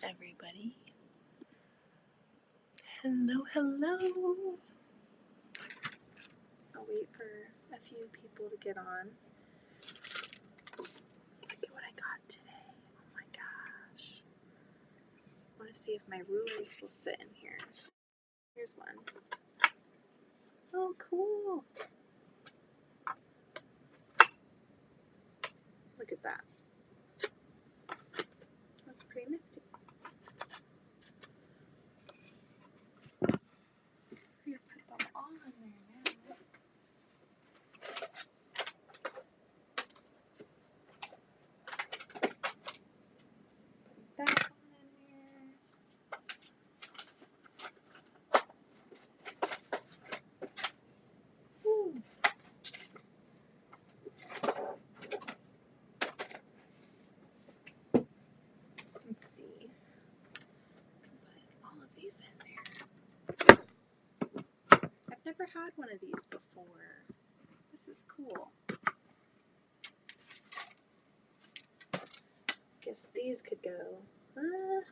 everybody. Hello, hello. I'll wait for a few people to get on. Look at what I got today. Oh my gosh. I want to see if my rulers will sit in here. Here's one. Oh, cool. Look at that. That's pretty nifty. I'm going to put them all in there now. Put that one in there. Woo. Let's see. I can put all of these in there. I've never had one of these before. This is cool. Guess these could go. They're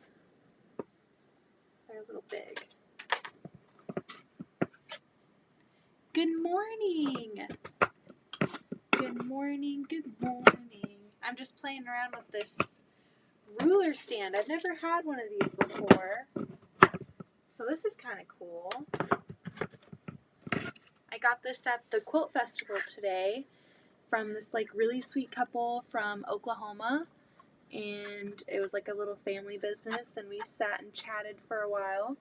a little big. Good morning. Good morning. Good morning. I'm just playing around with this ruler stand. I've never had one of these before. So this is kind of cool. I got this at the Quilt Festival today from this like really sweet couple from Oklahoma. And it was like a little family business, and we sat and chatted for a while.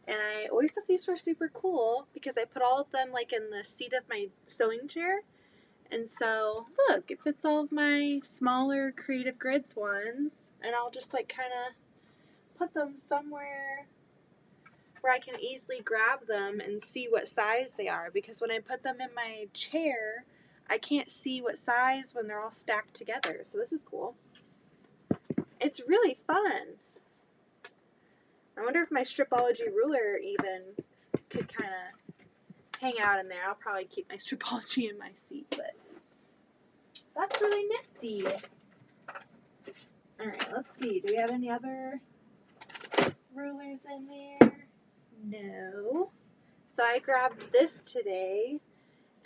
And I always thought these were super cool because I put all of them like in the seat of my sewing chair. And so, look, it fits all of my smaller Creative Grids ones. And I'll just like kind of put them somewhere where I can easily grab them and see what size they are. Because when I put them in my chair, I can't see what size when they're all stacked together. So this is cool. It's really fun. I wonder if my Stripology ruler even could kind of hang out in there. I'll probably keep my Stripology in my seat, but that's really nifty. Alright, let's see. Do we have any other rulers in there? No. So I grabbed this today,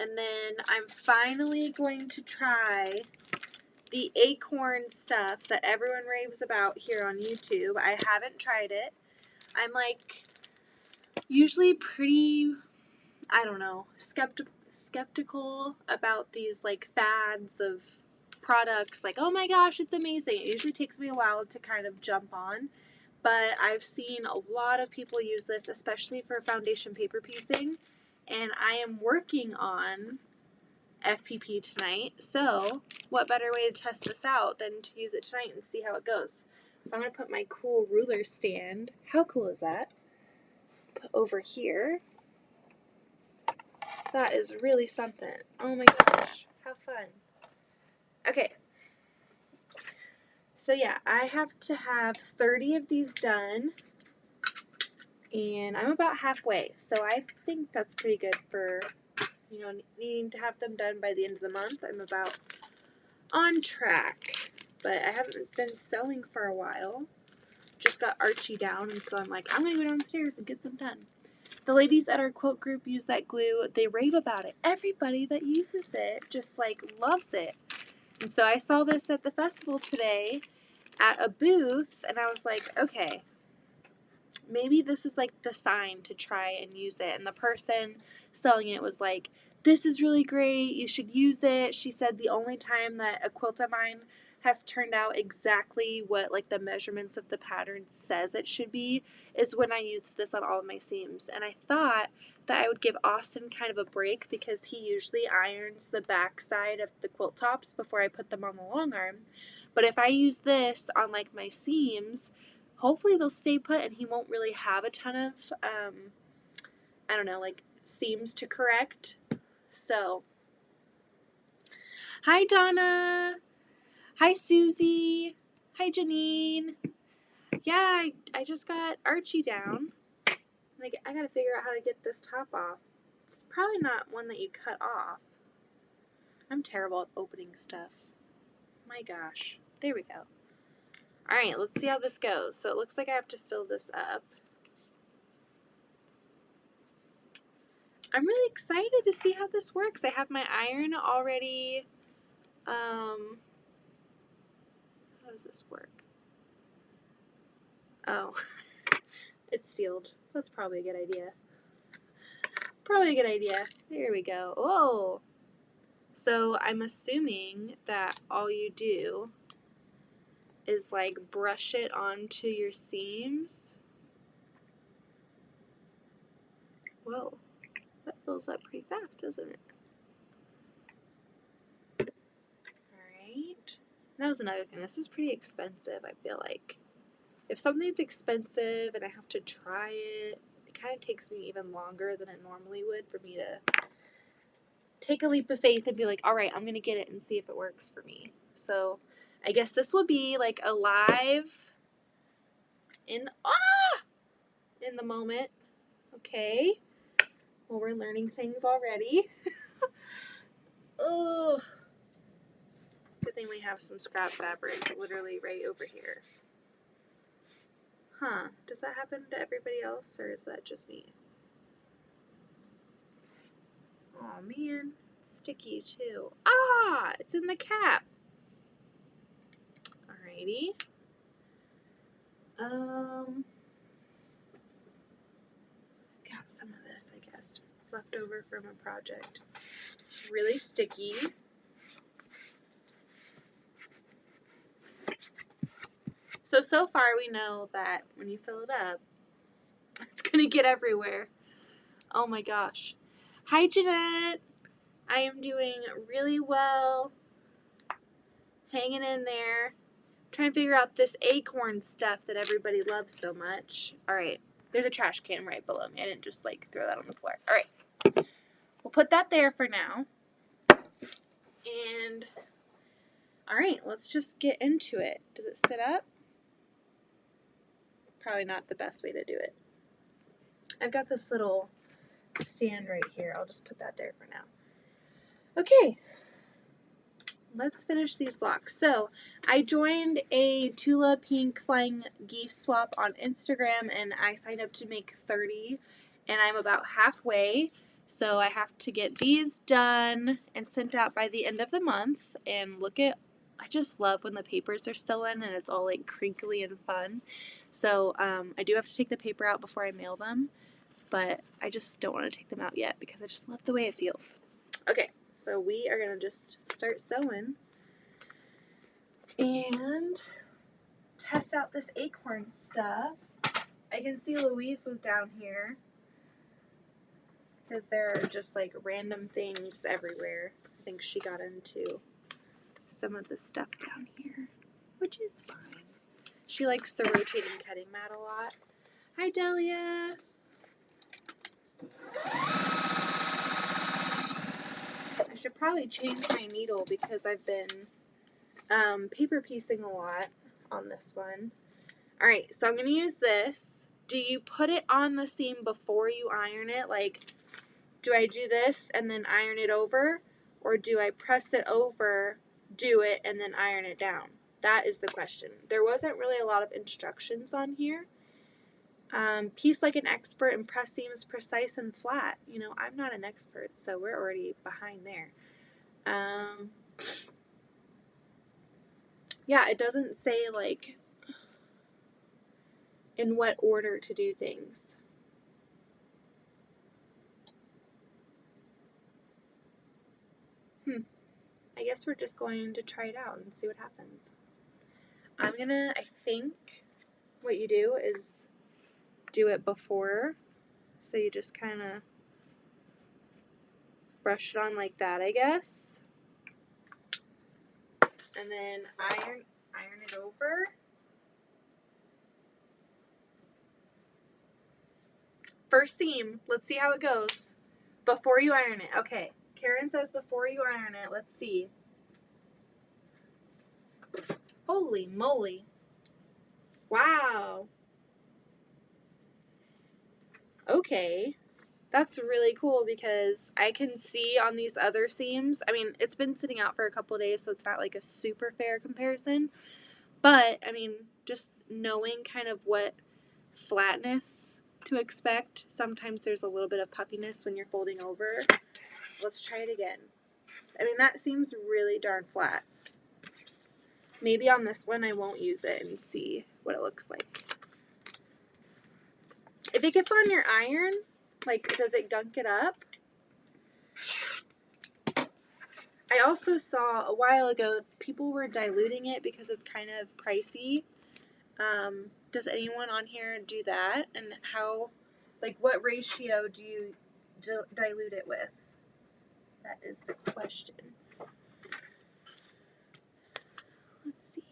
and then I'm finally going to try the Acorn stuff that everyone raves about here on YouTube. I haven't tried it. I'm like usually pretty, I don't know, skeptical about these like fads of products. Like, oh my gosh, it's amazing. It usually takes me a while to kind of jump on, but I've seen a lot of people use this, especially for foundation paper piecing, and I am working on FPP tonight, so what better way to test this out than to use it tonight and see how it goes. So I'm going to put my cool ruler stand, how cool is that, put over here. That is really something. Oh my gosh, how fun. Okay, so yeah, I have to have 30 of these done, and I'm about halfway, so I think that's pretty good for, you know, needing to have them done by the end of the month. I'm about on track, but I haven't been sewing for a while. Just got Archie down, and so I'm like, I'm gonna go downstairs and get them done. The ladies at our quilt group use that glue. They rave about it. Everybody that uses it just like loves it. And so I saw this at the festival today at a booth, and I was like, okay, maybe this is like the sign to try and use it. And the person selling it was like, this is really great, you should use it. She said the only time that a quilt of mine has turned out exactly what like the measurements of the pattern says it should be is when I used this on all of my seams. And I thought that I would give Austin kind of a break because he usually irons the back side of the quilt tops before I put them on the long arm. But if I use this on like my seams, hopefully they'll stay put and he won't really have a ton of, I don't know, like seams to correct. So, hi Donna, hi Susie, hi Janine. Yeah, I just got Archie down. I gotta figure out how to get this top off. It's probably not one that you cut off. I'm terrible at opening stuff. My gosh. There we go. Alright, let's see how this goes. So it looks like I have to fill this up. I'm really excited to see how this works. I have my iron already. How does this work? Oh, it's sealed. That's probably a good idea. Probably a good idea. There we go. Oh! So I'm assuming that all you do is like brush it onto your seams. Whoa. That fills up pretty fast, doesn't it? Alright. That was another thing. This is pretty expensive, I feel like. If something's expensive and I have to try it, it kind of takes me even longer than it normally would for me to take a leap of faith and be like, alright, I'm going to get it and see if it works for me. So I guess this will be like a live in the moment. Okay. Well, we're learning things already. Oh, good thing we have some scrap fabric literally right over here. Huh. Does that happen to everybody else, or is that just me? Oh man, it's sticky too. Ah, it's in the cap. Alrighty. Got some of this, I guess, left over from a project. Really sticky. So far we know that when you fill it up, it's gonna get everywhere. Oh my gosh. Hi, Jeanette. I am doing really well. Hanging in there. Trying to figure out this Acorn stuff that everybody loves so much. Alright. There's a trash can right below me. I didn't just like throw that on the floor. Alright. We'll put that there for now. And alright, let's just get into it. Does it sit up? Probably not the best way to do it. I've got this little stand right here. I'll just put that there for now. Okay. Let's finish these blocks. So I joined a Tula Pink Flying Geese swap on Instagram and I signed up to make 30 and I'm about halfway. So I have to get these done and sent out by the end of the month. And look at, I just love when the papers are still in and it's all like crinkly and fun. So I do have to take the paper out before I mail them, but I just don't want to take them out yet because I just love the way it feels. Okay. So we are going to just start sewing and test out this Acorn stuff. I can see Louise was down here because there are just like random things everywhere. I think she got into some of the stuff down here, which is fine. She likes the rotating cutting mat a lot. Hi, Delia. I should probably change my needle because I've been paper piecing a lot on this one. Alright, so I'm going to use this. Do you put it on the seam before you iron it? Like, do I do this and then iron it over? Or do I press it over, do it, and then iron it down? That is the question. There wasn't really a lot of instructions on here. Piece like an expert and press seams precise and flat. You know, I'm not an expert, so we're already behind there. Yeah, it doesn't say like in what order to do things. I guess we're just going to try it out and see what happens. I think what you do is do it before. So you just kind of brush it on like that, I guess. And then iron it over. First seam, let's see how it goes. Before you iron it. Okay, Karen says before you iron it. Let's see. Holy moly. Wow. Okay. That's really cool because I can see on these other seams, I mean, it's been sitting out for a couple of days, so it's not like a super fair comparison, But, I mean, just knowing kind of what flatness to expect. Sometimes there's a little bit of puffiness when you're folding over. Let's try it again. I mean, that seems really darn flat. Maybe on this one I won't use it and see what it looks like. If it gets on your iron, like, does it gunk it up? I also saw a while ago people were diluting it because it's kind of pricey. Does anyone on here do that? And how, like, what ratio do you dilute it with? That is the question. Let's see.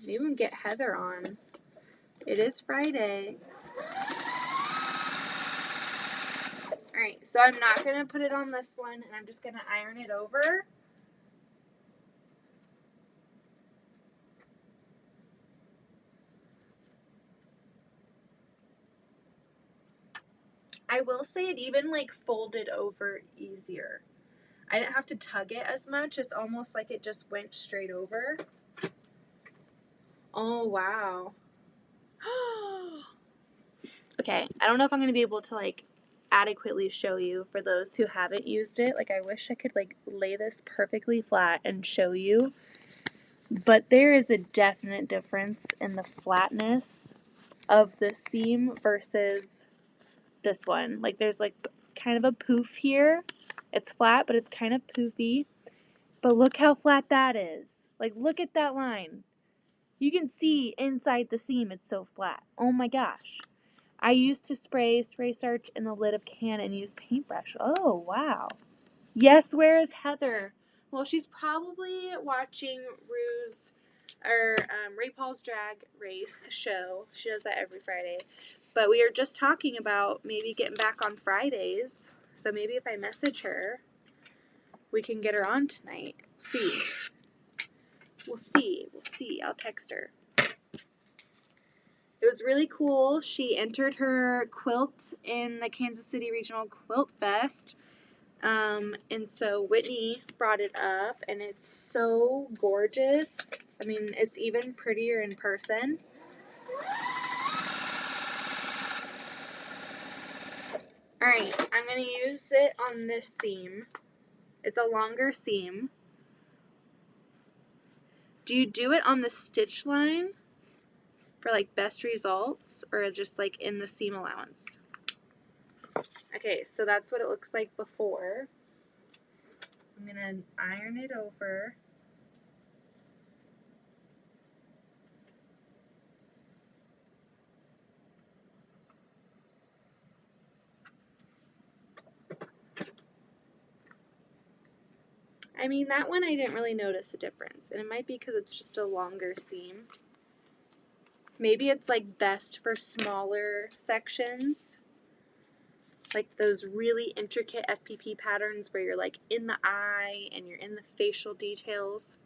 Maybe we can get Heather on. It is Friday. Alright, so I'm not going to put it on this one, and I'm just going to iron it over. I will say it even, like, folded over easier. I didn't have to tug it as much. It's almost like it just went straight over. Oh, wow. Okay, I don't know if I'm going to be able to, like, adequately show you for those who haven't used it. Like, I wish I could, like, lay this perfectly flat and show you. But there is a definite difference in the flatness of this seam versus this one. Like, there's, like, kind of a poof here. It's flat, but it's kind of poofy. But look how flat that is. Like, look at that line. You can see inside the seam it's so flat. Oh my gosh. I used to spray starch in the lid of can and use paintbrush. Oh, wow. Yes, where is Heather? Well, she's probably watching Rue's, or Ray Paul's drag race show. She does that every Friday. But we are just talking about maybe getting back on Fridays. So maybe if I message her, we can get her on tonight. See. We'll see. We'll see. I'll text her. It was really cool. She entered her quilt in the Kansas City Regional Quilt Fest. And so Whitney brought it up, and it's so gorgeous. I mean, it's even prettier in person. Alright, I'm going to use it on this seam. It's a longer seam. Do you do it on the stitch line for, like, best results, or just, like, in the seam allowance? Okay, so that's what it looks like before. I'm going to iron it over. I mean, that one I didn't really notice a difference, and it might be because it's just a longer seam. Maybe it's, like, best for smaller sections, like those really intricate FPP patterns where you're, like, in the eye and you're in the facial details.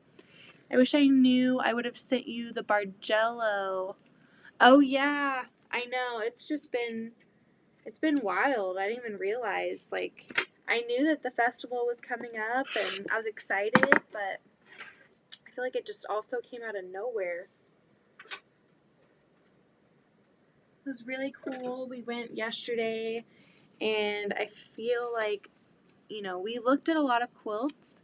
I wish I knew. I would have sent you the Bargello. Oh, yeah. I know. It's been wild. I didn't even realize, like, I knew that the festival was coming up, and I was excited, but I feel like it just also came out of nowhere. It was really cool. We went yesterday, and I feel like, you know, we looked at a lot of quilts,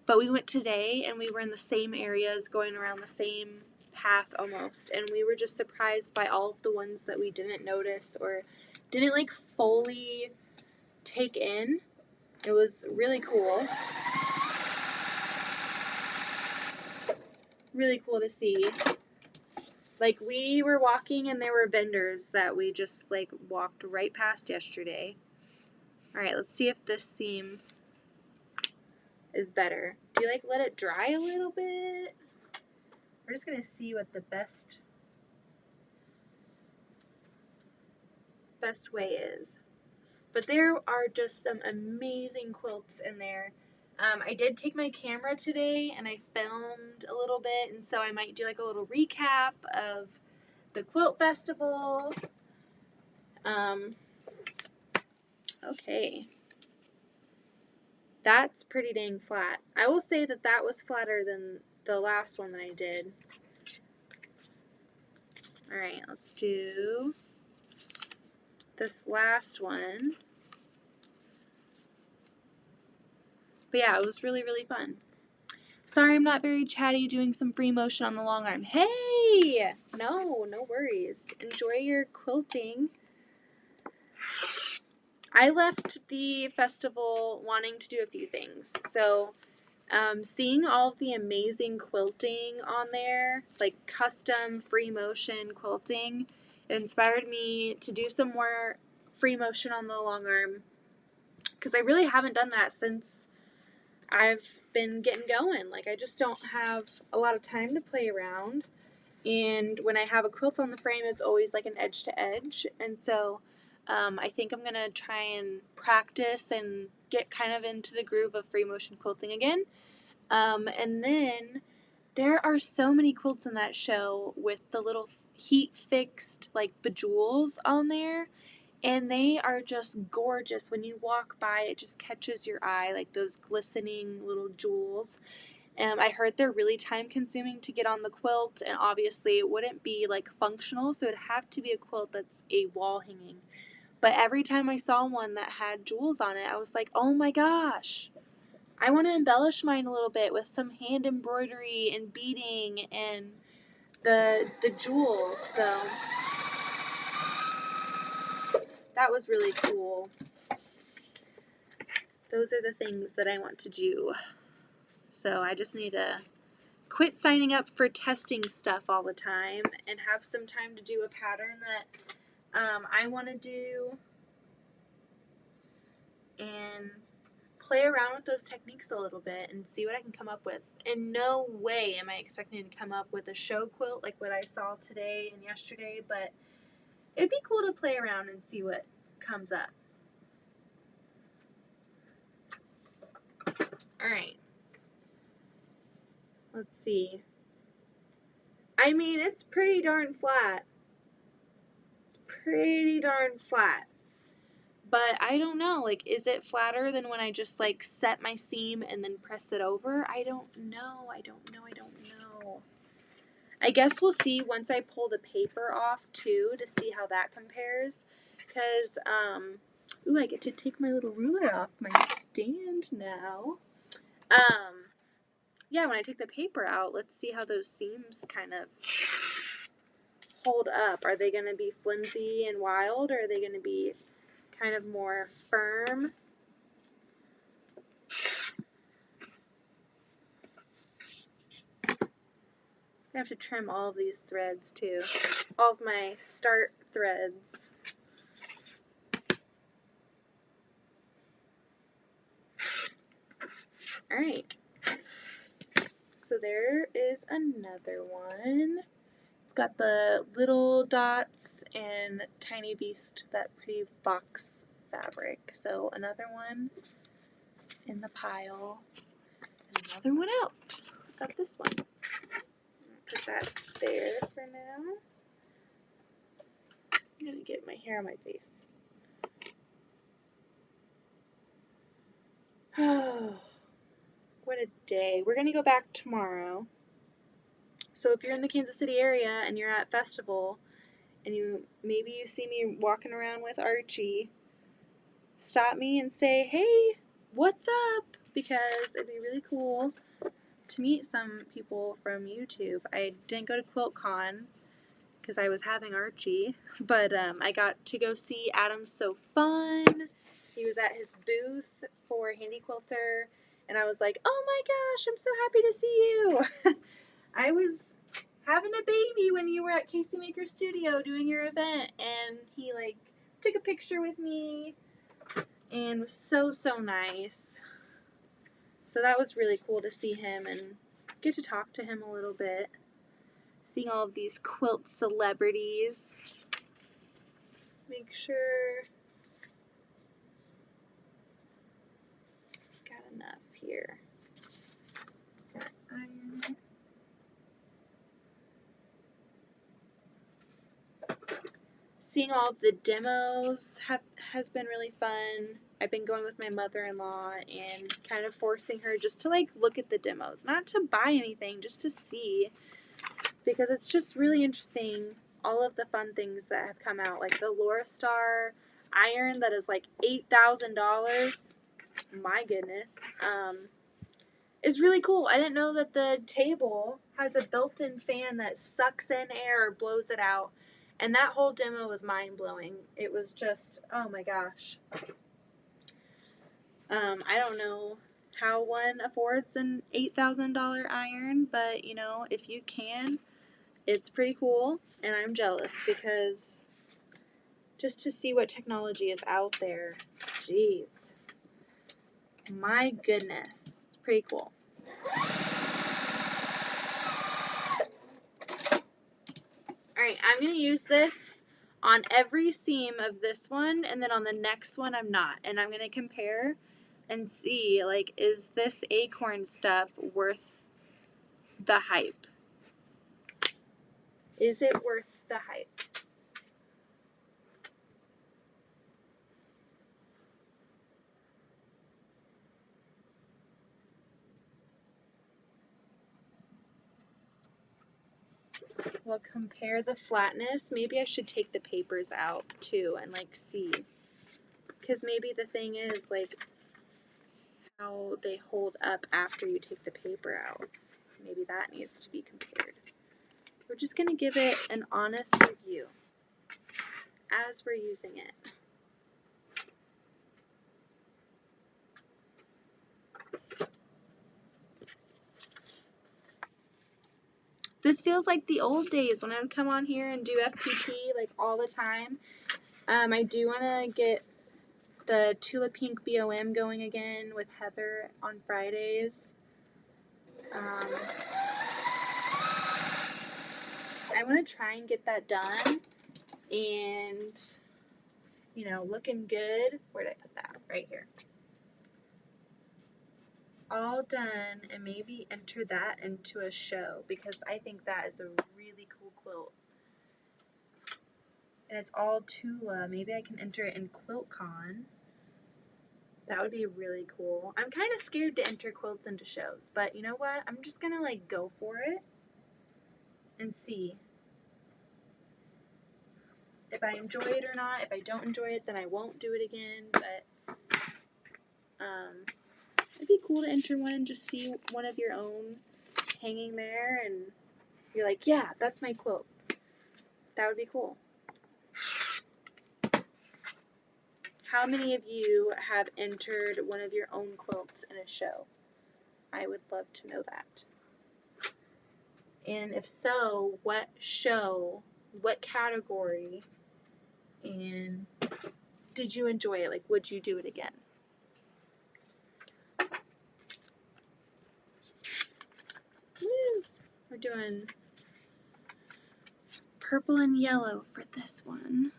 but we went today, and we were in the same areas, going around the same path almost, and we were just surprised by all of the ones that we didn't notice or didn't, like, fully take in. It was really cool. Really cool to see. Like, we were walking and there were vendors that we just, like, walked right past yesterday. Alright, let's see if this seam is better. Do you, like, let it dry a little bit? We're just gonna see what the best way is. But there are just some amazing quilts in there. I did take my camera today and I filmed a little bit, and so I might do, like, a little recap of the quilt festival. Okay. That's pretty dang flat. I will say that that was flatter than the last one that I did. Alright, let's do this last one. But yeah, it was really, really fun. Sorry I'm not very chatty doing some free motion on the long arm. Hey! No worries. Enjoy your quilting. I left the festival wanting to do a few things. So, seeing all of the amazing quilting on there, like custom free motion quilting, it inspired me to do some more free motion on the long arm. Because I really haven't done that since I've been getting going. Like, I just don't have a lot of time to play around. And when I have a quilt on the frame, it's always like an edge to edge. And so I think I'm going to try and practice and get kind of into the groove of free motion quilting again. And then there are so many quilts in that show with the little heat fixed like bejewels on there. And they are just gorgeous. When you walk by, it just catches your eye, like those glistening little jewels. I heard they're really time consuming to get on the quilt, and obviously it wouldn't be like functional, so it'd have to be a quilt that's a wall hanging. But every time I saw one that had jewels on it, I was like, oh my gosh, I want to embellish mine a little bit with some hand embroidery and beading and the jewels. So that was really cool. Those are the things that I want to do. So I just need to quit signing up for testing stuff all the time and have some time to do a pattern that I want to do and play around with those techniques a little bit and see what I can come up with. In no way am I expecting to come up with a show quilt like what I saw today and yesterday, but it'd be cool to play around and see what comes up. Alright. Let's see. I mean, it's pretty darn flat. Pretty darn flat. But I don't know, like, is it flatter than when I just, like, set my seam and then press it over? I don't know. I guess we'll see once I pull the paper off, too, to see how that compares. Because, ooh, I get to take my little ruler off my stand now. Yeah, when I take the paper out, let's see how those seams kind of hold up. Are they going to be flimsy and wild, or are they going to be kind of more firm? I have to trim all of these threads too. All of my start threads. Alright. So there is another one. It's got the little dots and Tiny Beast, that pretty box fabric. So another one in the pile. And another one out. Got this one. Put that there for now. I'm gonna get my hair on my face. Oh, what a day. We're gonna go back tomorrow. So if you're in the Kansas City area and you're at festival and maybe you see me walking around with Archie, stop me and say, hey, what's up? Because it'd be really cool to meet some people from YouTube. I didn't go to QuiltCon because I was having Archie, but I got to go see Adam's So Fun. He was at his booth for Handy Quilter, and I was like, oh my gosh, I'm so happy to see you. I was having a baby when you were at Casey Maker Studio doing your event, and he like took a picture with me and was so nice. So that was really cool to see him and get to talk to him a little bit. Seeing all of these quilt celebrities. Make sure got enough here. Got iron. Seeing all of the demos has been really fun. I've been going with my mother-in-law and kind of forcing her just to like look at the demos, not to buy anything, just to see, because it's just really interesting, all of the fun things that have come out, like the Laura Star iron that is like $8,000. My goodness. Is really cool. I didn't know that the table has a built-in fan that sucks in air or blows it out. And that whole demo was mind-blowing. It was just, oh my gosh. I don't know how one affords an $8,000 iron, but you know, if you can, it's pretty cool. And I'm jealous because just to see what technology is out there, jeez. My goodness. It's pretty cool. Alright, I'm going to use this on every seam of this one, and then on the next one I'm not. And I'm going to compare and see, like, is this Acorn stuff worth the hype? Is it worth the hype? We'll compare the flatness. Maybe I should take the papers out too and like see. Because maybe the thing is like how they hold up after you take the paper out. Maybe that needs to be compared. We're just going to give it an honest review as we're using it. This feels like the old days when I would come on here and do FPP like all the time. I do want to get the Tula Pink BOM going again with Heather on Fridays. I want to try and get that done and, you know, looking good. Where did I put that? Right here. All done, and maybe enter that into a show because I think that is a really cool quilt. And it's all Tula. Maybe I can enter it in QuiltCon. That would be really cool. I'm kind of scared to enter quilts into shows, but you know what? I'm just gonna like go for it and see if I enjoy it or not. If I don't enjoy it, then I won't do it again. But it'd be cool to enter one and just see one of your own hanging there, and you're like, yeah, that's my quilt. That would be cool. How many of you have entered one of your own quilts in a show? I would love to know that. And if so, what show, what category, and did you enjoy it? Like, would you do it again? Woo! We're doing purple and yellow for this one.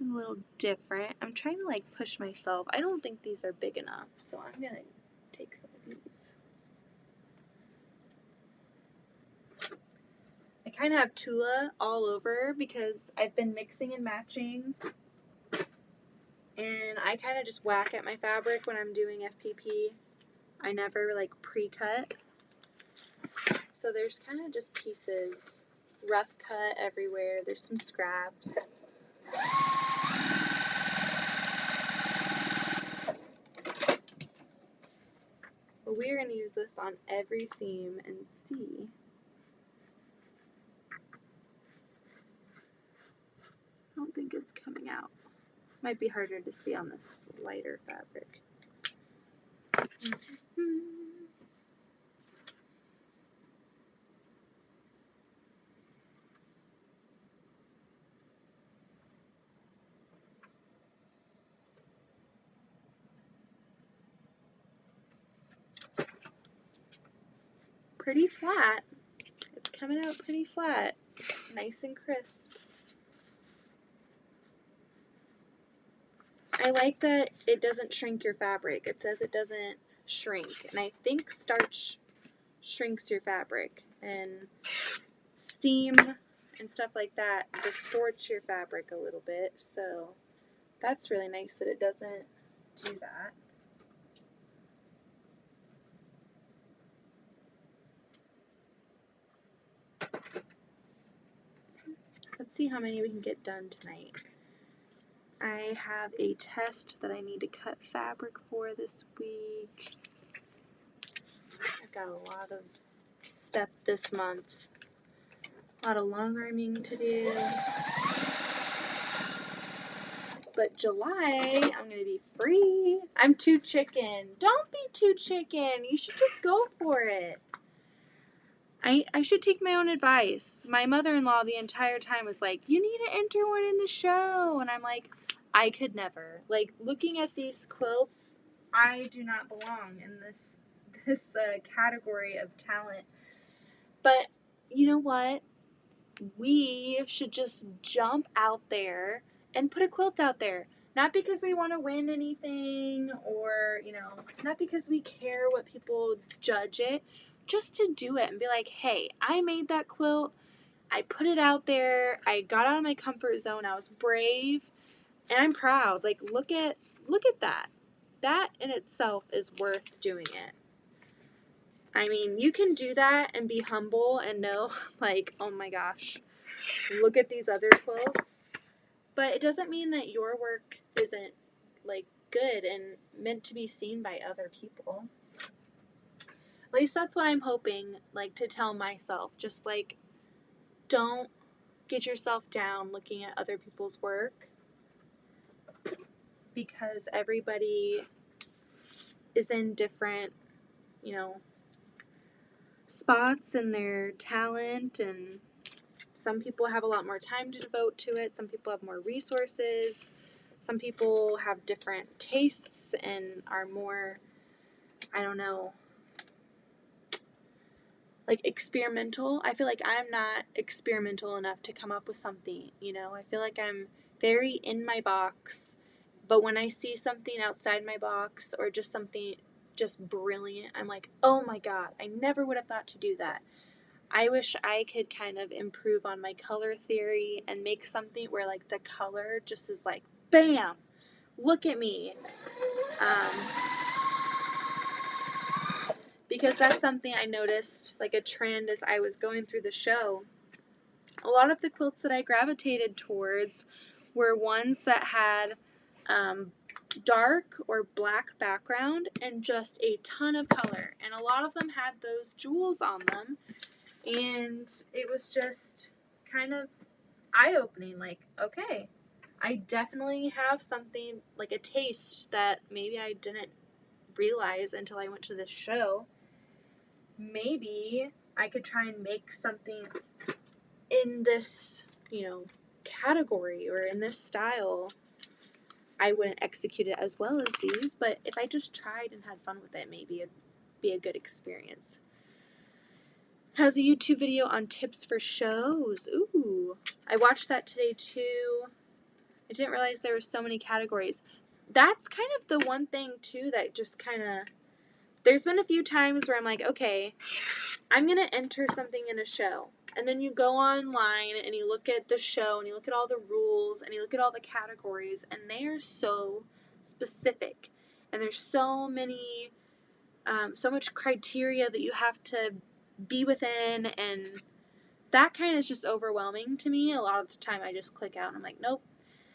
A little different. I'm trying to like push myself. I don't think these are big enough, so I'm gonna take some of these. I kind of have Tula all over because I've been mixing and matching, and I kind of just whack at my fabric when I'm doing FPP. I never like pre-cut, so there's kind of just pieces, rough cut everywhere. There's some scraps. But we're going to use this on every seam and see. I don't think it's coming out. Might be harder to see on this lighter fabric. Pretty flat. It's coming out pretty flat. Nice and crisp. I like that it doesn't shrink your fabric. It says it doesn't shrink. And I think starch shrinks your fabric. And steam and stuff like that distorts your fabric a little bit. So That's really nice that it doesn't do that. Let's see how many we can get done tonight. I have a test that I need to cut fabric for this week. I've got a lot of stuff this month. A lot of long arming to do. But July, I'm going to be free. I'm too chicken. Don't be too chicken. You should just go for it. I should take my own advice. My mother-in-law the entire time was like, you need to enter one in the show. And I'm like, I could never. Like, looking at these quilts, I do not belong in this category of talent. But you know what? We should just jump out there and put a quilt out there. Not because we want to win anything or, not because we care what people judge it. Just to do it and be like, hey, I made that quilt. I put it out there. I got out of my comfort zone. I was brave. And I'm proud. Like, look at that. That in itself is worth doing it. I mean, you can do that and be humble and know, like, oh my gosh, look at these other quilts. But it doesn't mean that your work isn't, like, good and meant to be seen by other people. At least that's what I'm hoping, like, to tell myself. Just, like, don't get yourself down looking at other people's work. Because everybody is in different, spots in their talent, and some people have a lot more time to devote to it. Some people have more resources. Some people have different tastes and are more, I don't know, like experimental. I feel like I'm not experimental enough to come up with something, I feel like I'm very in my box. But when I see something outside my box or just something just brilliant, I'm like, oh my God, I never would have thought to do that. I wish I could kind of improve on my color theory and make something where like the color just is like, bam, look at me. Because that's something I noticed, like a trend as I was going through the show. A lot of the quilts that I gravitated towards were ones that had dark or black background and just a ton of color. And a lot of them had those jewels on them. And it was just kind of eye-opening. Like, okay, I definitely have something, like a taste that maybe I didn't realize until I went to this show. Maybe I could try and make something in this, category or in this style. I wouldn't execute it as well as these, but if I just tried and had fun with it, maybe it'd be a good experience. Has a YouTube video on tips for shows. Ooh, I watched that today too. I didn't realize there were so many categories. That's kind of the one thing too that just kind of, there's been a few times where I'm like, okay, I'm going to enter something in a show. And then you go online and you look at the show and you look at all the rules and you look at all the categories, and they are so specific. And there's so many, so much criteria that you have to be within, and that kind of is just overwhelming to me. A lot of the time I just click out and I'm like, nope.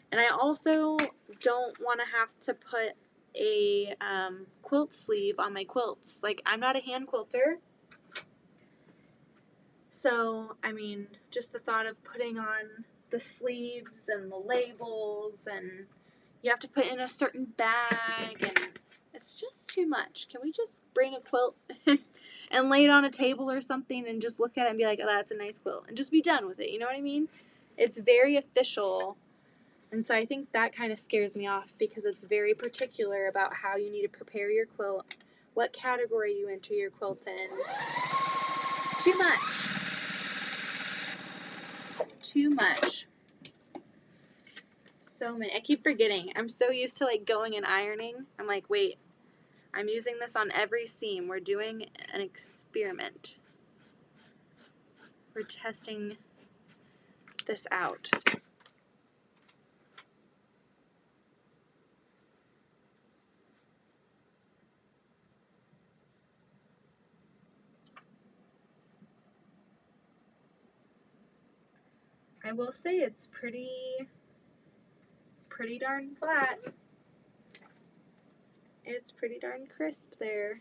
And I also don't want to have to put a quilt sleeve on my quilts. Like, I'm not a hand quilter. So, I mean, just the thought of putting on the sleeves and the labels, and you have to put in a certain bag, and it's just too much. Can we just bring a quilt and lay it on a table or something and just look at it and be like, oh, that's a nice quilt, and just be done with it? You know what I mean? It's very official. And so I think that kind of scares me off because it's very particular about how you need to prepare your quilt, what category you enter your quilt in. Too much. Too much. So many. I keep forgetting. I'm so used to like going and ironing. I'm like, wait, I'm using this on every seam. We're doing an experiment. We're testing this out. I will say it's pretty darn flat. It's pretty darn crisp there.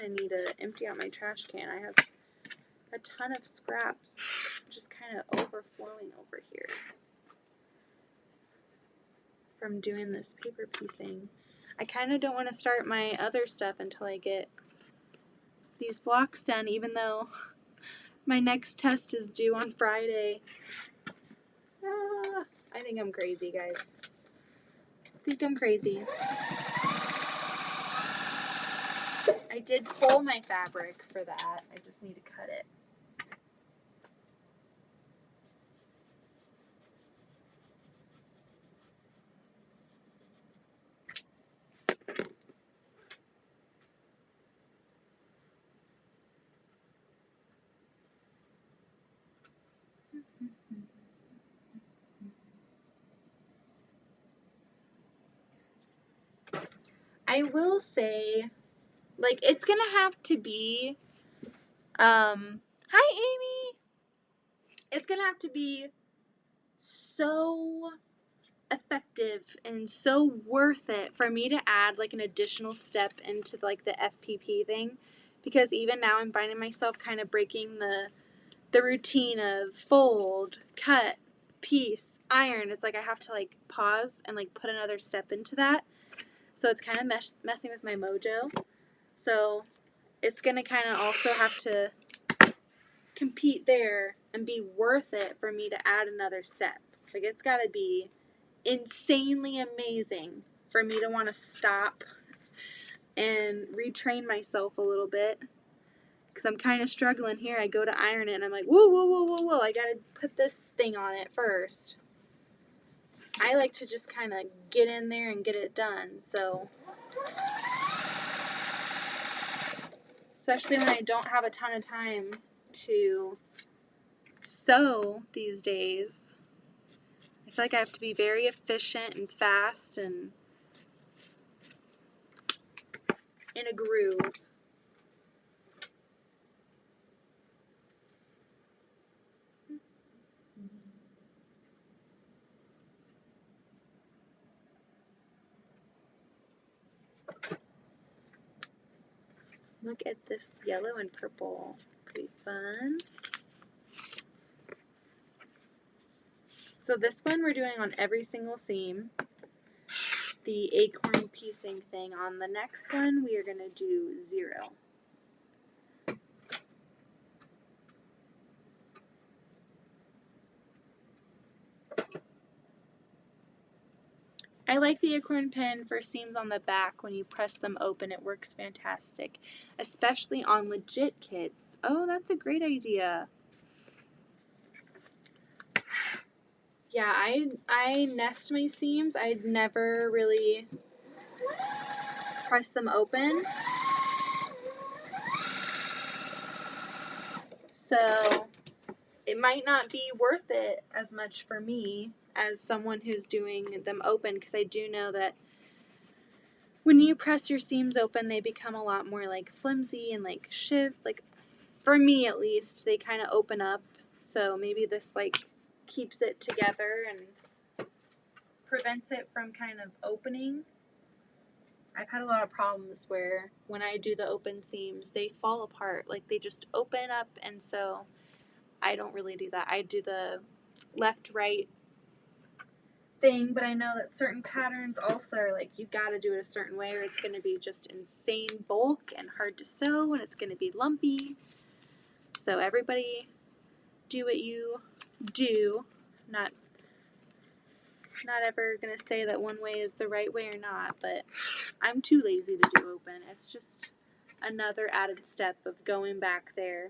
I need to empty out my trash can. I have a ton of scraps just kind of overflowing over here from doing this paper piecing. I kind of don't want to start my other stuff until I get these blocks done, even though my next test is due on Friday. I think I'm crazy, guys. I think I'm crazy. I did pull my fabric for that. I just need to cut it. I will say, like, it's gonna have to be, hi Amy! It's gonna have to be so effective and so worth it for me to add like an additional step into like the FPP thing, because even now I'm finding myself kind of breaking the routine of fold, cut, piece, iron. It's like I have to like pause and like put another step into that. So it's kind of messing with my mojo. So it's going to kind of also have to compete there and be worth it for me to add another step. Like it's got to be insanely amazing for me to want to stop and retrain myself a little bit. Because I'm kind of struggling here. I go to iron it and I'm like, whoa. I got to put this thing on it first. I like to just kind of get in there and get it done. So, especially when I don't have a ton of time to sew these days, I feel like I have to be very efficient and fast and in a groove. Look at this yellow and purple. Pretty fun. So this one we're doing on every single seam. The acorn piecing thing. On the next one we are going to do 0. I like the acorn pin for seams on the back. When you press them open, it works fantastic, especially on legit kits. Oh, that's a great idea. Yeah, I nest my seams. I'd never really press them open. So it might not be worth it as much for me as someone who's doing them open, because I do know that when you press your seams open, they become a lot more like flimsy and like shift. Like for me at least, they kind of open up. So maybe this like keeps it together and prevents it from kind of opening. I've had a lot of problems where when I do the open seams, they fall apart. Like they just open up, and so I don't really do that. I do the left-right thing, but I know that certain patterns also are like you got to do it a certain way or it's going to be just insane bulk and hard to sew and it's going to be lumpy. So everybody do what you do. Not ever going to say that one way is the right way or not, but I'm too lazy to do open. It's just another added step of going back there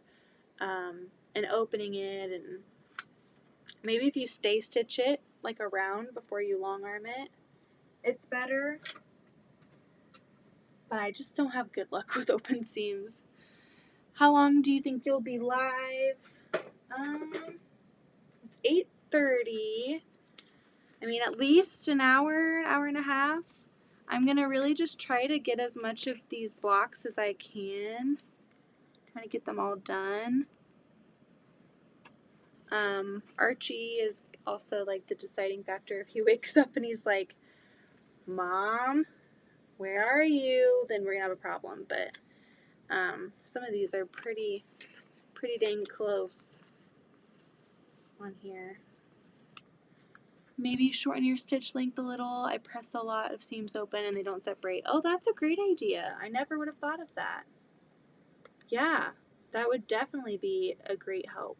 and opening it, and maybe if you stay stitch it like around before you long arm it, it's better. But I just don't have good luck with open seams. How long do you think you'll be live? It's 8:30. I mean, at least an hour and a half. I'm going to really just try to get as much of these blocks as I can. Trying to get them all done. Archie is also like the deciding factor. If he wakes up and he's like, Mom, where are you? Then we're going to have a problem. But some of these are pretty dang close on here. Maybe shorten your stitch length a little. I press a lot of seams open and they don't separate. Oh, that's a great idea. I never would have thought of that. Yeah, that would definitely be a great help.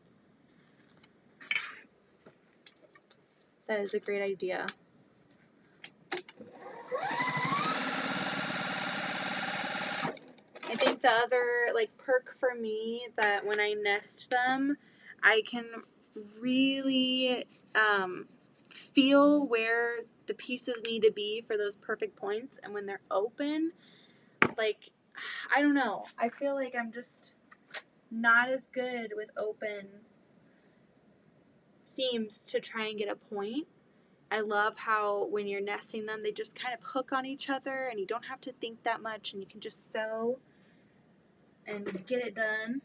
That is a great idea. I think the other like perk for me that when I nest them, I can really feel where the pieces need to be for those perfect points. And when they're open, like, I don't know. I feel like I'm just not as good with open seams to try and get a point. I love how when you're nesting them, they just kind of hook on each other and you don't have to think that much and you can just sew and get it done.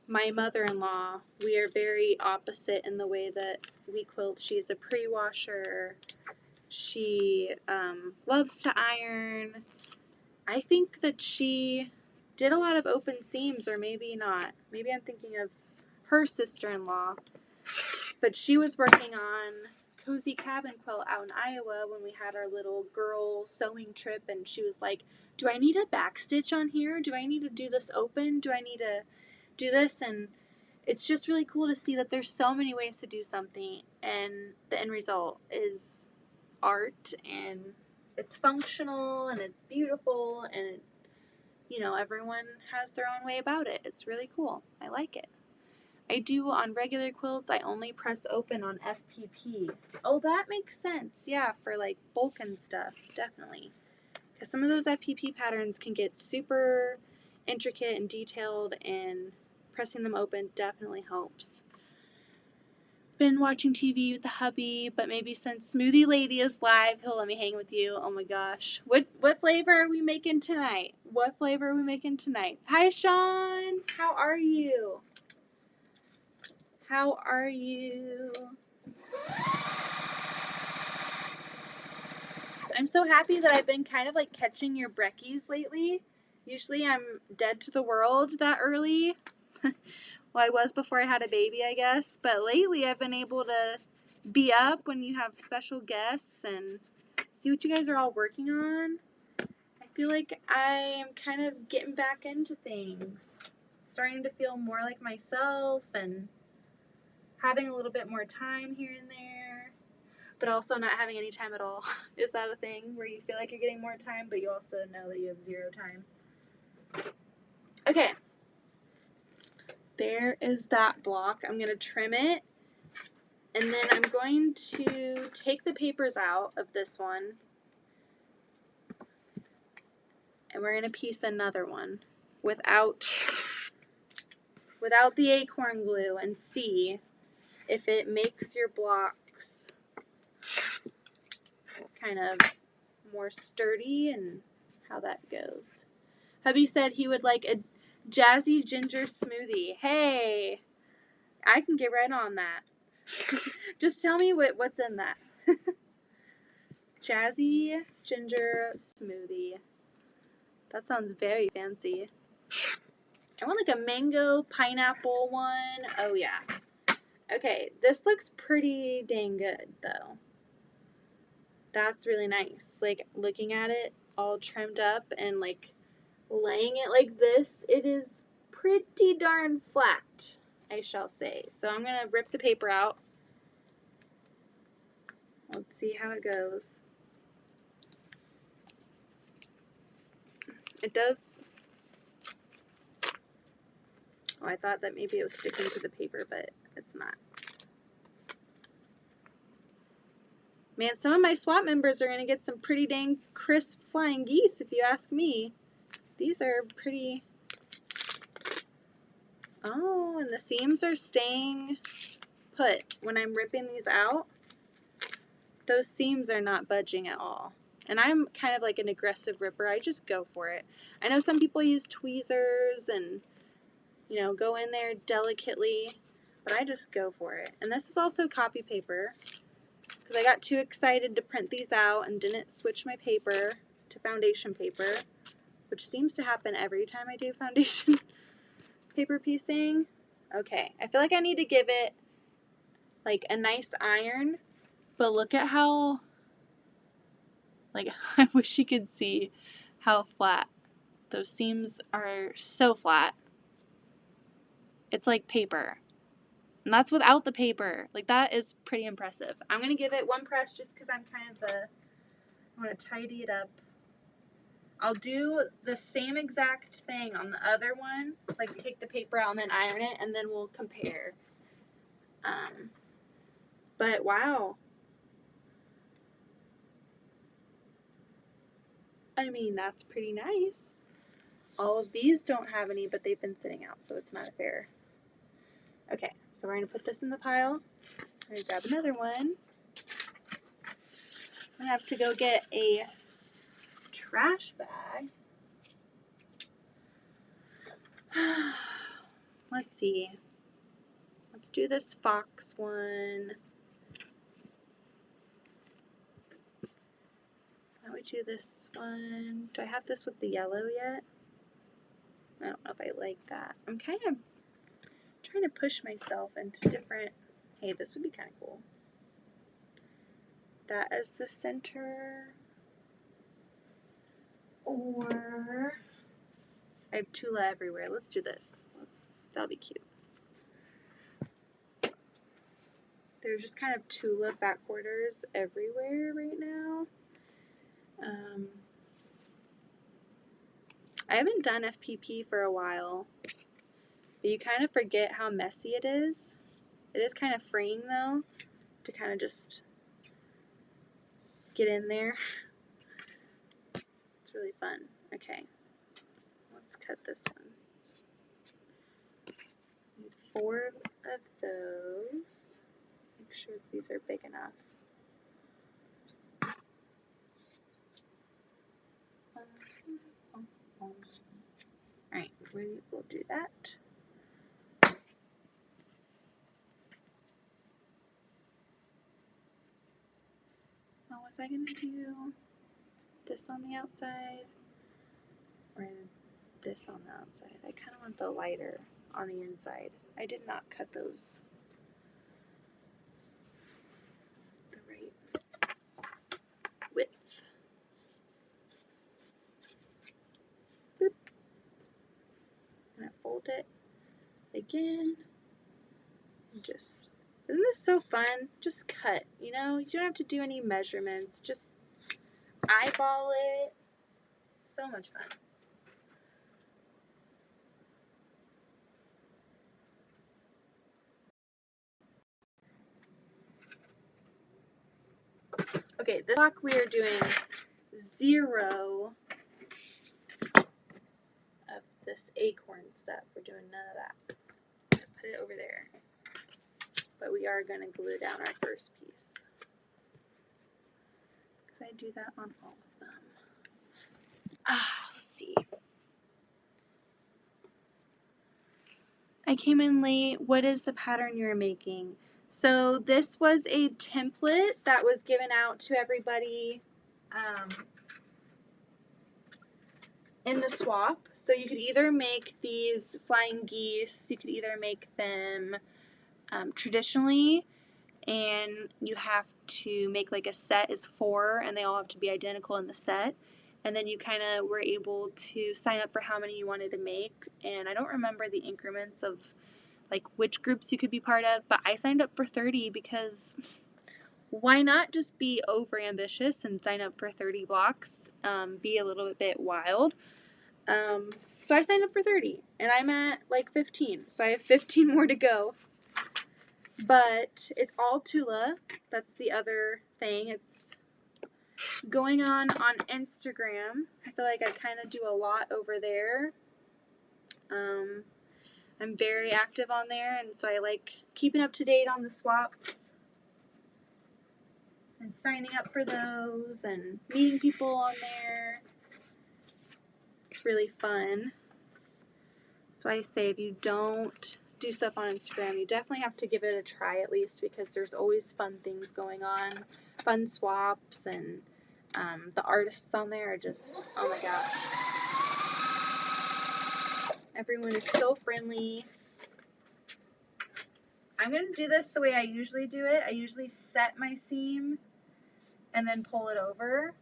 My mother-in-law, we are very opposite in the way that we quilt. She's a pre-washer. She loves to iron. I think that she did a lot of open seams, or maybe not. Maybe I'm thinking of her sister-in-law. But she was working on Cozy Cabin Quilt out in Iowa when we had our little girl sewing trip, and she was like, do I need a back stitch on here? Do I need to do this open? Do I need to do this? And it's just really cool to see that there's so many ways to do something, and the end result is art, and it's functional, and it's beautiful, and you know, everyone has their own way about it. It's really cool. I like it. I do on regular quilts, I only press open on FPP. Oh, that makes sense. Yeah, for like bulk and stuff, definitely. Because some of those FPP patterns can get super intricate and detailed, and pressing them open definitely helps. Been watching TV with the hubby, but maybe since Smoothie Lady is live, he'll let me hang with you. Oh my gosh. What flavor are we making tonight? What flavor are we making tonight? Hi, Sean. How are you? How are you? I'm so happy that I've been kind of like catching your brekkies lately. Usually I'm dead to the world that early. Well, I was before I had a baby, I guess. But lately I've been able to be up when you have special guests and see what you guys are all working on. I feel like I am kind of getting back into things. Starting to feel more like myself and having a little bit more time here and there. But also not having any time at all. Is that a thing where you feel like you're getting more time, but you also know that you have zero time? Okay. There is that block. I'm going to trim it. And then I'm going to take the papers out of this one. And we're going to piece another one without the acorn glue and see if it makes your blocks kind of more sturdy and how that goes. Hubby said he would like a jazzy ginger smoothie. Hey, I can get right on that. Just tell me what's in that. Jazzy ginger smoothie. That sounds very fancy. I want like a mango pineapple one. Oh yeah. Okay, this looks pretty dang good though. That's really nice. Like looking at it all trimmed up and like laying it like this, it is pretty darn flat, I shall say. So I'm going to rip the paper out. Let's see how it goes. It does. Oh, I thought that maybe it was sticking to the paper, but it's not. Man, some of my SWAT members are going to get some pretty dang crisp flying geese, if you ask me. These are pretty... Oh, and the seams are staying put when I'm ripping these out. those seams are not budging at all. And I'm kind of like an aggressive ripper. I just go for it. I know some people use tweezers and, you know, go in there delicately, but I just go for it. And this is also copy paper because I got too excited to print these out and didn't switch my paper to foundation paper, which seems to happen every time I do foundation paper piecing. Okay, I feel like I need to give it like a nice iron, but look at how, like, I wish you could see how flat. Those seams are so flat. It's like paper. And that's without the paper. Like, that is pretty impressive. I'm going to give it one press just because I'm kind of I want to tidy it up. I'll do the same exact thing on the other one. Like, take the paper out and then iron it, and then we'll compare. But, wow. I mean, that's pretty nice. All of these don't have any, but they've been sitting out, so it's not a fair. Okay, so we're going to put this in the pile. I'm going to grab another one. I'm going to have to go get a trash bag. Let's see. Let's do this fox one. Why don't we do this one? Do I have this with the yellow yet? I don't know if I like that. I'm kind of trying to push myself into different. Hey, this would be kind of cool. That as the center. Or I have Tula everywhere. Let's do this. That'll be cute. There's just kind of Tula back quarters everywhere right now. I haven't done FPP for a while, but you kind of forget how messy it is. It is kind of freeing though, to kind of just get in there. It's really fun. Okay, let's cut this one. Need 4 of those. Make sure these are big enough. Alright, we'll do that. Now, was I going to do this on the outside or this on the outside? I kind of want the lighter on the inside. I did not cut those the right width. Boop. I'm going to fold it again. Just, isn't this so fun? Just cut, you know? You don't have to do any measurements. Just eyeball it. So much fun. Okay, this block we are doing 0 of this acorn stuff. We're doing none of that. Put it over there. But we are going to glue down our first piece. Because I do that on all of them. Let's see. I came in late. What is the pattern you're making? So this was a template that was given out to everybody in the swap. So you could either make these flying geese, you could either make them traditionally, and you have to make like a set is 4 and they all have to be identical in the set. And then you kind of were able to sign up for how many you wanted to make. And I don't remember the increments of like which groups you could be part of, but I signed up for 30 because why not just be over ambitious and sign up for 30 blocks, be a little bit wild. So I signed up for 30 and I'm at like 15. So I have 15 more to go. But it's all Tula. That's the other thing. It's going on Instagram. I feel like I kind of do a lot over there. I'm very active on there, and so I like keeping up to date on the swaps. and signing up for those and meeting people on there. It's really fun. That's why I say if you don't do stuff on Instagram, you definitely have to give it a try at least, because there's always fun things going on, fun swaps, and the artists on there are just, oh my gosh. Everyone is so friendly. I'm going to do this the way I usually do it. I usually set my seam and then pull it over.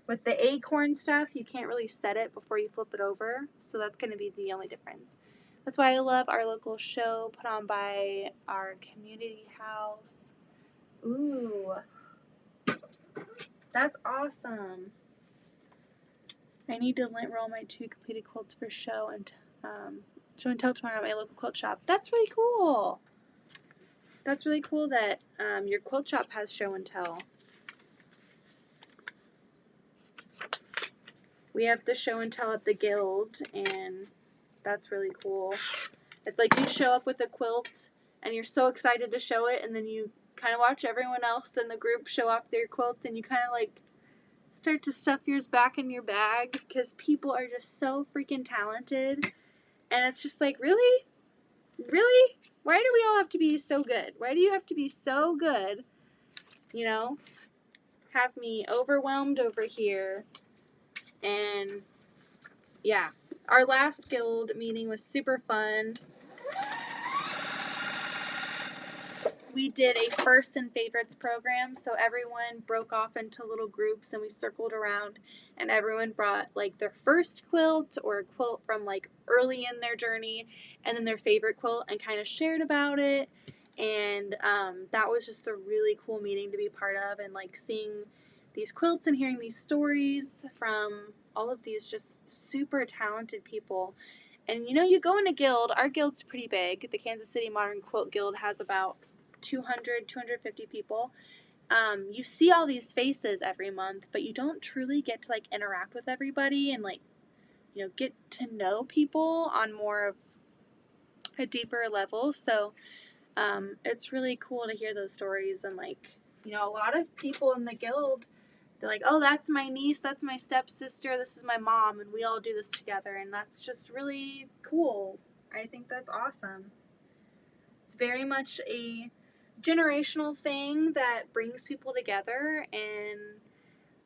With the Acorn stuff, you can't really set it before you flip it over, so that's going to be the only difference. That's why I love our local show put on by our community house. Ooh, that's awesome. I need to lint roll my 2 completed quilts for show and tell tomorrow at my local quilt shop. That's really cool. That's really cool that your quilt shop has show and tell. We have the show and tell at the Guild, and that's really cool. It's like you show up with a quilt, and you're so excited to show it, and then you kind of watch everyone else in the group show off their quilt, and you kind of like start to stuff yours back in your bag, because people are just so freaking talented. And it's just like, really? Really? Why do we all have to be so good? Why do you have to be so good? You know? Have me overwhelmed over here. And yeah. Our last guild meeting was super fun. We did a first and favorites program, so everyone broke off into little groups and we circled around, and everyone brought like their first quilt or a quilt from like early in their journey, and then their favorite quilt, and kind of shared about it. And that was just a really cool meeting to be part of, and like seeing these quilts and hearing these stories from all of these just super talented people. And you know, you go in a guild, our guild's pretty big. The Kansas City Modern Quilt Guild has about 250 people. You see all these faces every month, but you don't truly get to like interact with everybody and like, you know, get to know people on more of a deeper level. So it's really cool to hear those stories. And like, you know, a lot of people in the guild, they're like, oh, that's my niece, that's my stepsister, this is my mom, and we all do this together. And that's just really cool. I think that's awesome. It's very much a generational thing that brings people together. And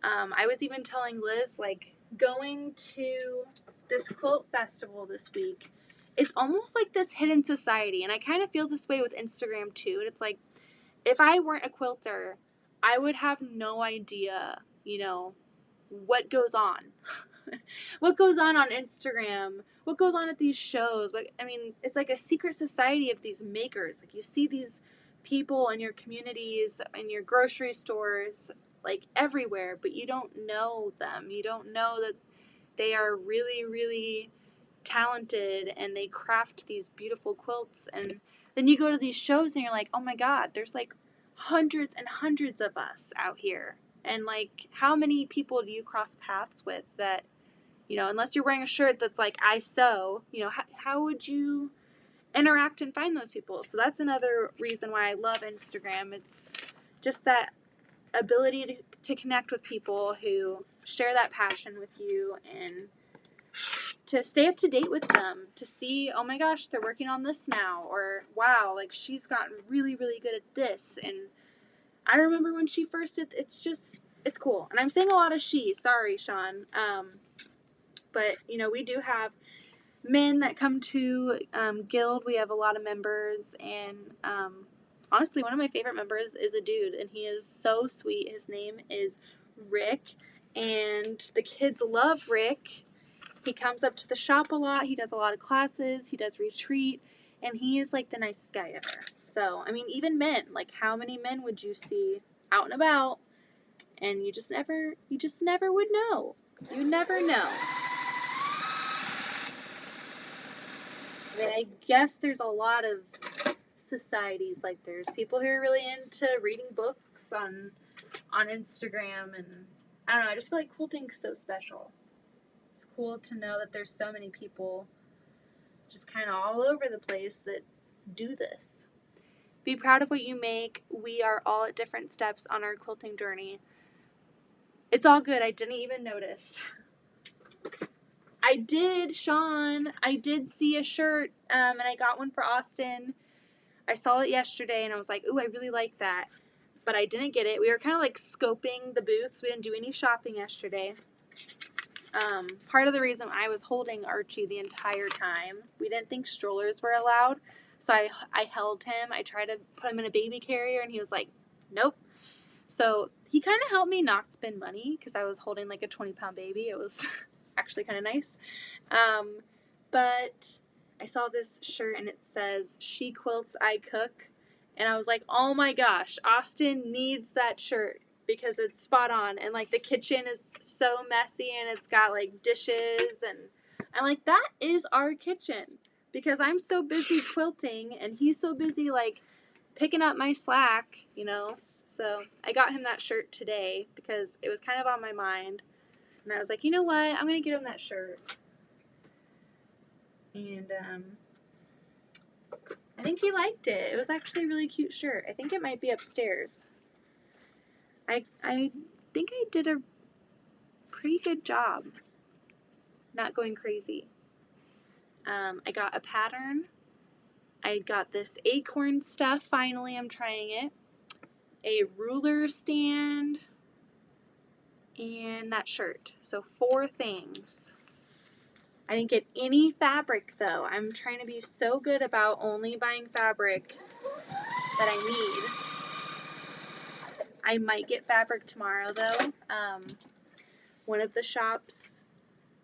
I was even telling Liz, like, going to this quilt festival this week, it's almost like this hidden society. And I kind of feel this way with Instagram too. It's like, if I weren't a quilter, I would have no idea, you know, what goes on. What goes on Instagram, what goes on at these shows. I mean, it's like a secret society of these makers. Like, you see these people in your communities, in your grocery stores, like everywhere, but you don't know them. You don't know that they are really, really talented and they craft these beautiful quilts. And then you go to these shows and you're like, oh my God, there's like hundreds and hundreds of us out here. And like, how many people do you cross paths with that, you know, unless you're wearing a shirt that's like, I sew, you know, how would you interact and find those people? So that's another reason why I love Instagram. It's just that ability to connect with people who share that passion with you, and to stay up to date with them, to see, oh my gosh, they're working on this now, or wow, like she's gotten really, really good at this. And I remember when she first did, it's cool. And I'm saying a lot of she, sorry, Sean. But, you know, we do have men that come to Guild. We have a lot of members, and honestly, one of my favorite members is a dude, and he is so sweet. His name is Rick, and the kids love Rick. He comes up to the shop a lot. He does a lot of classes. He does retreat, and he is like the nicest guy ever. So, I mean, even men, like how many men would you see out and about, and you just never would know. You never know. I mean, I guess there's a lot of societies, like there's people who are really into reading books on Instagram, and I don't know, I just feel like quilting's so special. It's cool to know that there's so many people just kind of all over the place that do this. Be proud of what you make. We are all at different steps on our quilting journey. It's all good. I didn't even notice. I did, Sean. I did see a shirt, and I got one for Austin. I saw it yesterday, and I was like, ooh, I really like that. But I didn't get it. We were kind of like scoping the booths. We didn't do any shopping yesterday. Part of the reason I was holding Archie the entire time, we didn't think strollers were allowed. So I held him. I tried to put him in a baby carrier, and he was like, nope. So he kind of helped me not spend money because I was holding like a 20-pound baby. It was actually kind of nice. But I saw this shirt and it says, "She quilts, I cook." And I was like, oh my gosh, Austin needs that shirt because it's spot on. And like the kitchen is so messy and it's got like dishes. And I'm like, that is our kitchen because I'm so busy quilting and he's so busy like picking up my slack, you know. So I got him that shirt today because it was kind of on my mind. And I was like, you know what? I'm going to get him that shirt. And I think he liked it. It was actually a really cute shirt. I think it might be upstairs. I think I did a pretty good job not going crazy. I got a pattern. I got this Acorn stuff. Finally, I'm trying it. A ruler stand. And that shirt. So 4 things. I didn't get any fabric though. I'm trying to be so good about only buying fabric that I need. I might get fabric tomorrow though. One of the shops,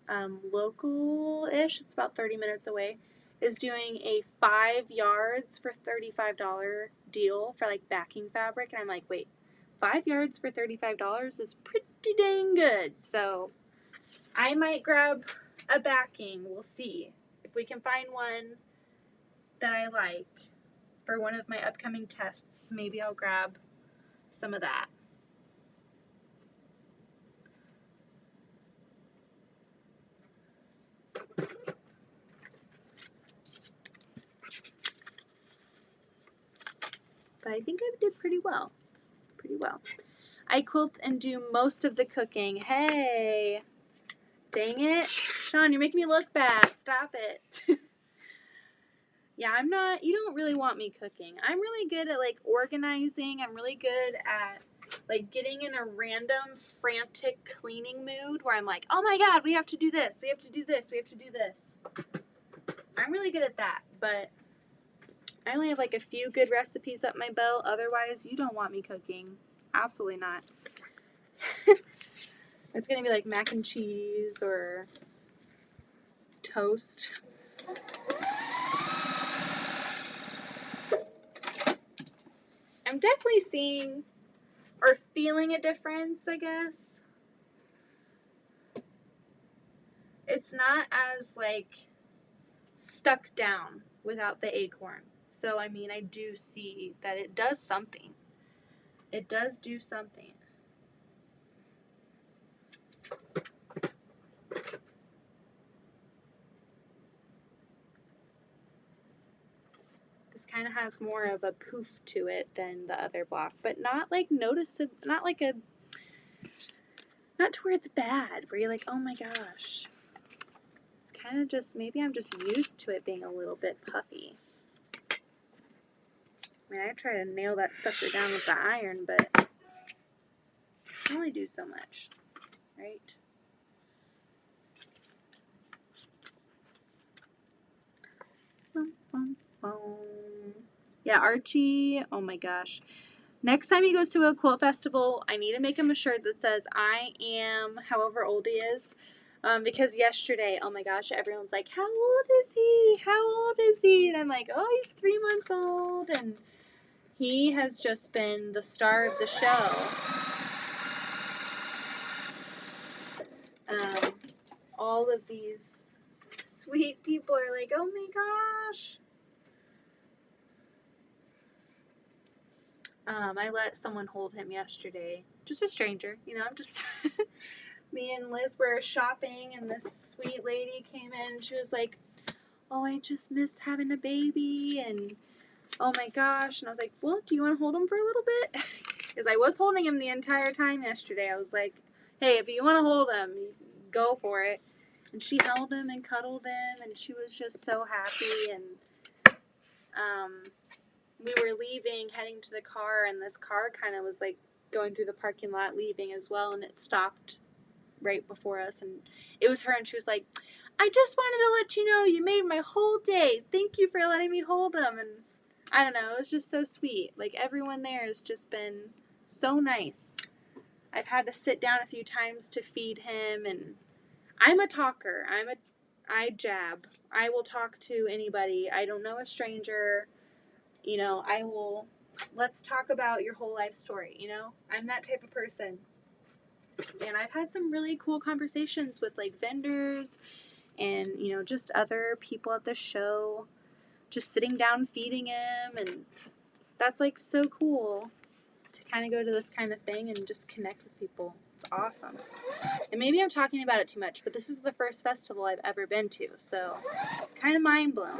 local-ish, it's about 30 minutes away, is doing a 5 yards for $35 deal for like backing fabric. And I'm like, wait, 5 yards for $35 is pretty dang good. So I might grab a backing. We'll see if we can find one that I like for one of my upcoming tests. Maybe I'll grab some of that. But I think I did pretty well. Pretty well. I quilt and do most of the cooking. Hey! Dang it. Sean, you're making me look bad. Stop it. Yeah, I'm not, you don't really want me cooking. I'm really good at like organizing. I'm really good at like getting in a random frantic cleaning mood where I'm like, oh my God, we have to do this. We have to do this. We have to do this. I'm really good at that, but I only have like a few good recipes up my belt. Otherwise, you don't want me cooking. Absolutely not. It's going to be like mac and cheese or toast. I'm definitely seeing or feeling a difference, I guess. It's not as like stuck down without the Acorn. So, I mean, I do see that it does something. It does do something. This kind of has more of a poof to it than the other block, but not like noticeable, not like a, not to where it's bad, where you're like, oh my gosh. It's kind of just, maybe I'm just used to it being a little bit puffy. I mean, I try to nail that sucker down with the iron, but I can only do so much, right? Yeah, Archie, oh my gosh. Next time he goes to a quilt festival, I need to make him a shirt that says, I am however old he is. Because yesterday, oh my gosh, everyone's like, how old is he? How old is he? And I'm like, oh, he's 3 months old. And he has just been the star of the show. All of these sweet people are like, oh my gosh. I let someone hold him yesterday. Just a stranger, you know, just me and Liz were shopping and this sweet lady came in and she was like, oh, I just miss having a baby and oh my gosh. And I was like, well, do you want to hold him for a little bit? Because I was holding him the entire time yesterday. I was like, hey, if you want to hold him, go for it. And she held him and cuddled him, and she was just so happy. And we were leaving, heading to the car, and this car kind of was like going through the parking lot, leaving as well, and it stopped right before us. And it was her, and she was like, I just wanted to let you know you made my whole day. Thank you for letting me hold him. And I don't know, it was just so sweet. Like, everyone there has just been so nice. I've had to sit down a few times to feed him, and I'm a talker. I jab. I will talk to anybody. I don't know a stranger. You know, let's talk about your whole life story, you know? I'm that type of person. And I've had some really cool conversations with, like, vendors and, you know, just other people at the show, just sitting down feeding him, and that's, like, so cool to kind of go to this kind of thing and just connect with people. It's awesome. And maybe I'm talking about it too much, but this is the first festival I've ever been to, so kind of mind blown.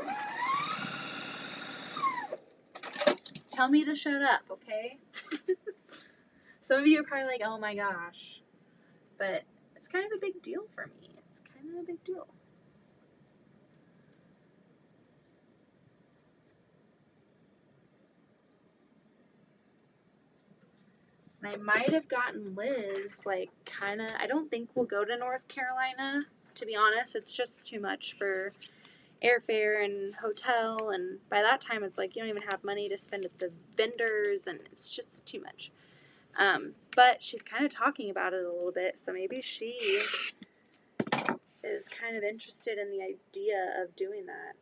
Tell me to shut up, okay? Some of you are probably like, oh my gosh. But it's kind of a big deal for me. It's kind of a big deal. And I might have gotten Liz, like, kind of, I don't think we'll go to North Carolina, to be honest. It's just too much for airfare and hotel, and by that time it's like you don't even have money to spend at the vendors, and it's just too much. But she's kind of talking about it a little bit, so maybe she is kind of interested in the idea of doing that.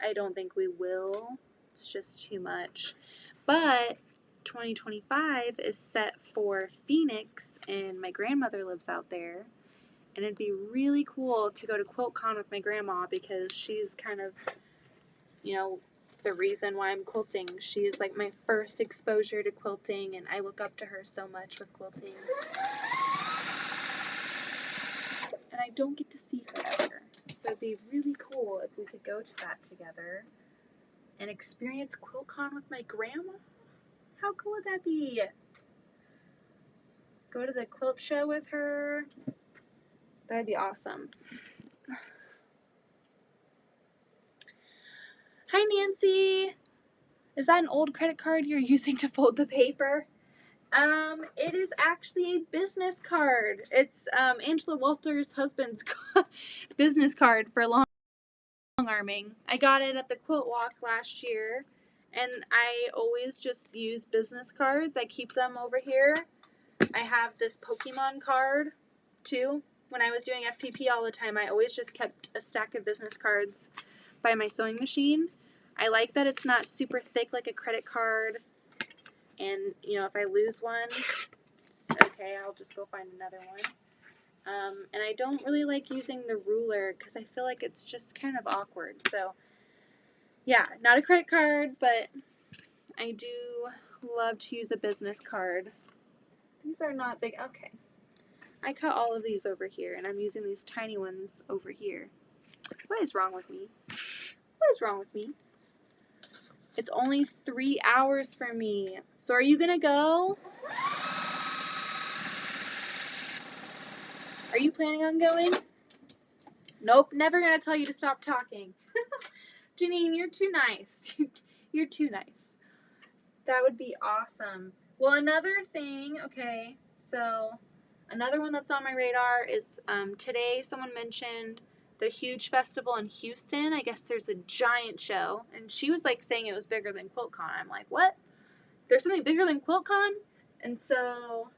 I don't think we will. It's just too much. But 2025 is set for Phoenix, and my grandmother lives out there. And it'd be really cool to go to QuiltCon with my grandma, because she's kind of, you know, the reason why I'm quilting. She is like my first exposure to quilting, and I look up to her so much with quilting. And I don't get to see her ever. So it'd be really cool if we could go to that together and experience QuiltCon with my grandma. How cool would that be? Go to the quilt show with her. That'd be awesome. Hi, Nancy. Is that an old credit card you're using to fold the paper? It is actually a business card. It's Angela Walter's husband's business card for long arming. I got it at the Quilt Walk last year, and I always just use business cards. I keep them over here. I have this Pokemon card too. When I was doing FPP all the time, I always just kept a stack of business cards by my sewing machine. I like that it's not super thick like a credit card, and you know, if I lose one, it's okay, I'll just go find another one. And I don't really like using the ruler because I feel like it's just kind of awkward. So yeah, not a credit card, but I do love to use a business card. These are not big. Okay. I cut all of these over here, and I'm using these tiny ones over here. What is wrong with me? What is wrong with me? It's only 3 hours for me. So are you going to go? Are you planning on going? Nope, never going to tell you to stop talking. Janine, you're too nice. You're too nice. That would be awesome. Well, another thing, okay, so another one that's on my radar is today someone mentioned the huge festival in Houston. I guess there's a giant show, and she was like saying it was bigger than QuiltCon. I'm like, what? There's something bigger than QuiltCon? And so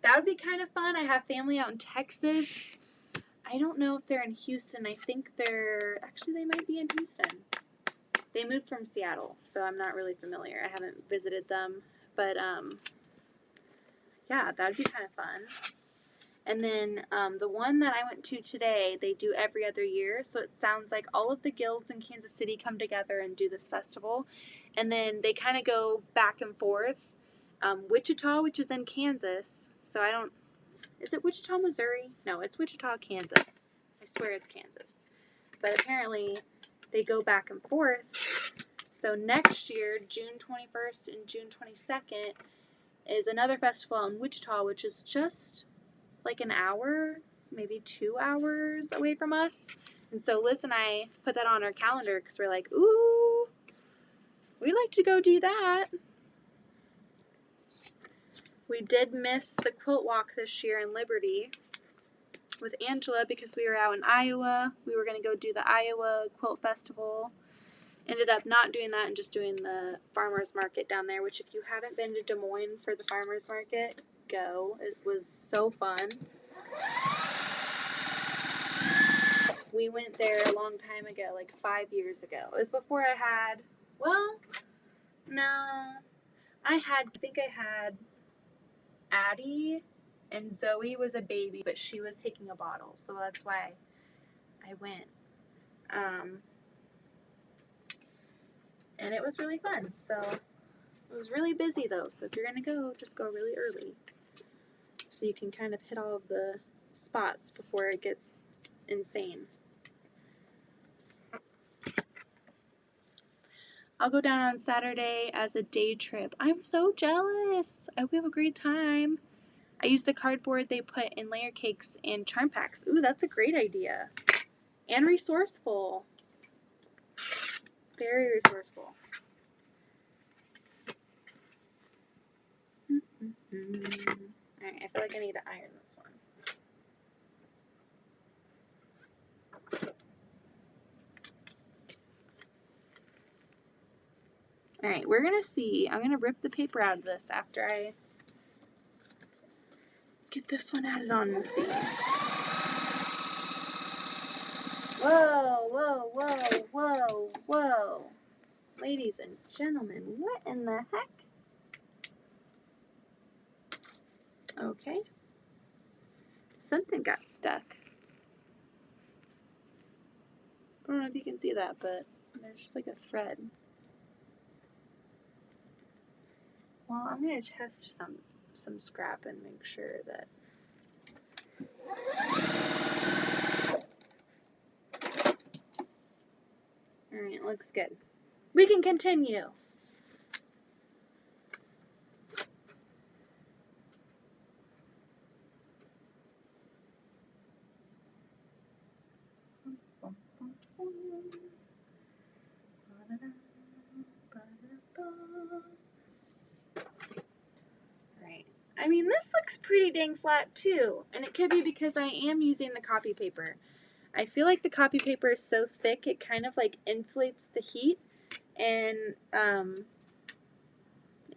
that would be kind of fun. I have family out in Texas. I don't know if they're in Houston. I think actually they might be in Houston. They moved from Seattle, so I'm not really familiar. I haven't visited them, but yeah, that would be kind of fun. And then the one that I went to today, they do every other year, so it sounds like all of the guilds in Kansas City come together and do this festival, and then they kind of go back and forth. Wichita, which is in Kansas, so is it Wichita, Missouri? No, it's Wichita, Kansas. I swear it's Kansas. But apparently they go back and forth. So next year, June 21st and June 22nd, is another festival in Wichita, which is just like an hour, maybe 2 hours away from us. And so Liz and I put that on our calendar because we're like, ooh, we'd like to go do that. We did miss the quilt walk this year in Liberty with Angela because we were out in Iowa. We were going to go do the Iowa Quilt Festival. Ended up not doing that and just doing the farmer's market down there, which if you haven't been to Des Moines for the farmer's market, go. It was so fun. We went there a long time ago, like 5 years ago. It was before I had, well, no, I think I had Addie, and Zoe was a baby, but she was taking a bottle, so that's why I went. And it was really fun. So it was really busy though, so if you're gonna go, just go really early so you can kind of hit all of the spots before it gets insane. I'll go down on Saturday as a day trip. I'm so jealous. I hope we have a great time. I use the cardboard they put in layer cakes and charm packs. Ooh, that's a great idea. And resourceful. Very resourceful. Alright, I feel like I need to iron this one. Alright, we're going to see. I'm going to rip the paper out of this after I get this one added on and see. Whoa, whoa, whoa, whoa, whoa. Ladies and gentlemen, what in the heck? Okay. Something got stuck. I don't know if you can see that, but there's just like a thread. Well, I'm going to test some scrap and make sure that. Alright, looks good. We can continue. Alright. I mean, this looks pretty dang flat too. And it could be because I am using the copy paper. I feel like the copy paper is so thick, it kind of like insulates the heat. And, I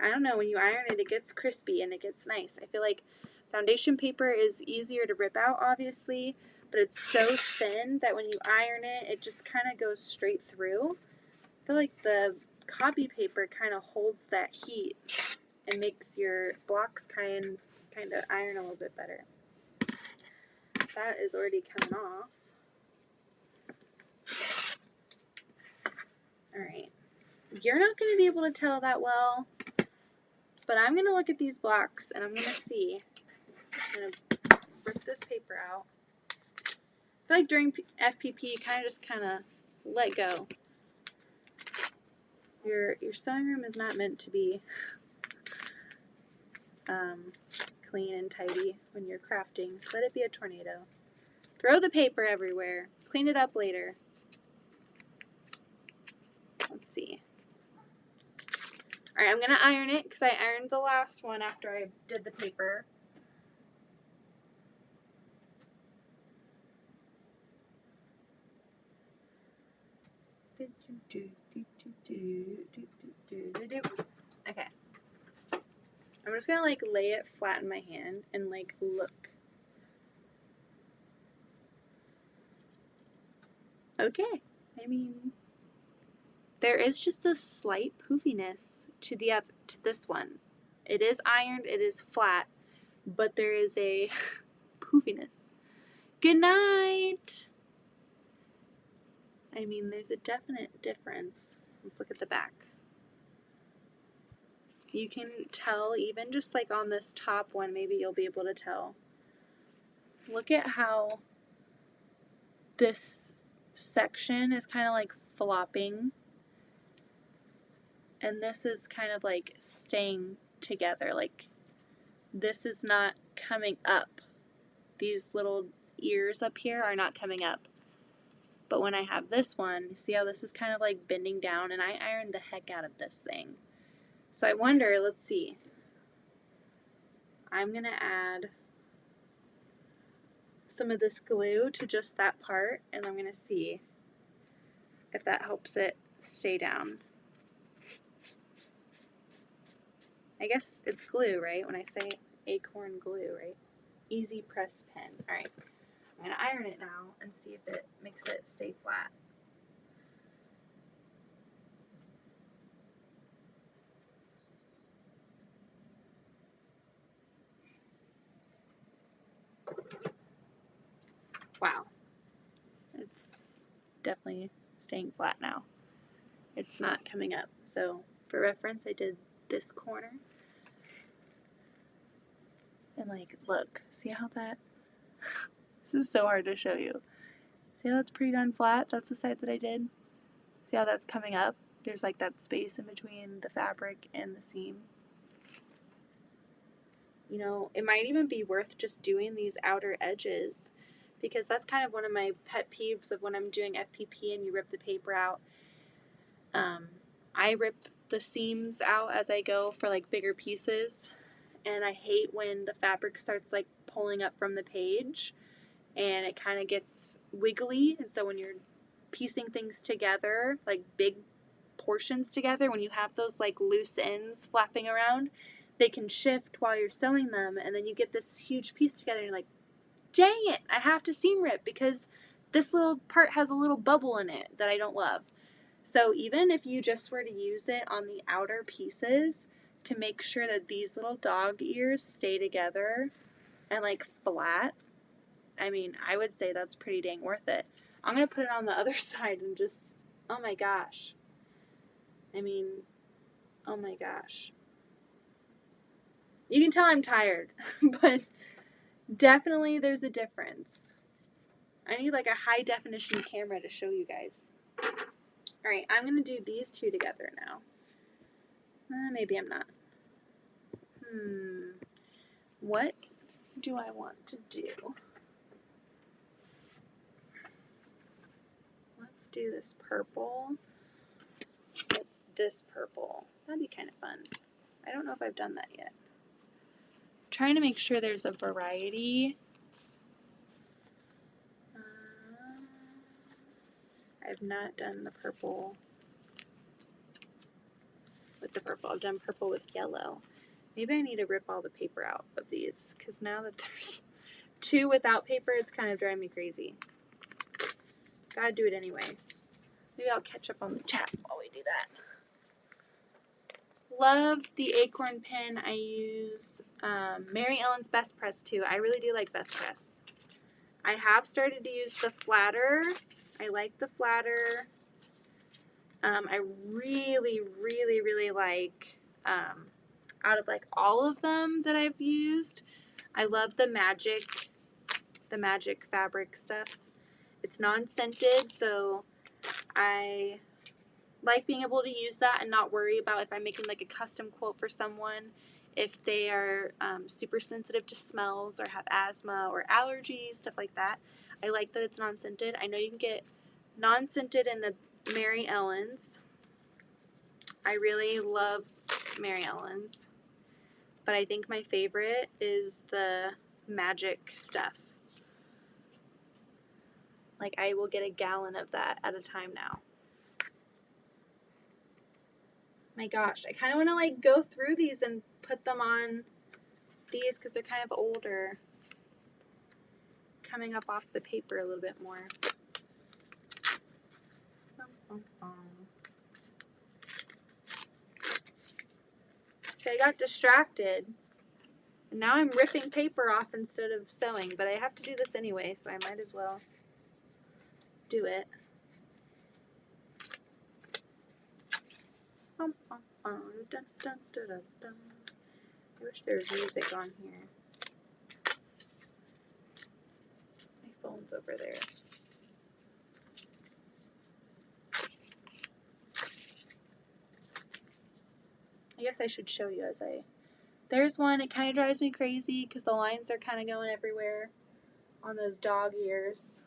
don't know, when you iron it, it gets crispy and it gets nice. I feel like foundation paper is easier to rip out, obviously, but it's so thin that when you iron it, it just kind of goes straight through. I feel like the copy paper kind of holds that heat and makes your blocks kind of iron a little bit better. That is already coming off. Alright. You're not going to be able to tell that well, but I'm going to look at these blocks and I'm going to see. I'm going to rip this paper out. I feel like during FPP, you kind of let go. Your sewing room is not meant to be clean and tidy when you're crafting. Let it be a tornado. Throw the paper everywhere. Clean it up later. Let's see. Alright, I'm going to iron it because I ironed the last one after I did the paper. Okay. I'm just going to like lay it flat in my hand and like look. Okay. I mean, there is just a slight poofiness to this one. It is ironed, it is flat, but there is a poofiness. Good night! I mean, there's a definite difference. Let's look at the back. You can tell, even just like on this top one, maybe you'll be able to tell. Look at how this section is kind of like flopping. And this is kind of like staying together. Like this is not coming up. These little ears up here are not coming up. But when I have this one, see how this is kind of like bending down, and I ironed the heck out of this thing. So I wonder, let's see. I'm going to add some of this glue to just that part, and I'm going to see if that helps it stay down. I guess it's glue, right? When I say Acorn glue, right? Easy press pen. All right. I'm going to iron it now and see if it makes it stay flat. Wow. It's definitely staying flat now. It's not coming up. So for reference, I did this corner. And like, look, see how that, this is so hard to show you. See how that's pretty done flat? That's the side that I did. See how that's coming up? There's like that space in between the fabric and the seam. You know, it might even be worth just doing these outer edges, because that's kind of one of my pet peeves of when I'm doing FPP and you rip the paper out. I rip the seams out as I go for like bigger pieces, and I hate when the fabric starts like pulling up from the page and it kind of gets wiggly. And so when you're piecing things together, like big portions together, when you have those like loose ends flapping around, they can shift while you're sewing them, and then you get this huge piece together and you're like, dang it, I have to seam rip because this little part has a little bubble in it that I don't love. So even if you just were to use it on the outer pieces to make sure that these little dog ears stay together and like flat, I mean, I would say that's pretty dang worth it. I'm going to put it on the other side and just, oh my gosh. I mean, oh my gosh. You can tell I'm tired, but definitely there's a difference. I need like a high definition camera to show you guys. Alright, I'm going to do these two together now. Maybe I'm not. What do I want to do? Let's do this purple with this purple. That'd be kind of fun. I don't know if I've done that yet. I'm trying to make sure there's a variety. I've not done the purple with the purple. I've done purple with yellow. Maybe I need to rip all the paper out of these, because now that there's two without paper, it's kind of driving me crazy. Gotta do it anyway. Maybe I'll catch up on the chat while we do that. Love the Acorn pen. I use Mary Ellen's Best Press too. I really do like Best Press. I have started to use the flatter. I like the flatter. I really, really, really like, out of like all of them that I've used, I love the magic fabric stuff. It's non-scented, so I like being able to use that and not worry about if I'm making like a custom quilt for someone, if they are super sensitive to smells or have asthma or allergies, stuff like that. I like that it's non-scented. I know you can get non-scented in the Mary Ellen's. I really love Mary Ellen's, but I think my favorite is the magic stuff. Like, I will get a gallon of that at a time now. My gosh, I kind of want to like go through these and put them on these because they're kind of older, coming up off the paper a little bit more. So I got distracted. And now I'm ripping paper off instead of sewing, but I have to do this anyway, so I might as well do it. I wish there was music on here. My phone's over there. guess I should show you as there's one. It kind of drives me crazy because the lines are kind of going everywhere on those dog ears.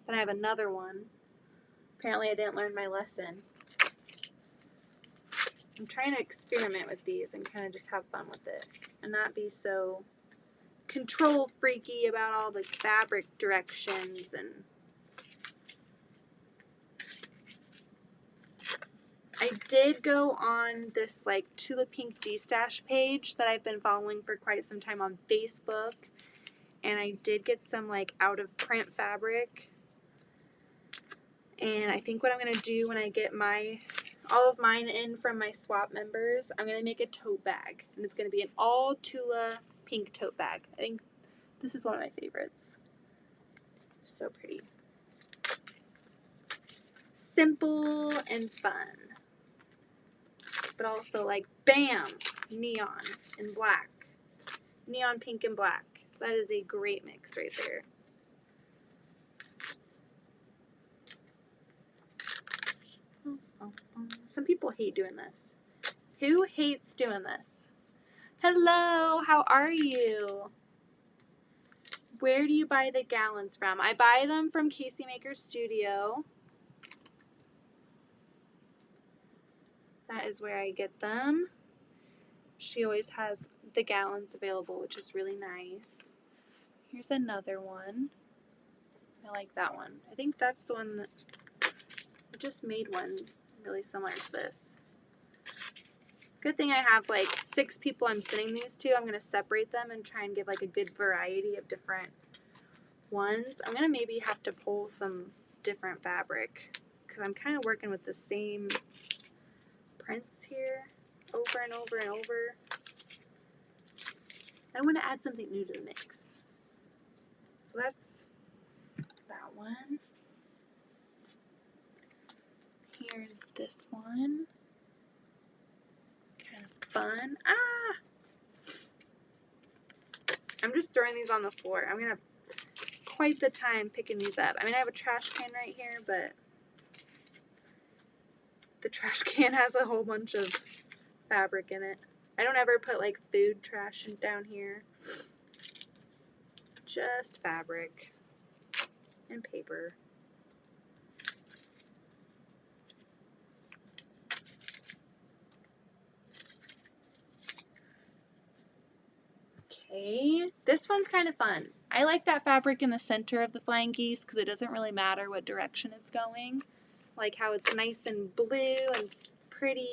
Then I have another one. Apparently I didn't learn my lesson. I'm trying to experiment with these and kind of just have fun with it and not be so control freaky about all the fabric directions. And I did go on this like Tula Pink D-Stash page that I've been following for quite some time on Facebook, and I did get some like out of print fabric. And I think what I'm going to do when I get all of mine in from my swap members, I'm going to make a tote bag. And it's going to be an all Tula Pink tote bag. I think this is one of my favorites. So pretty. Simple and fun. But also like, bam, neon and black. Neon pink and black. That is a great mix right there. Some people hate doing this. Who hates doing this? Hello, how are you? Where do you buy the gallons from? I buy them from Casey Maker Studio. That is where I get them. She always has the gallons available, which is really nice. Here's another one. I like that one. I think that's the one that I just made one really similar to this. Good thing I have like 6 people I'm sending these to. I'm going to separate them and try and give like a good variety of different ones. I'm going to maybe have to pull some different fabric because I'm kind of working with the same prints here over and over and over. I want to add something new to the mix. So that's that one. Here's this one. Kind of fun. Ah! I'm just throwing these on the floor. I'm going to have quite the time picking these up. I mean, I have a trash can right here, but the trash can has a whole bunch of fabric in it. I don't ever put like food trash down here. Just fabric and paper. Okay, this one's kind of fun. I like that fabric in the center of the flying geese because it doesn't really matter what direction it's going. Like how it's nice and blue and pretty.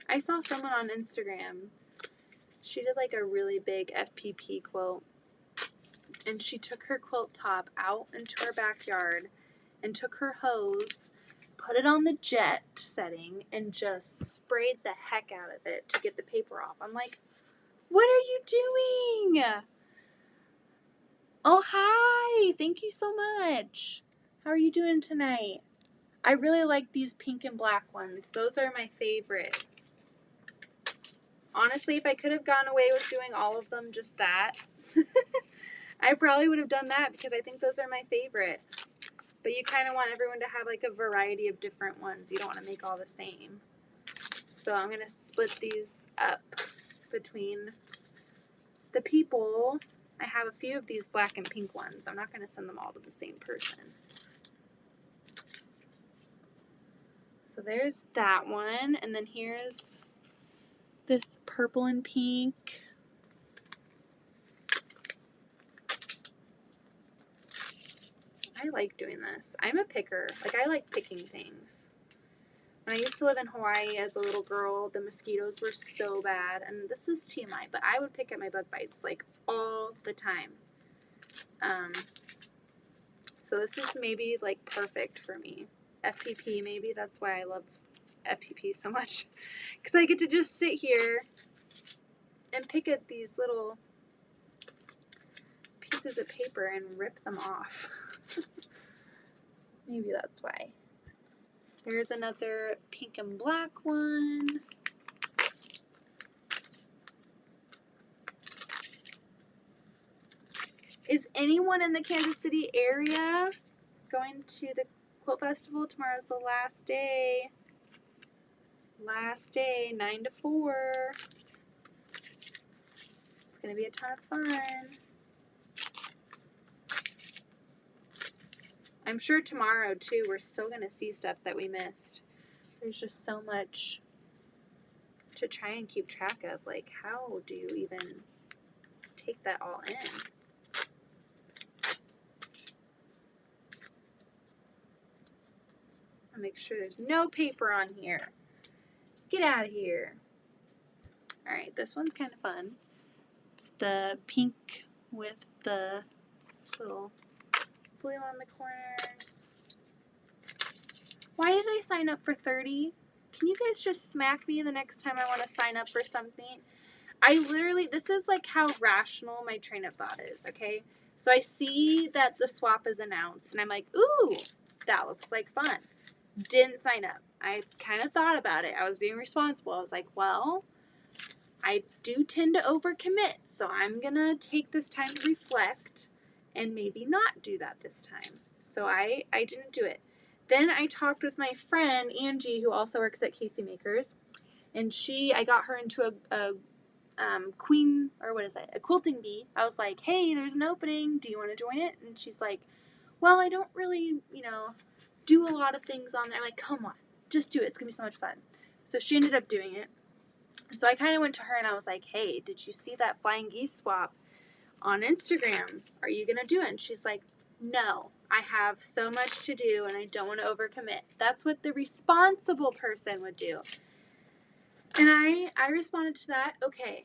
I saw someone on Instagram, she did like a really big FPP quilt, and she took her quilt top out into her backyard and took her hose, put it on the jet setting, and just sprayed the heck out of it to get the paper off. I'm like, what are you doing? Oh, hi! Thank you so much. How are you doing tonight? I really like these pink and black ones. Those are my favorite. Honestly, if I could have gone away with doing all of them just that, I probably would have done that because I think those are my favorite. But you kind of want everyone to have like a variety of different ones. You don't want to make all the same. So I'm going to split these up between the people. I have a few of these black and pink ones. I'm not going to send them all to the same person. So there's that one. And then here's this purple and pink. I like doing this. I'm a picker. Like, I like picking things. When I used to live in Hawaii as a little girl, the mosquitoes were so bad. And this is TMI, but I would pick at my bug bites, like, all the time. So this is maybe, like, perfect for me. FPP, maybe. That's why I love FPP so much. Because I get to just sit here and pick at these little pieces pieces of paper and rip them off. Maybe that's why. Here's another pink and black one. Is anyone in the Kansas City area going to the Quilt Festival? Tomorrow's the last day. Last day, 9 to 4. It's going to be a ton of fun. I'm sure tomorrow, too, we're still going to see stuff that we missed. There's just so much to try and keep track of. Like, how do you even take that all in? I'll make sure there's no paper on here. Get out of here. Alright, this one's kind of fun. It's the pink with the little blue on the corners. Why did I sign up for 30? Can you guys just smack me the next time I want to sign up for something? I literally, this is like how rational my train of thought is, okay? So I see that the swap is announced, and I'm like, ooh, that looks like fun. Didn't sign up. I kind of thought about it. I was being responsible. I was like, well, I do tend to overcommit, so I'm going to take this time to reflect and maybe not do that this time. So I didn't do it. Then I talked with my friend, Angie, who also works at Casey Makers, and I got her into a quilting bee. I was like, hey, there's an opening. Do you want to join it? And she's like, well, I don't really, do a lot of things on there. I'm like, come on, just do it. It's going to be so much fun. So she ended up doing it. And so I kind of went to her and I was like, hey, did you see that flying geese swap on Instagram? Are you going to do it? And she's like, no, I have so much to do and I don't want to overcommit. That's what the responsible person would do. And I responded to that, okay,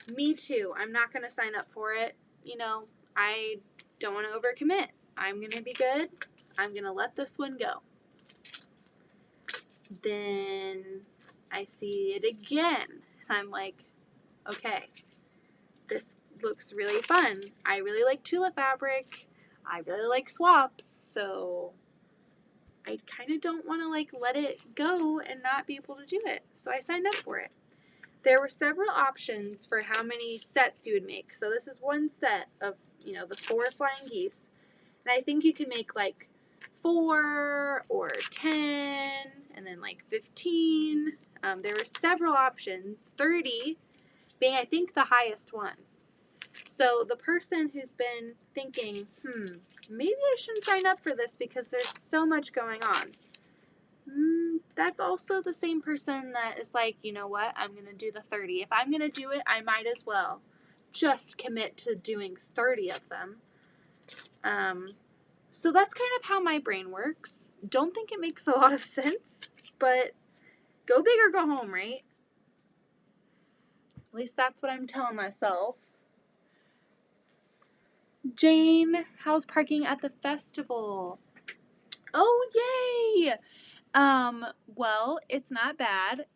me too. I'm not going to sign up for it. I don't want to overcommit. I'm going to be good. I'm going to let this one go. Then I see it again. I'm like, okay, this looks really fun. I really like Tula fabric. I really like swaps. So I kind of don't want to let it go and not be able to do it. So I signed up for it. There were several options for how many sets you would make. So this is one set of, the 4 flying geese. And I think you can make 4 or 10 and then 15. There were several options, 30 being I think the highest one. So the person who's been thinking, maybe I shouldn't sign up for this because there's so much going on. That's also the same person that is like, you know what, I'm going to do the 30. If I'm going to do it, I might as well just commit to doing 30 of them. So that's kind of how my brain works. Don't think it makes a lot of sense, but go big or go home, right? At least that's what I'm telling myself. Jane, how's parking at the festival? Oh, yay! Well, it's not bad.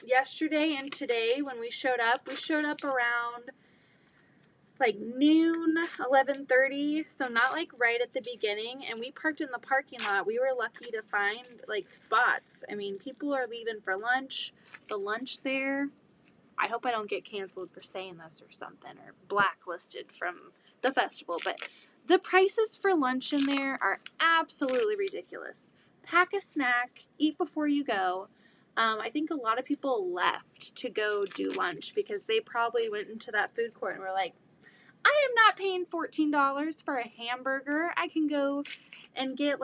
Yesterday and today when we showed up around noon, 11:30, so not right at the beginning, and we parked in the parking lot. We were lucky to find spots. I mean, people are leaving for lunch. The lunch there, I hope I don't get canceled for saying this or something, or blacklisted from the festival, but the prices for lunch in there are absolutely ridiculous. Pack a snack, eat before you go. I think a lot of people left to go do lunch because they probably went into that food court and were like, I am not paying $14 for a hamburger. I can go and get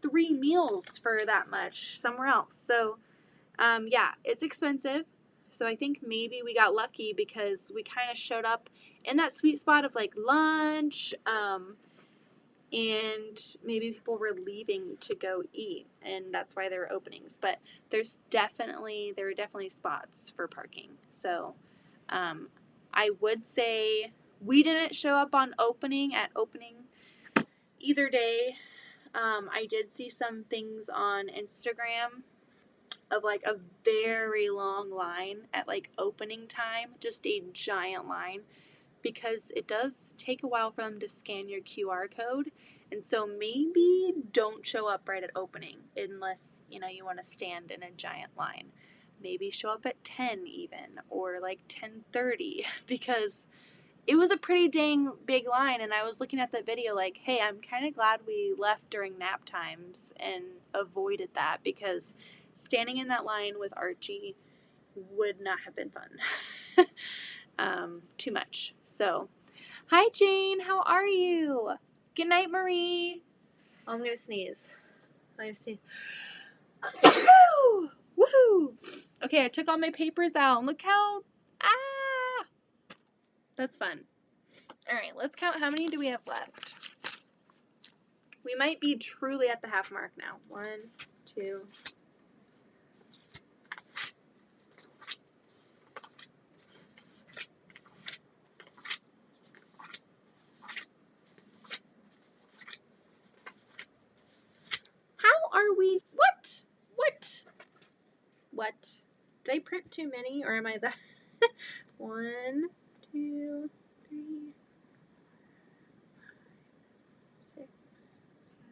3 meals for that much somewhere else. So, yeah, it's expensive. So I think maybe we got lucky because we kind of showed up in that sweet spot of lunch, and maybe people were leaving to go eat, and that's why there were openings. But there were definitely spots for parking. So, I would say we didn't show up on opening either day. I did see some things on Instagram of a very long line at opening time, just a giant line. because it does take a while for them to scan your QR code. And so maybe don't show up right at opening unless, you know, you want to stand in a giant line. Maybe show up at 10 even, or like 10:30, because it was a pretty dang big line, and I was looking at the video like, hey, I'm kind of glad we left during nap times and avoided that, because standing in that line with Archie would not have been fun. Too much. So, hi Jane, how are you? Good night, Marie. Oh, I'm gonna sneeze. I'm gonna sneeze. Woo! Woohoo! Okay, I took all my papers out. Look how that's fun. All right, let's count how many do we have left. We might be truly at the half mark now. 1, 2. How are we? What? Did I print too many, or am I that? 1, 2, 3, 6, 7.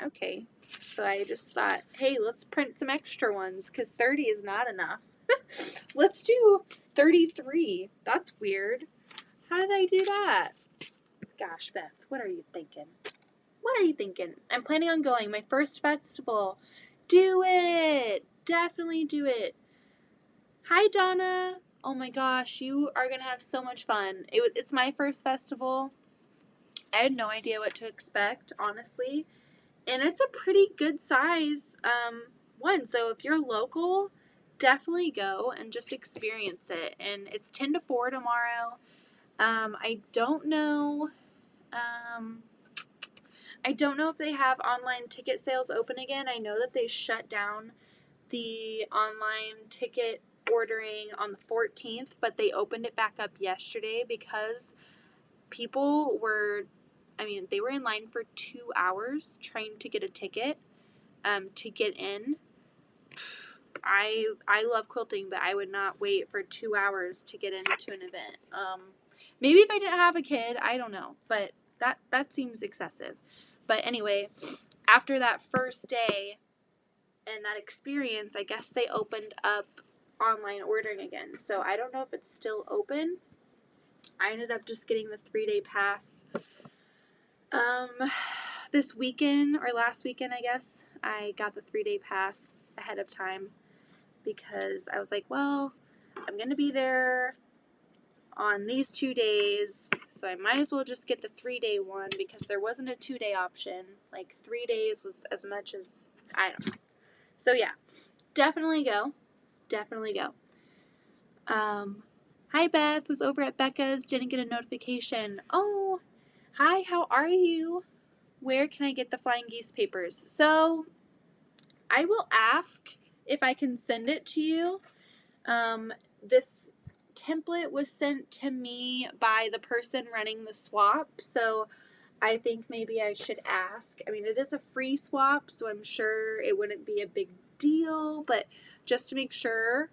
Okay, so I just thought, hey, let's print some extra ones, because 30 is not enough. Let's do 33. That's weird. How did I do that? Gosh, Beth, what are you thinking? What are you thinking? I'm planning on going. My first festival. Do it! Definitely do it. Hi, Donna. Oh my gosh, you are going to have so much fun. It's my first festival. I had no idea what to expect, honestly. And it's a pretty good size one. So if you're local, definitely go and just experience it. And it's 10 to 4 tomorrow. I don't know if they have online ticket sales open again. I know that they shut down the online ticket ordering on the 14th, but they opened it back up yesterday because people were, they were in line for 2 hours trying to get a ticket to get in. I love quilting, but I would not wait for 2 hours to get into an event. Maybe if I didn't have a kid, I don't know, but that seems excessive. But anyway, after that first day and that experience, I guess they opened up online ordering again. So I don't know if it's still open. I ended up just getting the 3-day pass this weekend, or last weekend, I guess. I got the 3-day pass ahead of time because I was like, well, I'm going to be there on these 2 days, so I might as well just get the 3-day one because there wasn't a 2-day option. Like 3 days was as much as, I don't know. So yeah, definitely go. Definitely go. Hi Beth, was over at Becca's, didn't get a notification. Oh, hi, how are you? Where can I get the flying geese papers? So I will ask if I can send it to you. This template was sent to me by the person running the swap, so I think maybe I should ask. I mean, it is a free swap, so I'm sure it wouldn't be a big deal, but just to make sure,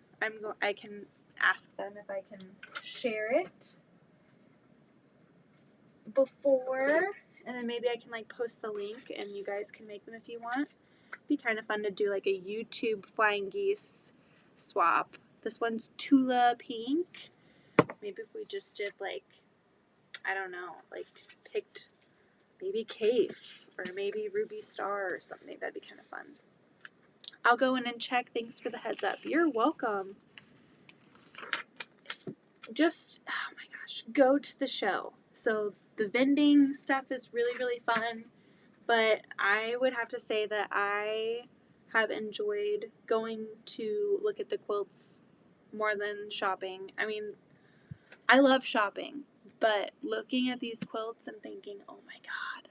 I can ask them if I can share it before, and then maybe I can like post the link and you guys can make them if you want. It'd be kind of fun to do like a YouTube flying geese swap. This one's Tula Pink. Maybe if we just did like, I don't know, like picked maybe Cave or maybe Ruby Star or something. That'd be kind of fun. I'll go in and check. Thanks for the heads up. You're welcome. Just, oh my gosh, go to the show. So the vending stuff is really, really fun. But I would have to say that I have enjoyed going to look at the quilts more than shopping. I mean, I love shopping, but looking at these quilts and thinking, oh my god,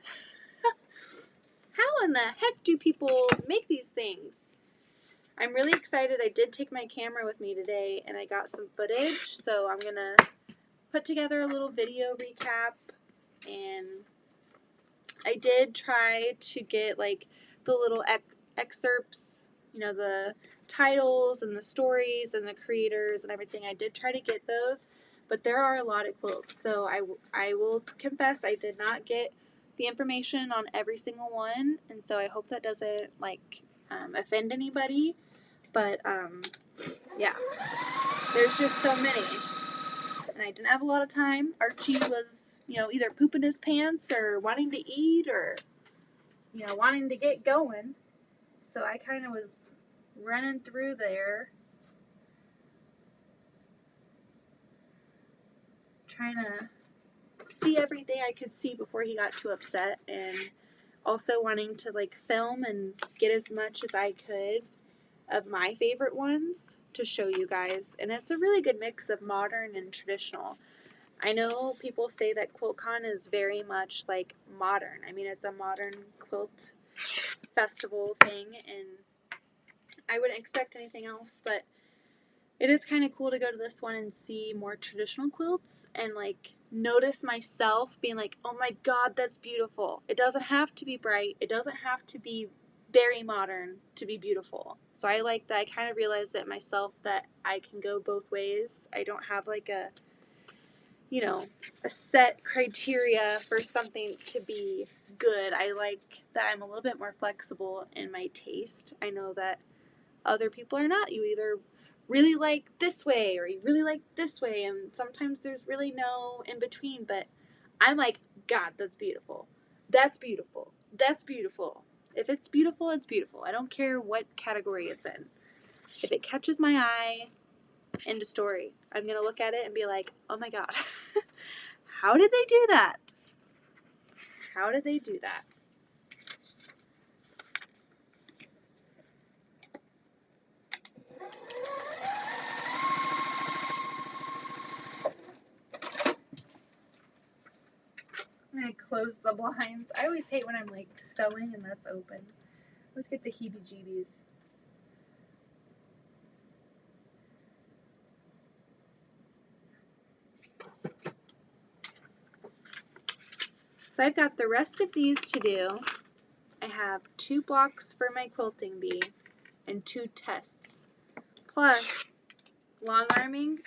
how in the heck do people make these things? I'm really excited. I did take my camera with me today and I got some footage, so I'm going to put together a little video recap and I did try to get like the little excerpts, you know, the titles and the stories and the creators and everything. I did try to get those, but there are a lot of quilts. So I will confess I did not get the information on every single one, and so I hope that doesn't like offend anybody. But yeah, there's just so many. And I didn't have a lot of time. Archie was, you know, either pooping his pants or wanting to eat or, you know, wanting to get going. So I kind of was running through there, trying to see everything I could see before he got too upset, and also wanting to like film and get as much as I could of my favorite ones to show you guys. And it's a really good mix of modern and traditional. I know people say that QuiltCon is very much like modern. I mean, it's a modern quilt festival thing, and I wouldn't expect anything else, but it is kind of cool to go to this one and see more traditional quilts and like notice myself being like, oh my god, that's beautiful. It doesn't have to be bright. It doesn't have to be very modern to be beautiful. So I like that. I kind of realized that myself, that I can go both ways. I don't have like a, you know, a set criteria for something to be good. I like that I'm a little bit more flexible in my taste. I know that other people are not. You either really like this way or you really like this way, and sometimes there's really no in between. But I'm like, God, that's beautiful. That's beautiful. That's beautiful. If it's beautiful, it's beautiful. I don't care what category it's in. If it catches my eye, end of story. I'm going to look at it and be like, oh my God, how did they do that? How did they do that? I'm going to close the blinds. I always hate when I'm like sewing and that's open. I always get the heebie-jeebies. So I've got the rest of these to do. I have 2 blocks for my quilting bee and 2 tests. Plus long arming.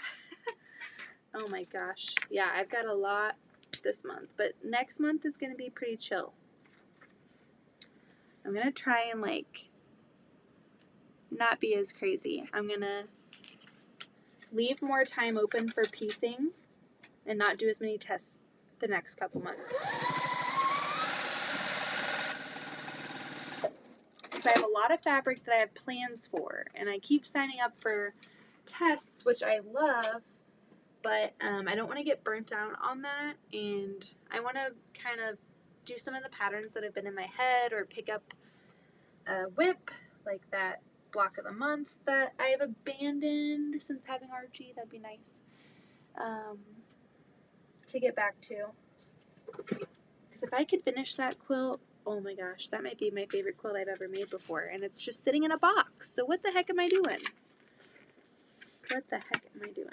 Oh my gosh. Yeah, I've got a lot this month, but next month is going to be pretty chill. I'm going to try and like not be as crazy. I'm going to leave more time open for piecing and not do as many tests the next couple months. So I have a lot of fabric that I have plans for, and I keep signing up for tests, which I love, but I don't want to get burnt out on that, and I want to kind of do some of the patterns that have been in my head, or pick up a whip, like that block of the month that I have abandoned since having Archie. That'd be nice to get back to. Because if I could finish that quilt, oh my gosh, that might be my favorite quilt I've ever made before. And it's just sitting in a box. So what the heck am I doing? What the heck am I doing?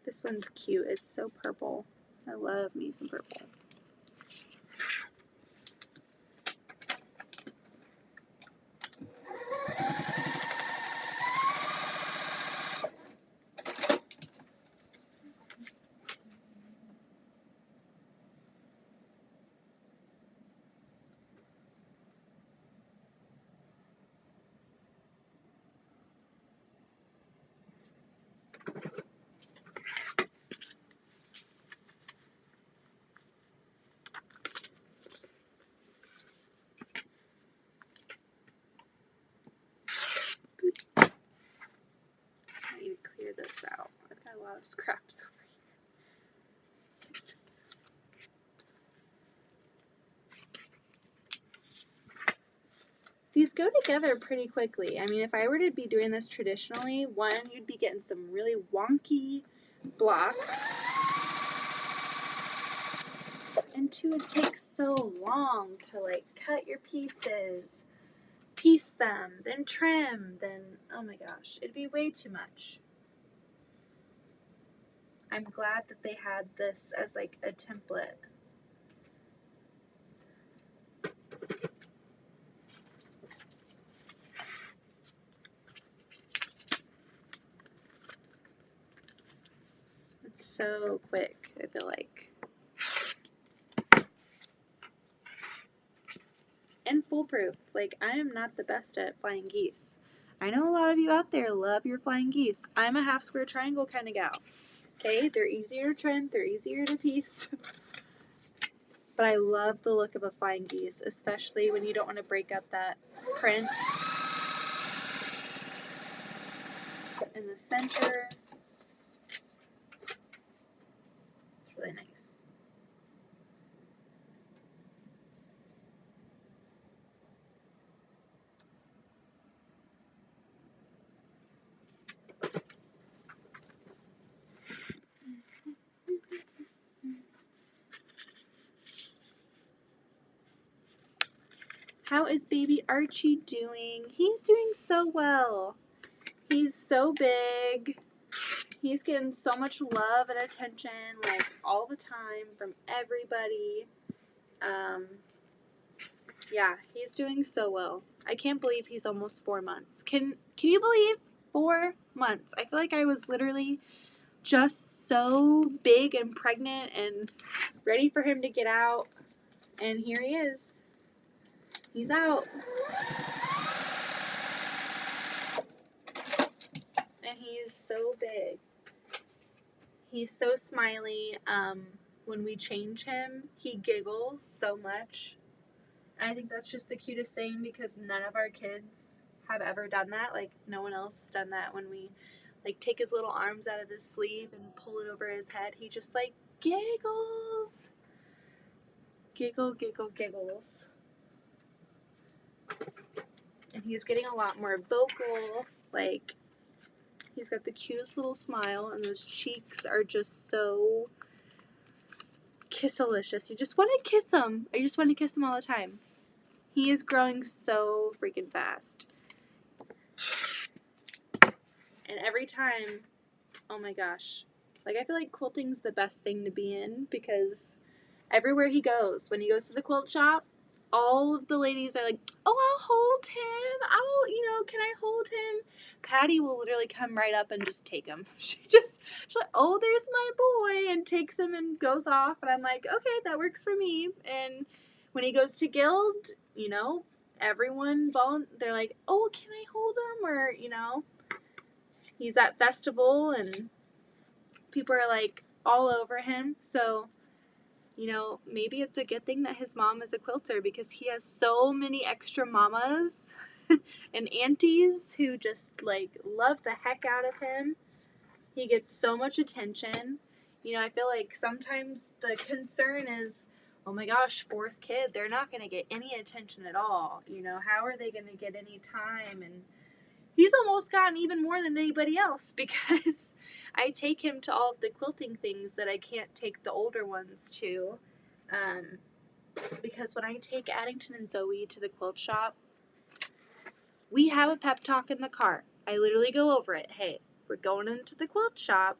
This one's cute. It's so purple. I love me some purple. I need to clear this out. I've got a lot of scraps over here. Thanks. These go together pretty quickly. I mean, if I were to be doing this traditionally, 1, you'd be getting some really wonky blocks, and 2, it takes so long to like cut your pieces, piece them, then trim, then, oh my gosh, it'd be way too much. I'm glad that they had this as like a template. It's so quick, I feel like. And foolproof. Like, I am not the best at flying geese. I know a lot of you out there love your flying geese. I'm a half square triangle kind of gal. Okay, they're easier to trim, they're easier to piece. But I love the look of a flying geese, especially when you don't want to break up that print in the center. It's really nice. How is baby Archie doing? He's doing so well. He's so big. He's getting so much love and attention, like, all the time from everybody. Yeah, he's doing so well. I can't believe he's almost 4 months. Can you believe 4 months? I feel like I was literally just so big and pregnant and ready for him to get out. And here he is. He's out. And he's so big. He's so smiley. When we change him, he giggles so much. And I think that's just the cutest thing because none of our kids have ever done that. Like, no one else has done that. When we, like, take his little arms out of his sleeve and pull it over his head, he just, like, giggles. Giggle, giggle, giggles. And he's getting a lot more vocal. Like, he's got the cutest little smile, and those cheeks are just so kissalicious. You just want to kiss him. I just want to kiss him all the time. He is growing so freaking fast. And every time, oh my gosh. Like, I feel like quilting's the best thing to be in because everywhere he goes, when he goes to the quilt shop, all of the ladies are like, oh, I'll hold him. Can I hold him? Patty will literally come right up and just take him. She's like, oh, there's my boy, and takes him and goes off. And I'm like, okay, that works for me. And when he goes to Guild, everyone, they're like, oh, can I hold him? Or, he's at festival and people are like all over him. So, maybe it's a good thing that his mom is a quilter because he has so many extra mamas and aunties who just like love the heck out of him. He gets so much attention. I feel like sometimes the concern is, oh my gosh, 4th kid, they're not going to get any attention at all. How are they going to get any time? And he's almost gotten even more than anybody else because I take him to all of the quilting things that I can't take the older ones to. Because when I take Addington and Zoe to the quilt shop, we have a pep talk in the car. I literally go over it. Hey, we're going into the quilt shop.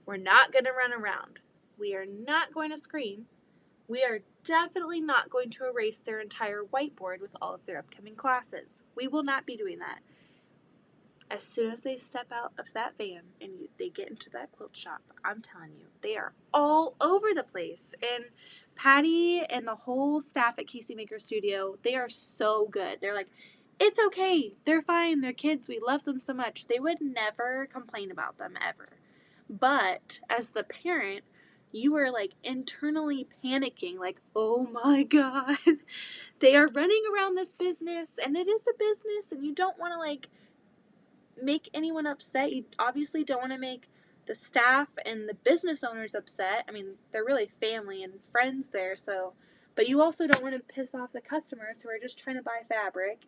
We're not going to run around. We are not going to scream. We are definitely not going to erase their entire whiteboard with all of their upcoming classes. We will not be doing that. As soon as they step out of that van and they get into that quilt shop, I'm telling you, they are all over the place. And Patty and the whole staff at Casey Maker Studio, they are so good. They're like, it's okay. They're fine. They're kids. We love them so much. They would never complain about them ever. But as the parent, you are like internally panicking, like, oh my God, they are running around this business and it is a business and you don't want to like make anyone upset. You obviously don't want to make the staff and the business owners upset. I mean, they're really family and friends there, so, but you also don't want to piss off the customers who are just trying to buy fabric,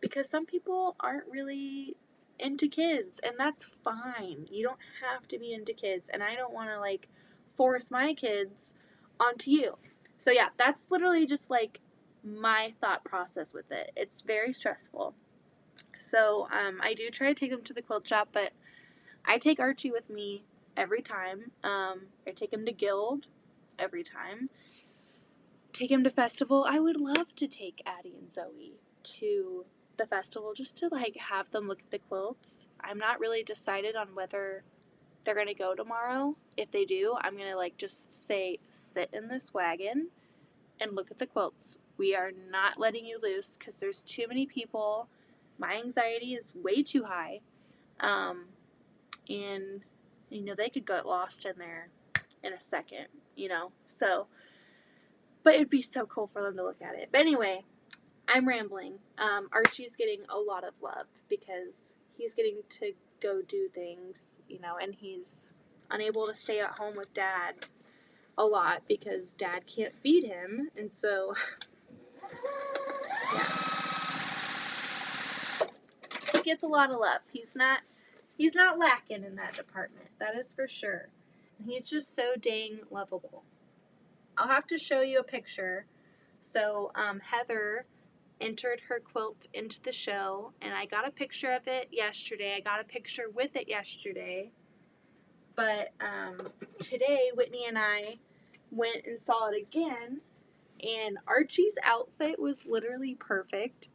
because some people aren't really into kids, and that's fine. You don't have to be into kids, and I don't want to like force my kids onto you. So yeah, that's literally just like my thought process with it. It's very stressful. So I do try to take them to the quilt shop, but I take Archie with me every time. I take him to Guild every time. Take him to festival. I would love to take Addie and Zoe to the festival just to like have them look at the quilts. I'm not really decided on whether they're gonna go tomorrow. If they do, I'm gonna like just say sit in this wagon and look at the quilts. We are not letting you loose because there's too many people. My anxiety is way too high. And you know, they could get lost in there in a second, you know. So but it'd be so cool for them to look at it. But anyway, I'm rambling. Archie's getting a lot of love because he's getting to go do things, you know, and he's unable to stay at home with Dad a lot because Dad can't feed him, and so yeah, he gets a lot of love. He's not lacking in that department. That is for sure. He's just so dang lovable. I'll have to show you a picture. So Heather entered her quilt into the show, and I got a picture of it yesterday. I got a picture with it yesterday. But today, Whitney and I went and saw it again, and Archie's outfit was literally perfect.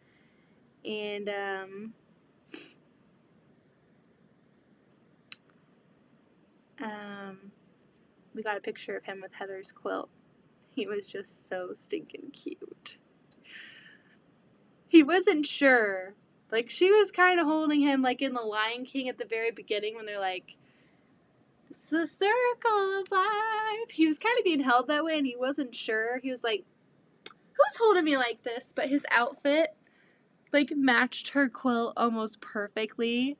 And we got a picture of him with Heather's quilt. He was just so stinking cute. He wasn't sure. Like, she was kind of holding him like in The Lion King at the very beginning when they're like, it's the circle of life. He was kind of being held that way and he wasn't sure. He was like, who's holding me like this? But his outfit like matched her quilt almost perfectly.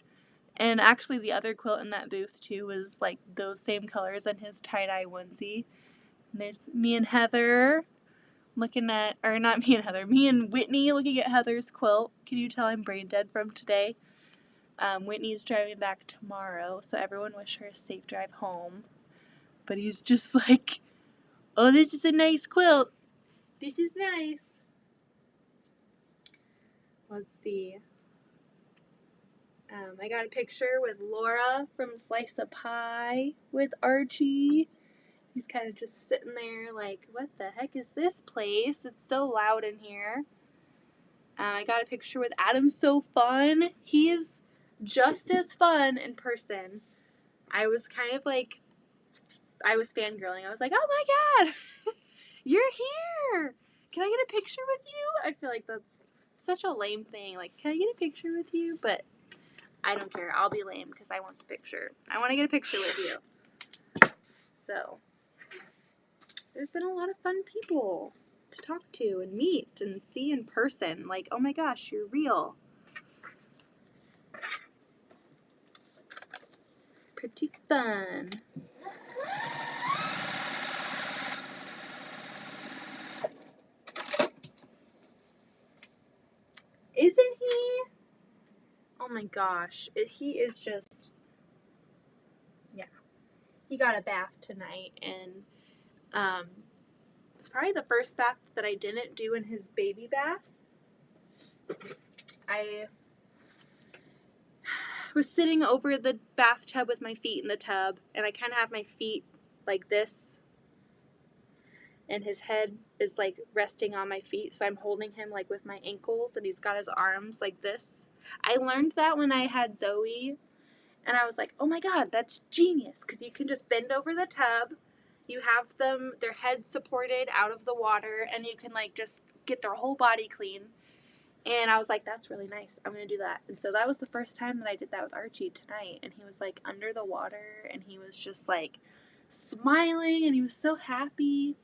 And actually the other quilt in that booth too was like those same colors and his tie-dye onesie. And there's me and Heather looking at, or not me and Heather, me and Whitney looking at Heather's quilt. Can you tell I'm brain dead from today? Whitney's driving back tomorrow, so everyone wish her a safe drive home. But he's just like, oh, this is a nice quilt. This is nice. Let's see. I got a picture with Laura from Slice of Pie with Archie. He's kind of just sitting there like, what the heck is this place? It's so loud in here. I got a picture with Adam So Fun. He is just as fun in person. I was kind of like, I was fangirling. I was like, oh my god, you're here. Can I get a picture with you? I feel like that's such a lame thing. Like, can I get a picture with you? But I don't care. I'll be lame because I want the picture. I want to get a picture with you. So, there's been a lot of fun people to talk to and meet and see in person. Like, oh my gosh, you're real. Pretty fun. Isn't he? Oh my gosh. He is just, yeah. He got a bath tonight, and it's probably the first bath that I didn't do in his baby bath. I was sitting over the bathtub with my feet in the tub, and I kind of have my feet like this, and his head is like resting on my feet, so I'm holding him like with my ankles, and he's got his arms like this. I learned that when I had Zoe, and I was like, oh my god, that's genius, because you can just bend over the tub, you have them, their head supported out of the water, and you can like just get their whole body clean. And I was like, that's really nice. I'm going to do that. And so that was the first time that I did that with Archie tonight. And he was like under the water, and he was just like smiling, and he was so happy.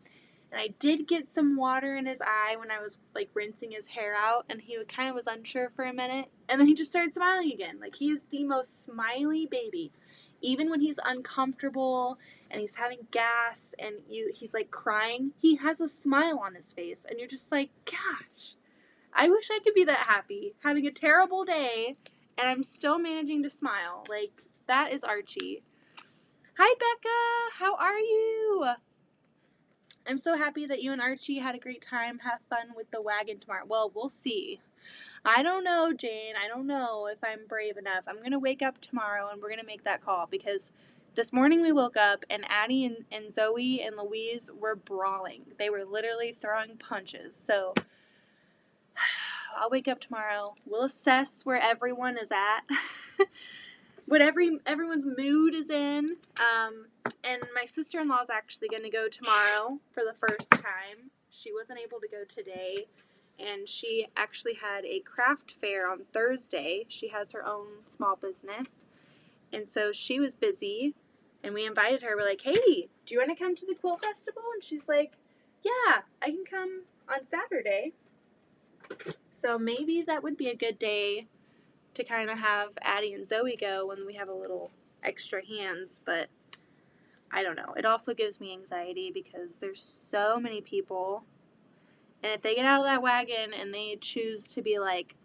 And I did get some water in his eye when I was like rinsing his hair out, and he kind of was unsure for a minute. And then he just started smiling again. Like, he is the most smiley baby. Even when he's uncomfortable and he's having gas and he's like crying, he has a smile on his face. And you're just like, gosh, I wish I could be that happy, having a terrible day, and I'm still managing to smile. Like, that is Archie. Hi, Becca. How are you? I'm so happy that you and Archie had a great time. Have fun with the wagon tomorrow. Well, we'll see. I don't know, Jane. I don't know if I'm brave enough. I'm going to wake up tomorrow and we're going to make that call because this morning we woke up and Addie and Zoe and Louise were brawling. They were literally throwing punches. So I'll wake up tomorrow. We'll assess where everyone is at. What everyone's mood is in. And my sister-in-law is actually going to go tomorrow for the first time. She wasn't able to go today, and she actually had a craft fair on Thursday. She has her own small business, and so she was busy, and we invited her. We're like, hey, do you want to come to the Quilt Festival? And she's like, yeah, I can come on Saturday. So maybe that would be a good day to kind of have Addie and Zoe go when we have a little extra hands, but I don't know. It also gives me anxiety because there's so many people, and if they get out of that wagon and they choose to be like,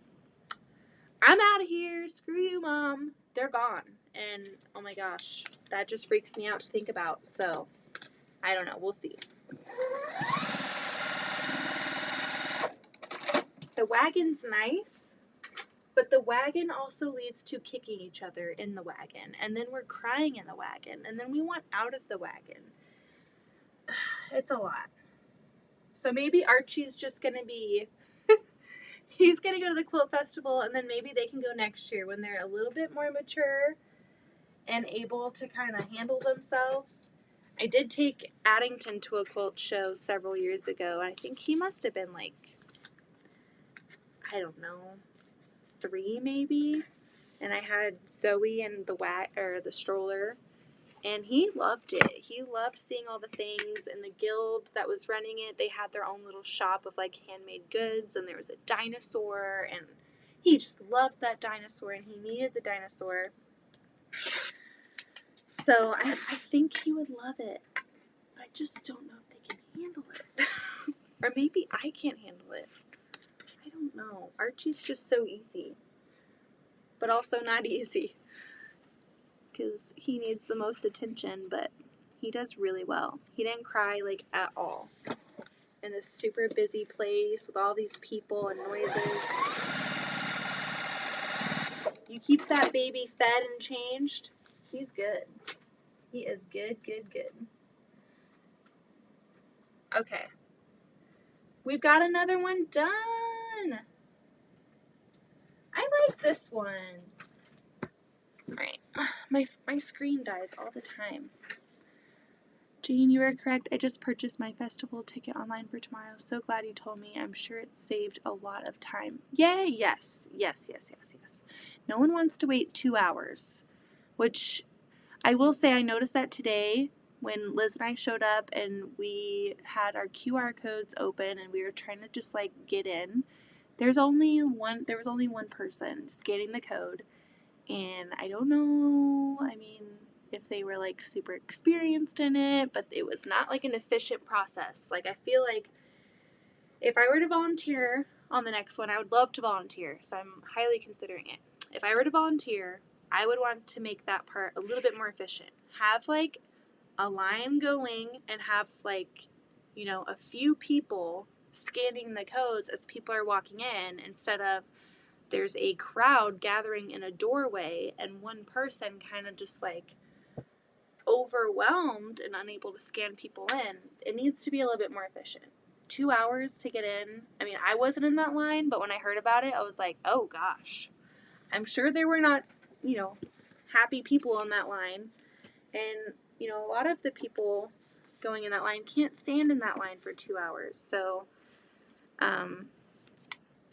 I'm out of here, screw you, Mom, they're gone. And oh my gosh, that just freaks me out to think about. So I don't know. We'll see. The wagon's nice. But the wagon also leads to kicking each other in the wagon. And then we're crying in the wagon. And then we want out of the wagon. It's a lot. So maybe Archie's just going to be... he's going to go to the Quilt Festival. And then maybe they can go next year when they're a little bit more mature and able to kind of handle themselves. I did take Addington to a quilt show several years ago. I think he must have been like... I don't know... 3 maybe, and I had Zoe and the stroller, and he loved it. He loved seeing all the things, and the guild that was running it, they had their own little shop of like handmade goods, and there was a dinosaur, and he just loved that dinosaur, and he needed the dinosaur. So I think he would love it. I just don't know if they can handle it. Or maybe I can't handle it. I don't know. Archie's just so easy. But also not easy. Because he needs the most attention, but he does really well. He didn't cry, like, at all. In this super busy place with all these people and noises. You keep that baby fed and changed, he's good. He is good, good, good. Okay. We've got another one done. I like this one. Alright. My screen dies all the time. Jane, you are correct. I just purchased my festival ticket online for tomorrow. So glad you told me. I'm sure it saved a lot of time. Yay! Yes. Yes. No one wants to wait 2 hours. Which, I will say, I noticed that today when Liz and I showed up and we had our QR codes open and we were trying to just like get in. There was only one person scanning the code, and I don't know, I mean, if they were like super experienced in it, but it was not like an efficient process. Like, I feel like if I were to volunteer on the next one, I would love to volunteer, so I'm highly considering it. If I were to volunteer, I would want to make that part a little bit more efficient. Have like a line going and have like, you know, a few people scanning the codes as people are walking in, instead of there's a crowd gathering in a doorway and one person kind of just like overwhelmed and unable to scan people in. It needs to be a little bit more efficient. 2 hours to get in. I mean, I wasn't in that line, but when I heard about it, I was like, oh gosh. I'm sure there were not, you know, happy people in that line. And, you know, a lot of the people going in that line can't stand in that line for 2 hours. So,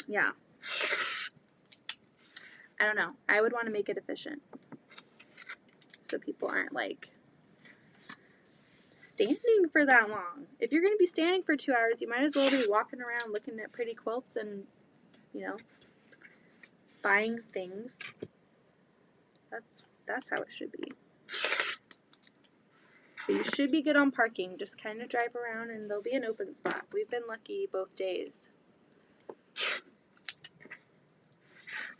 yeah. I don't know. I would want to make it efficient. So people aren't like standing for that long. If you're going to be standing for 2 hours, you might as well be walking around looking at pretty quilts and, you know, buying things. That's how it should be. But you should be good on parking. Just kind of drive around and there'll be an open spot. We've been lucky both days.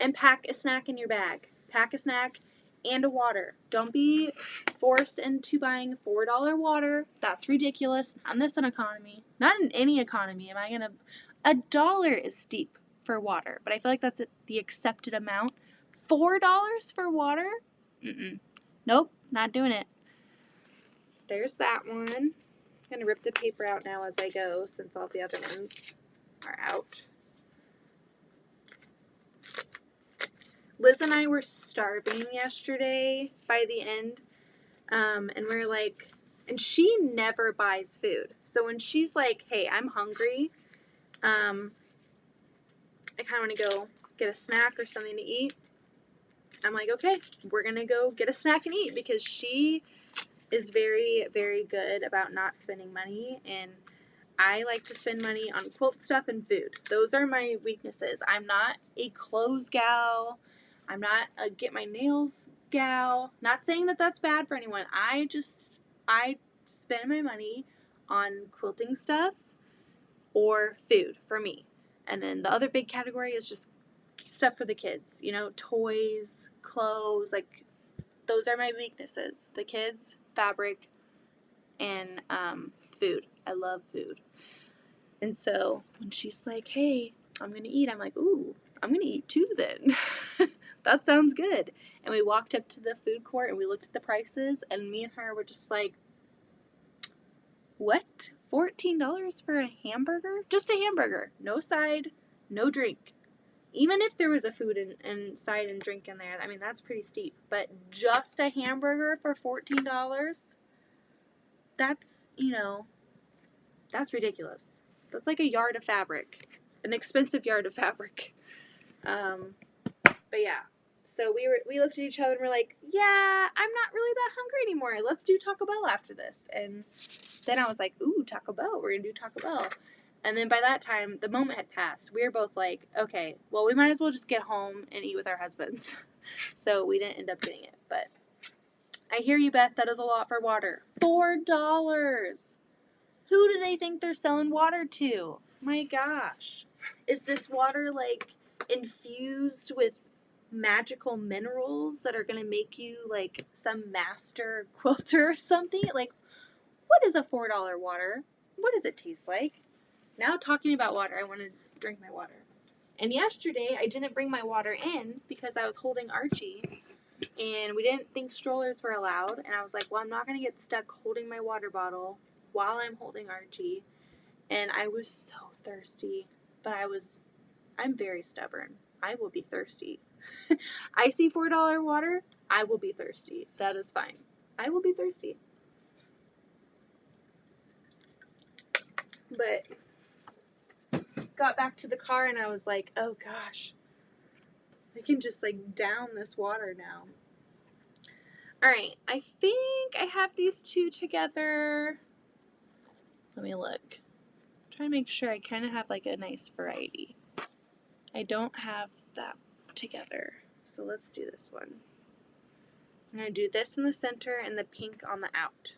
And pack a snack in your bag. Pack a snack and a water. Don't be forced into buying $4 water. That's ridiculous. Not in this economy. Not in any economy. Am I going to... $1 is steep for water, but I feel like that's the accepted amount. $4 for water? Mm-mm. Nope, not doing it. There's that one. I'm going to rip the paper out now as I go since all the other ones are out. Liz and I were starving yesterday by the end, and we were like, and she never buys food. So when she's like, hey, I'm hungry, I kind of want to go get a snack or something to eat, I'm like, okay, we're going to go get a snack and eat, because she is very, very good about not spending money, and I like to spend money on quilt stuff and food. Those are my weaknesses. I'm not a clothes gal. I'm not a get my nails gal. Not saying that that's bad for anyone. I spend my money on quilting stuff or food for me. And then the other big category is just stuff for the kids. You know, toys, clothes, like those are my weaknesses. The kids, fabric, and food. I love food. And so when she's like, hey, I'm going to eat, I'm like, ooh, I'm going to eat too then. That sounds good. And we walked up to the food court and we looked at the prices, and me and her were just like, what? $14 for a hamburger? Just a hamburger. No side, no drink. Even if there was a food and side and drink in there, I mean, that's pretty steep. But just a hamburger for $14? That's, that's ridiculous. That's like a yard of fabric. An expensive yard of fabric. But yeah. So we looked at each other and we're like, yeah, I'm not really that hungry anymore. Let's do Taco Bell after this. And then I was like, ooh, Taco Bell. We're going to do Taco Bell. And then by that time, the moment had passed. We were both like, okay, well, we might as well just get home and eat with our husbands. So we didn't end up getting it. But I hear you, Beth. That is a lot for water. $4. Who do they think they're selling water to? My gosh. Is this water like infused with magical minerals that are going to make you like some master quilter or something? Like, what is a $4 water? What does it taste like? Now talking about water, I want to drink my water. And yesterday I didn't bring my water in because I was holding Archie and we didn't think strollers were allowed. And I was like, well, I'm not going to get stuck holding my water bottle while I'm holding Archie. And I was so thirsty, but I'm very stubborn. I will be thirsty. I see $4 water, I will be thirsty. That is fine. I will be thirsty. But got back to the car and I was like, oh gosh, I can just like down this water now. All right, I think I have these two together. Let me look. Try to make sure I kind of have like a nice variety. I don't have that together, so let's do this one. I'm going to do this in the center and the pink on the out.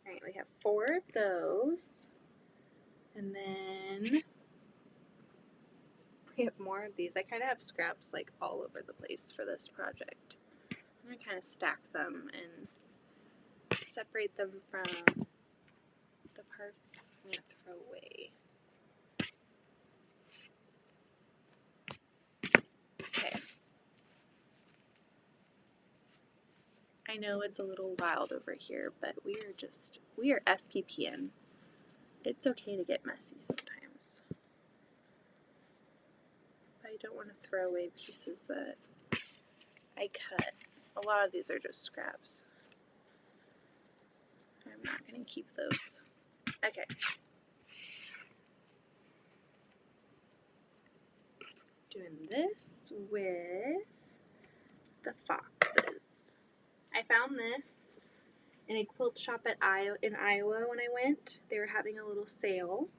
All right, we have 4 of those. And then we have more of these. I kind of have scraps like all over the place for this project. I'm going to kind of stack them and separate them from the parts I'm going to throw away. Okay. I know it's a little wild over here, but we are FPPN. It's okay to get messy sometimes. I don't want to throw away pieces that I cut. A lot of these are just scraps. I'm not going to keep those. Okay. Doing this with the foxes. I found this in a quilt shop in Iowa when I went. They were having a little sale,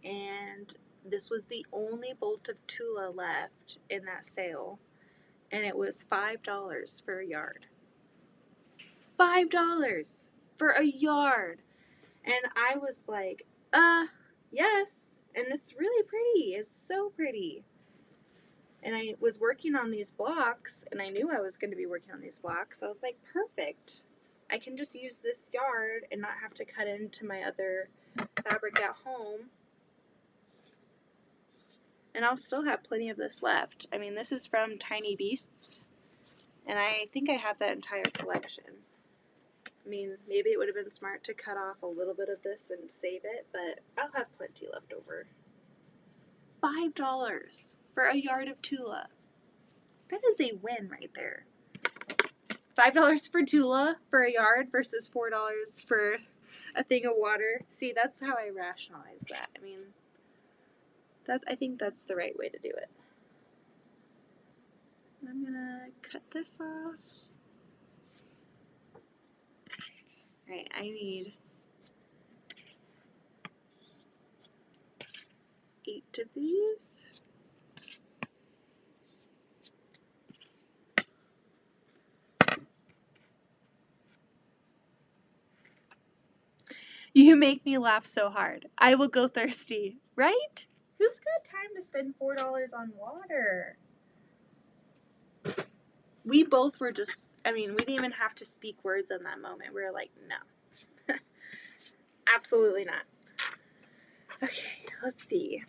and this was the only bolt of Tula left in that sale. and it was $5 for a yard. $5 for a yard. And I was like, yes. And it's really pretty. It's so pretty. And I was working on these blocks, and I knew I was going to be working on these blocks. So I was like, perfect. I can just use this yard and not have to cut into my other fabric at home. And I'll still have plenty of this left. I mean, this is from Tiny Beasts, and I think I have that entire collection. I mean, maybe it would have been smart to cut off a little bit of this and save it, but I'll have plenty left over. $5 for a yard of Tula. That is a win right there. $5 for Tula for a yard versus $4 for a thing of water. See, that's how I rationalize that. I mean, I think that's the right way to do it. I'm gonna cut this off. Alright, I need 8 of these. You make me laugh so hard. I will go thirsty, right? Who's got time to spend $4 on water? We both were just, I mean, we didn't even have to speak words in that moment. We were like, no. Absolutely not. Okay, let's see.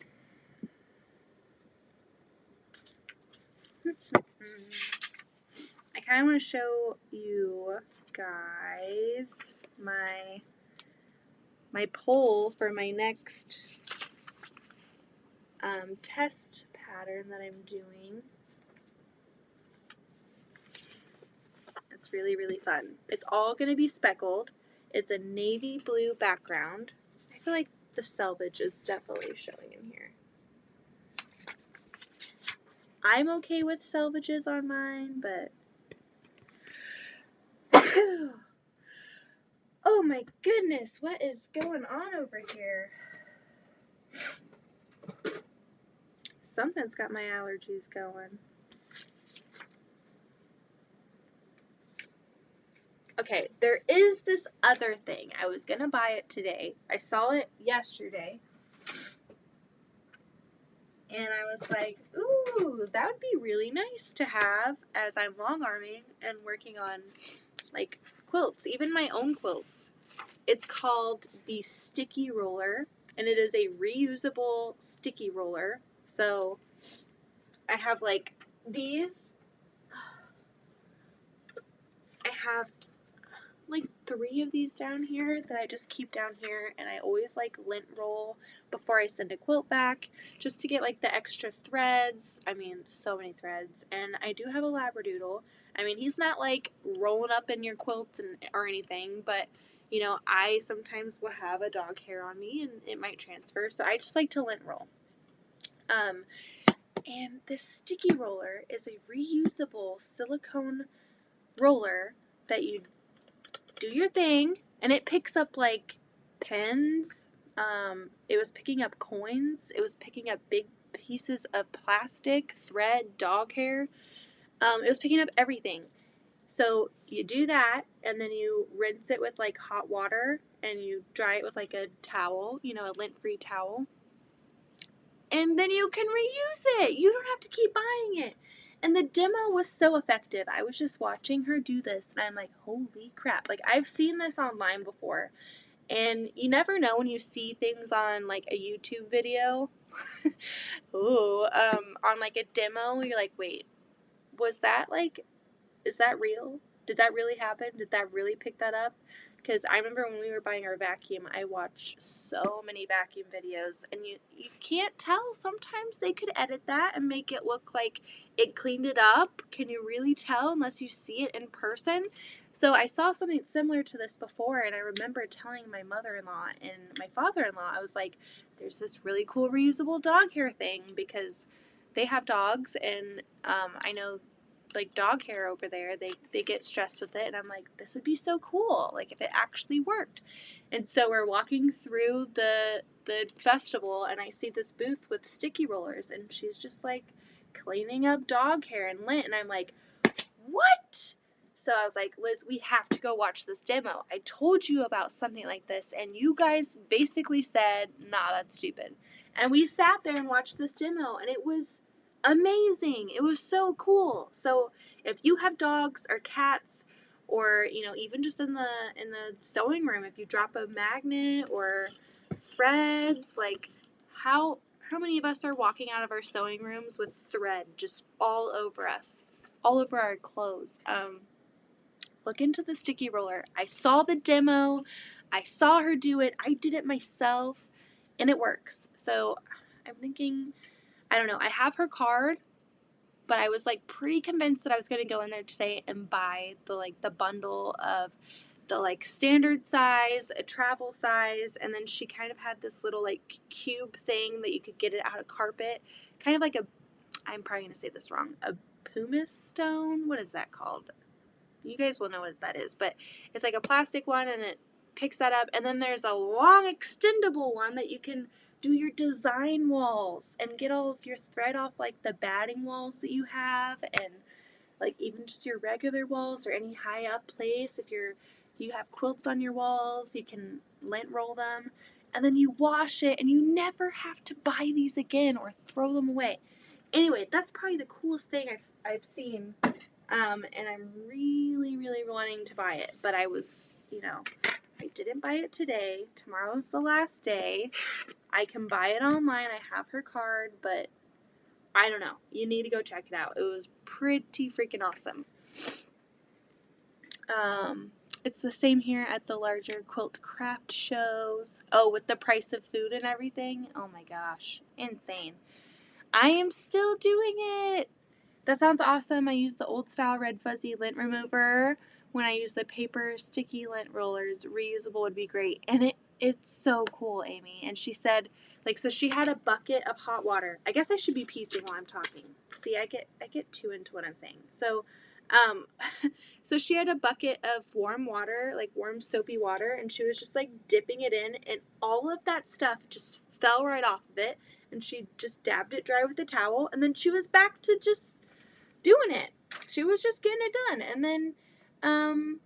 I kind of want to show you guys my poll for my next test pattern that I'm doing. It's really, really fun. It's all going to be speckled. It's a navy blue background. I feel like the selvage is definitely showing in here. I'm okay with selvages on mine, but oh my goodness, what is going on over here? Something's got my allergies going. Okay, there is this other thing. I was gonna buy it today. I saw it yesterday. And I was like, ooh, that would be really nice to have as I'm long arming and working on like quilts, even my own quilts. It's called the Sticky Roller, and it is a reusable sticky roller. So I have like these. I have like 3 of these down here that I just keep down here, and I always like lint roll before I send a quilt back just to get like the extra threads. I mean, so many threads. And I do have a Labradoodle. I mean, he's not like rolling up in your quilt or anything, but you know, I sometimes will have a dog hair on me and it might transfer, so I just like to lint roll. And this sticky roller is a reusable silicone roller that you do your thing, and it picks up like pens. It was picking up coins. It was picking up big pieces of plastic, thread, dog hair. It was picking up everything. So you do that, and then you rinse it with like hot water, and you dry it with like a towel, you know, a lint-free towel. And then you can reuse it. You don't have to keep buying it. And the demo was so effective. I was just watching her do this, and I'm like, holy crap. Like, I've seen this online before. And you never know when you see things on, like, a YouTube video. Ooh, on, like, a demo, you're like, wait, was that, like, is that real? Did that really happen? Did that really pick that up? Because I remember when we were buying our vacuum, I watched so many vacuum videos, and you can't tell. Sometimes they could edit that and make it look like it cleaned it up. Can you really tell unless you see it in person? So I saw something similar to this before, and I remember telling my mother-in-law and my father-in-law, I was like, there's this really cool reusable dog hair thing, because they have dogs, and I know like dog hair over there, they get stressed with it, and I'm like, this would be so cool, like if it actually worked. And so we're walking through the festival, and I see this booth with sticky rollers, and she's just like cleaning up dog hair and lint. And I'm like, what? So I was like, Liz, we have to go watch this demo. I told you about something like this, and you guys basically said, nah, that's stupid. And we sat there and watched this demo, and it was amazing. It was so cool. So if you have dogs or cats, or even just in the sewing room, if you drop a magnet or threads, like how many of us are walking out of our sewing rooms with thread just all over us, all over our clothes? Look into the sticky roller. I saw the demo. I saw her do it. I did it myself, and it works. So I'm thinking, I don't know. I have her card, but I was like pretty convinced that I was going to go in there today and buy the bundle of the like standard size, a travel size, and then she kind of had this little like cube thing that you could get it out of carpet, kind of like I'm probably going to say this wrong, a pumice stone. What is that called? You guys will know what that is, but it's like a plastic one, and it picks that up. And then there's a long extendable one that you can do your design walls and get all of your thread off like the batting walls that you have, and like even just your regular walls or any high up place. If you have quilts on your walls, you can lint roll them, and then you wash it, and you never have to buy these again or throw them away. Anyway, that's probably the coolest thing I've seen. And I'm really, really wanting to buy it. But I was, I didn't buy it today. Tomorrow's the last day. I can buy it online. I have her card, but I don't know. You need to go check it out. It was pretty freaking awesome. It's the same here at the larger quilt craft shows. Oh, with the price of food and everything. Oh my gosh. Insane. I am still doing it. That sounds awesome. I use the old style red fuzzy lint remover. When I use the paper sticky lint rollers, reusable would be great. And it's so cool, Amy. And she said, so she had a bucket of hot water. I guess I should be piecing while I'm talking. See, I get too into what I'm saying. So, so she had a bucket of warm water, like warm soapy water, and she was just like dipping it in, and all of that stuff just fell right off of it. And she just dabbed it dry with a towel, and then she was back to just doing it. She was just getting it done. And then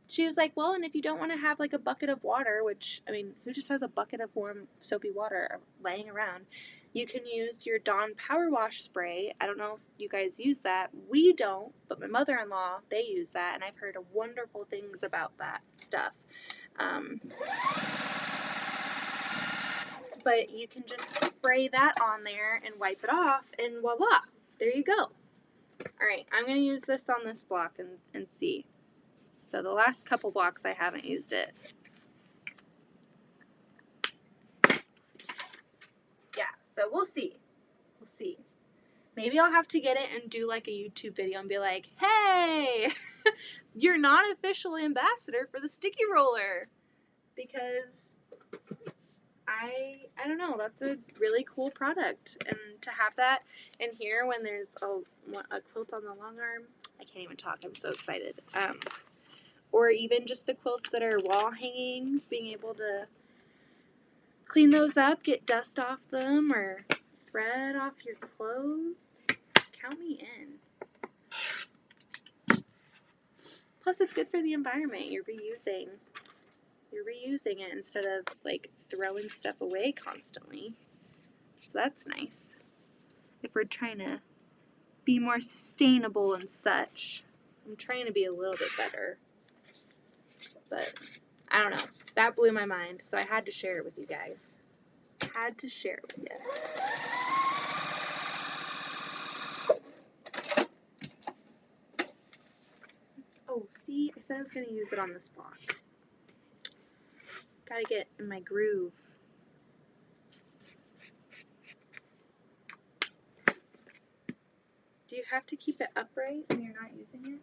she was like, well, and if you don't want to have like a bucket of water, which, I mean, who just has a bucket of warm soapy water laying around? You can use your Dawn Power Wash spray. I don't know if you guys use that. We don't, but my mother-in-law, they use that, and I've heard wonderful things about that stuff. But you can just spray that on there and wipe it off, and voila, there you go. Alright, I'm going to use this on this block and see. So the last couple blocks I haven't used it. Yeah, so we'll see. We'll see. Maybe I'll have to get it and do like a YouTube video and be like, hey, you're not official ambassador for the sticky roller. Because I don't know, that's a really cool product. And to have that in here when there's a quilt on the long arm, I can't even talk, I'm so excited. Or even just the quilts that are wall hangings, being able to clean those up, get dust off them, or thread off your clothes. Count me in. Plus, it's good for the environment. You're reusing it instead of like throwing stuff away constantly. So that's nice. If we're trying to be more sustainable and such. I'm trying to be a little bit better. But I don't know. That blew my mind, so I had to share it with you guys. Had to share it with you. Oh, see? I said I was going to use it on this block. Gotta get in my groove. Do you have to keep it upright when you're not using it?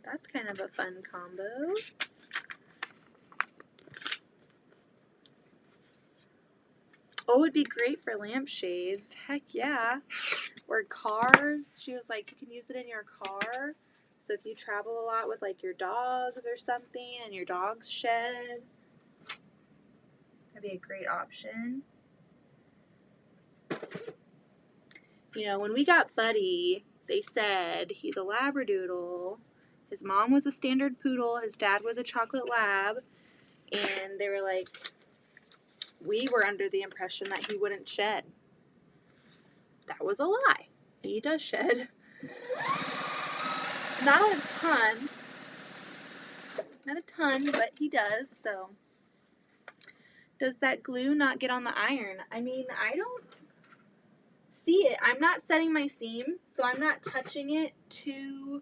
That's kind of a fun combo. Oh, it'd be great for lampshades. Heck yeah. or cars. She was like, you can use it in your car. So if you travel a lot with like your dogs or something and your dogs shed, that'd be a great option. You know, when we got Buddy, they said he's a Labradoodle. His mom was a standard poodle. His dad was a chocolate lab. And they were like, we were under the impression that he wouldn't shed. That was a lie. He does shed. Not a ton. Not a ton, but he does, so. Does that glue not get on the iron? I mean, I don't see it. I'm not setting my seam, so I'm not touching it too.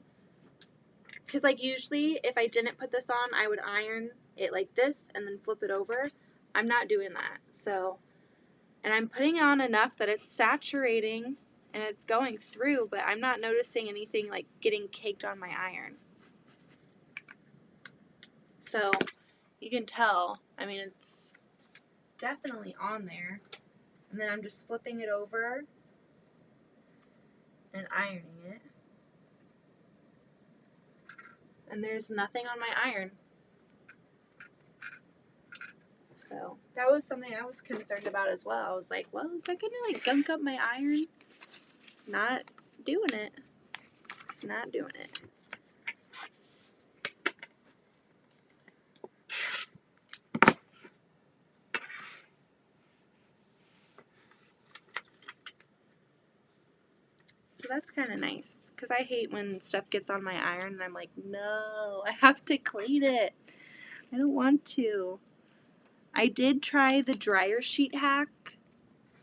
Because, like, usually if I didn't put this on, I would iron it like this and then flip it over. I'm not doing that, so. And I'm putting on enough that it's saturating and it's going through, but I'm not noticing anything like getting caked on my iron. So you can tell, I mean, it's definitely on there. And then I'm just flipping it over and ironing it. And there's nothing on my iron. So that was something I was concerned about as well. I was like, well, is that gonna like gunk up my iron? Not doing it. It's not doing it. So that's kind of nice, because I hate when stuff gets on my iron and I'm like, no, I have to clean it. I don't want to. I did try the dryer sheet hack.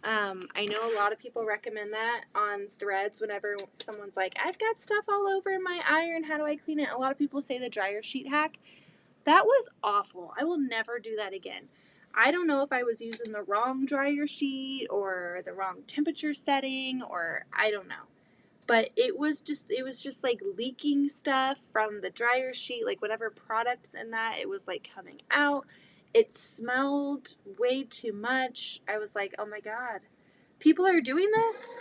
I know a lot of people recommend that on threads whenever someone's like, I've got stuff all over my iron, how do I clean it? A lot of people say the dryer sheet hack. That was awful. I will never do that again. I don't know if I was using the wrong dryer sheet or the wrong temperature setting, or I don't know. But it was just like leaking stuff from the dryer sheet, like whatever products in that, it was like coming out. It smelled way too much. I was like, oh my God, people are doing this?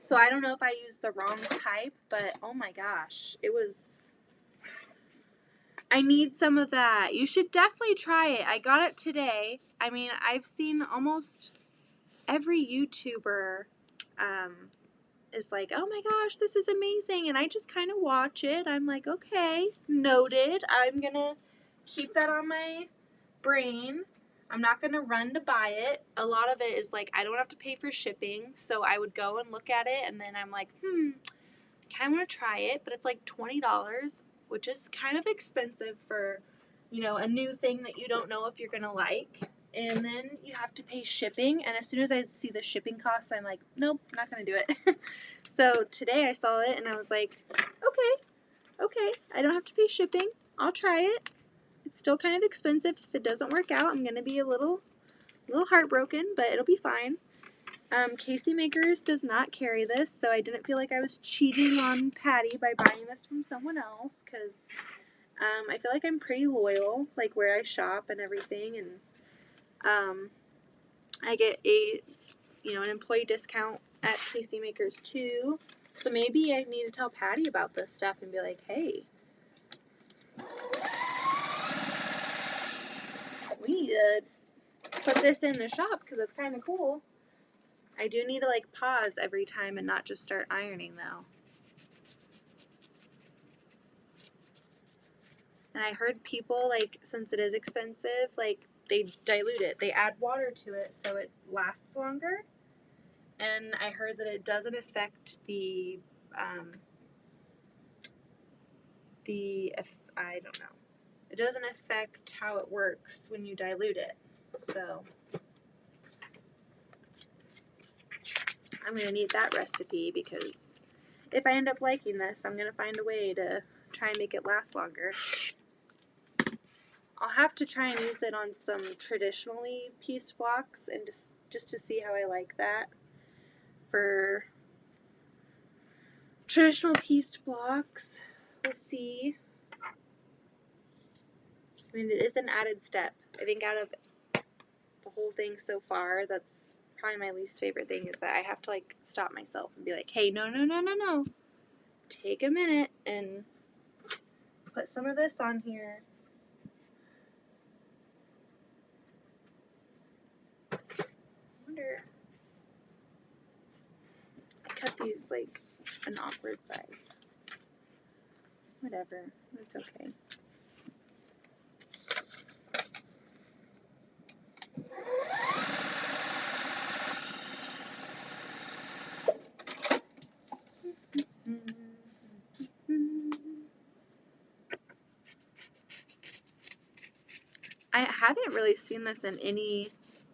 So I don't know if I used the wrong type, but oh my gosh, I need some of that. You should definitely try it. I got it today. I mean, I've seen almost every YouTuber is like, oh my gosh, this is amazing. And I just kind of watch it. I'm like, okay, noted. I'm going to keep that on my brain. I'm not going to run to buy it. A lot of it is like, I don't have to pay for shipping. So I would go and look at it. And then I'm like, I kind of want to try it. But it's like $20, which is kind of expensive for, you know, a new thing that you don't know if you're going to like. And then you have to pay shipping. And as soon as I see the shipping costs, I'm like, nope, not going to do it. So today I saw it and I was like, okay, I don't have to pay shipping. I'll try it. It's still kind of expensive. If it doesn't work out, I'm going to be a little heartbroken, but it'll be fine. Casey Makers does not carry this, so I didn't feel like I was cheating on Patty by buying this from someone else, because I feel like I'm pretty loyal, like where I shop and everything, and I get an employee discount at Casey Makers too. So maybe I need to tell Patty about this stuff and be like, hey, we need to put this in the shop because it's kind of cool. I do need to like pause every time and not just start ironing though. And I heard people, like, since it is expensive, like, they dilute it. They add water to it so it lasts longer. And I heard that it doesn't affect I don't know. It doesn't affect how it works when you dilute it. So I'm going to need that recipe, because if I end up liking this, I'm going to find a way to try and make it last longer. I'll have to try and use it on some traditionally pieced blocks and just to see how I like that. For traditional pieced blocks, we'll see. I mean, it is an added step. I think out of the whole thing so far, that's probably my least favorite thing is that I have to like stop myself and be like, hey, no, no, no, no, no. Take a minute and put some of this on here. I wonder. I cut these like an awkward size. Whatever. It's okay. I haven't really seen this in any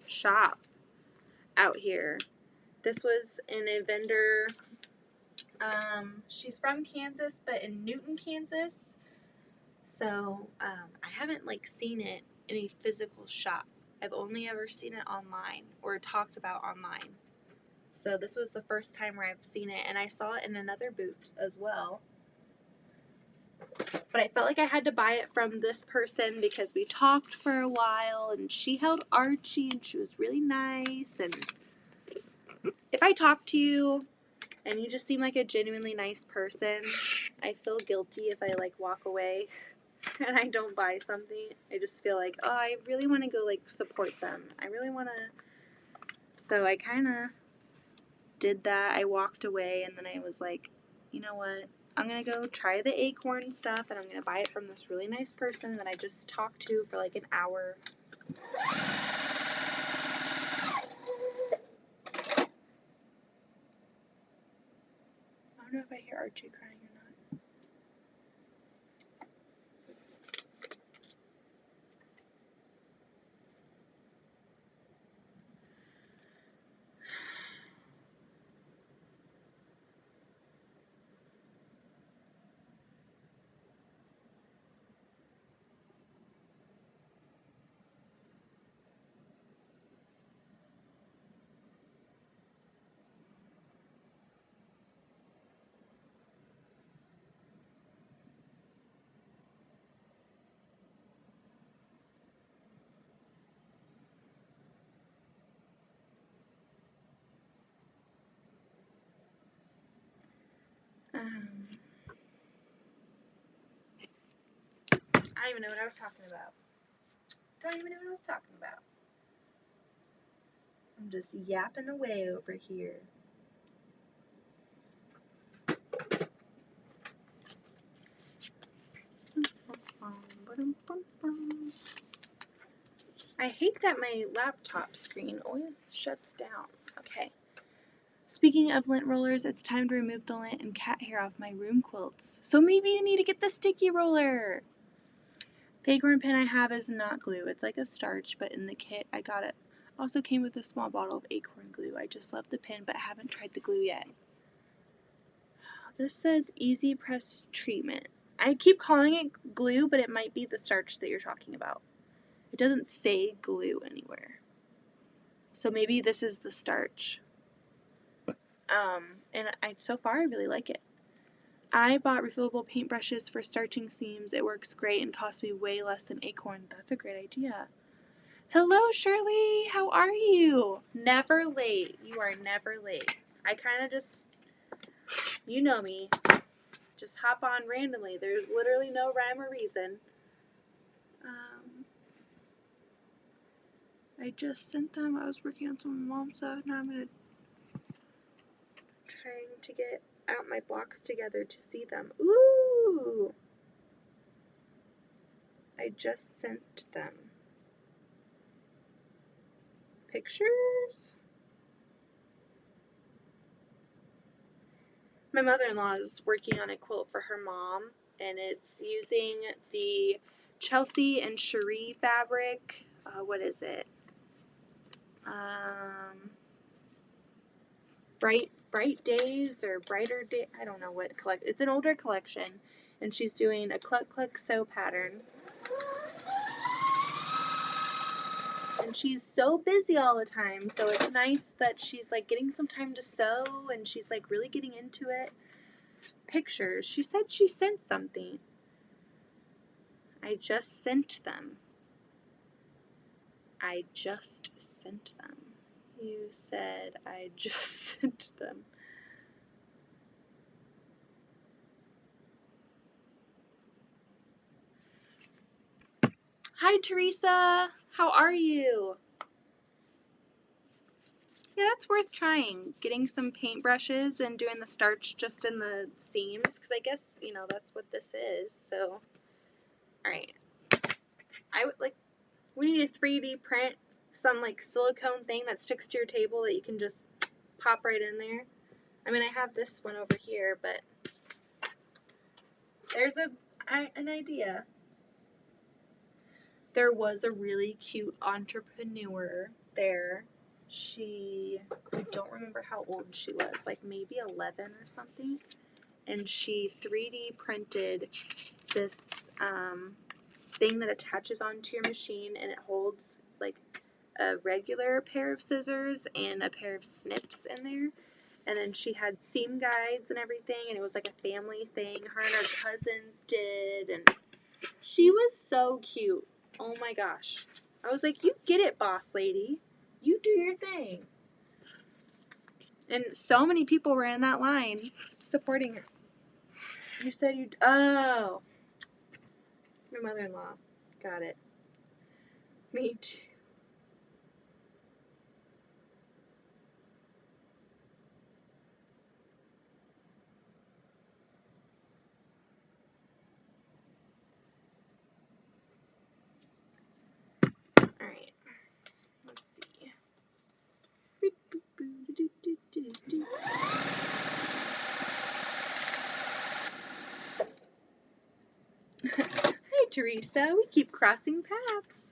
shop out here. This was in a vendor. She's from Kansas, but in Newton, Kansas. So I haven't like seen it in a physical shop. I've only ever seen it online or talked about online. So this was the first time where I've seen it, and I saw it in another booth as well. But I felt like I had to buy it from this person because we talked for a while, and she held Archie, and she was really nice. And if I talk to you and you just seem like a genuinely nice person, I feel guilty if I like walk away and I don't buy something. I just feel like, oh, I really want to go like support them. I really want to. So I kind of did that. I walked away, and then I was like, you know what? I'm going to go try the Acorn stuff, and I'm going to buy it from this really nice person that I just talked to for like an hour. I don't know if I hear Archie crying or not. I don't even know what I was talking about. I'm just yapping away over here. I hate that my laptop screen always shuts down. Okay. Speaking of lint rollers, it's time to remove the lint and cat hair off my room quilts. So maybe you need to get the sticky roller. The Acorn pen I have is not glue. It's like a starch, but in the kit I got it. Also came with a small bottle of Acorn glue. I just love the pen, but haven't tried the glue yet. This says easy press treatment. I keep calling it glue, but it might be the starch that you're talking about. It doesn't say glue anywhere. So maybe this is the starch. And so far I really like it. I bought refillable paintbrushes for starching seams. It works great and costs me way less than Acorn. That's a great idea. Hello, Shirley. How are you? Never late. You are never late. I kind of just, you know me, just hop on randomly. There's literally no rhyme or reason. I just sent them. I was working on some of Mom's stuff. Now I'm trying to get out my blocks together to see them. Ooh! I just sent them. Pictures? My mother-in-law is working on a quilt for her mom, and it's using the Chelsea and Cherie fabric. What is it? Bright Days or Brighter Day. I don't know what collection. It's an older collection, and she's doing a Cluck Cluck sew pattern. And she's so busy all the time, so it's nice that she's like getting some time to sew, and she's like really getting into it. Pictures. She said she sent something. I just sent them. You said I just sent them. Hi, Teresa. How are you? Yeah, that's worth trying. Getting some paintbrushes and doing the starch just in the seams, because I guess, you know, that's what this is. So, all right. I would like, we need a 3D print, some like silicone thing that sticks to your table that you can just pop right in there. I mean, I have this one over here, but there's an idea. There was a really cute entrepreneur there. I don't remember how old she was, like maybe 11 or something. And she 3D printed this thing that attaches onto your machine, and it holds like a regular pair of scissors and a pair of snips in there. And then she had seam guides and everything, and it was like a family thing. Her and her cousins did, and she was so cute. Oh my gosh. I was like, you get it, boss lady. You do your thing. And so many people were in that line supporting her. You said you'd. Oh. My mother-in-law. Got it. Me too. Alright. Let's see. Hi, Teresa. We keep crossing paths.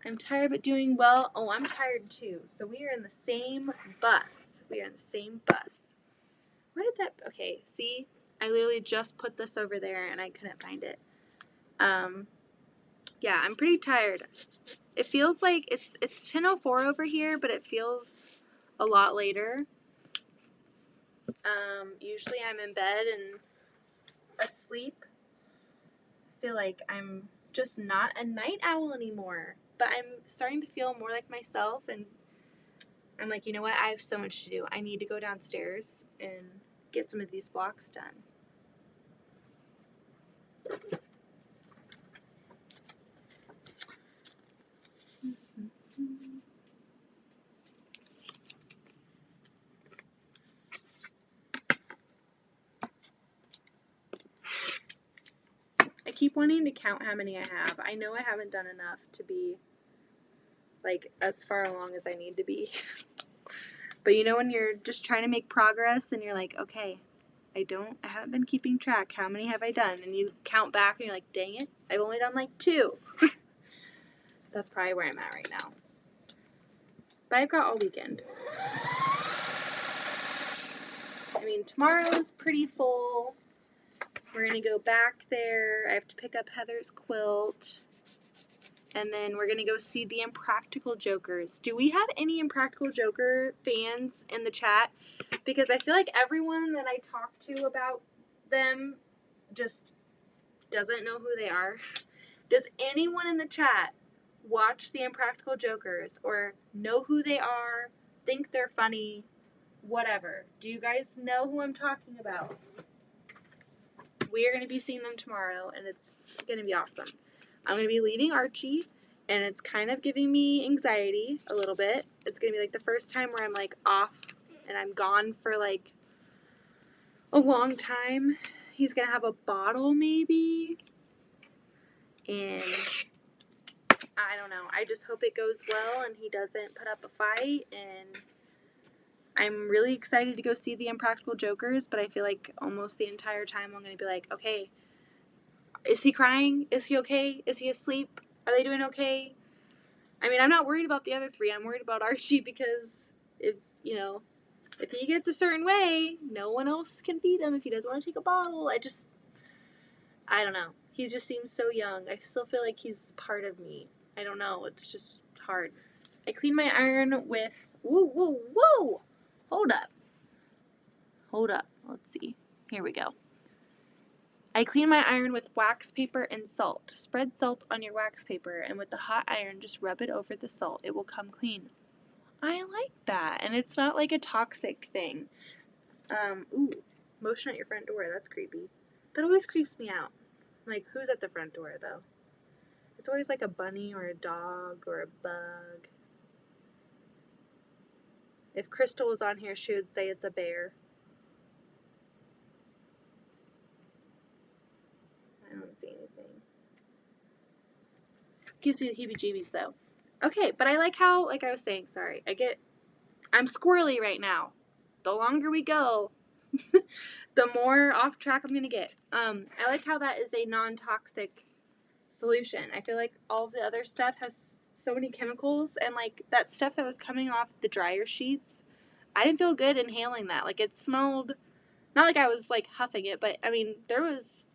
I'm tired but doing well. Oh, I'm tired too. So we are in the same bus. We are in the same bus. Where did that... Okay, see? I literally just put this over there and I couldn't find it. Yeah, I'm pretty tired. It feels like it's 10:04 over here, but it feels a lot later. Usually I'm in bed and asleep. I feel like I'm just not a night owl anymore. But I'm starting to feel more like myself, and I'm like, you know what? I have so much to do. I need to go downstairs and get some of these blocks done. I keep wanting to count how many I have. I know I haven't done enough to be like as far along as I need to be. But you know when you're just trying to make progress and you're like, okay, I haven't been keeping track. How many have I done? And you count back and you're like, dang it, I've only done like 2. That's probably where I'm at right now. But I've got all weekend. I mean, tomorrow is pretty full. We're going to go back there. I have to pick up Heather's quilt. And then we're going to go see the Impractical Jokers. Do we have any Impractical Joker fans in the chat? Because I feel like everyone that I talk to about them just doesn't know who they are. Does anyone in the chat watch the Impractical Jokers or know who they are, think they're funny, whatever? Do you guys know who I'm talking about? We are going to be seeing them tomorrow, and it's going to be awesome. I'm going to be leaving Archie, and it's kind of giving me anxiety a little bit. It's going to be like the first time where I'm like off and I'm gone for like a long time. He's going to have a bottle maybe, and I don't know. I just hope it goes well and he doesn't put up a fight, and I'm really excited to go see the Impractical Jokers, but I feel like almost the entire time I'm going to be like, okay, is he crying? Is he okay? Is he asleep? Are they doing okay? I mean, I'm not worried about the other 3. I'm worried about Archie because if he gets a certain way, no one else can feed him if he doesn't want to take a bottle. I don't know. He just seems so young. I still feel like he's part of me. I don't know. It's just hard. I cleaned my iron with... Whoa. Hold up. Let's see. Here we go. I clean my iron with wax paper and salt. Spread salt on your wax paper, and with the hot iron, just rub it over the salt. It will come clean. I like that, and it's not like a toxic thing. Ooh, motion at your front door. That's creepy. That always creeps me out. Like, who's at the front door, though? It's always like a bunny or a dog or a bug. If Crystal was on here, she would say it's a bear. I don't see anything. Gives me the heebie-jeebies, though. Okay, but I like how, like I was saying, sorry, I'm squirrely right now. The longer we go, the more off track I'm gonna get. I like how that is a non-toxic solution. I feel like all of the other stuff has so many chemicals, and like that stuff that was coming off the dryer sheets, I didn't feel good inhaling that. Like it smelled, not like I was like huffing it, but I mean there was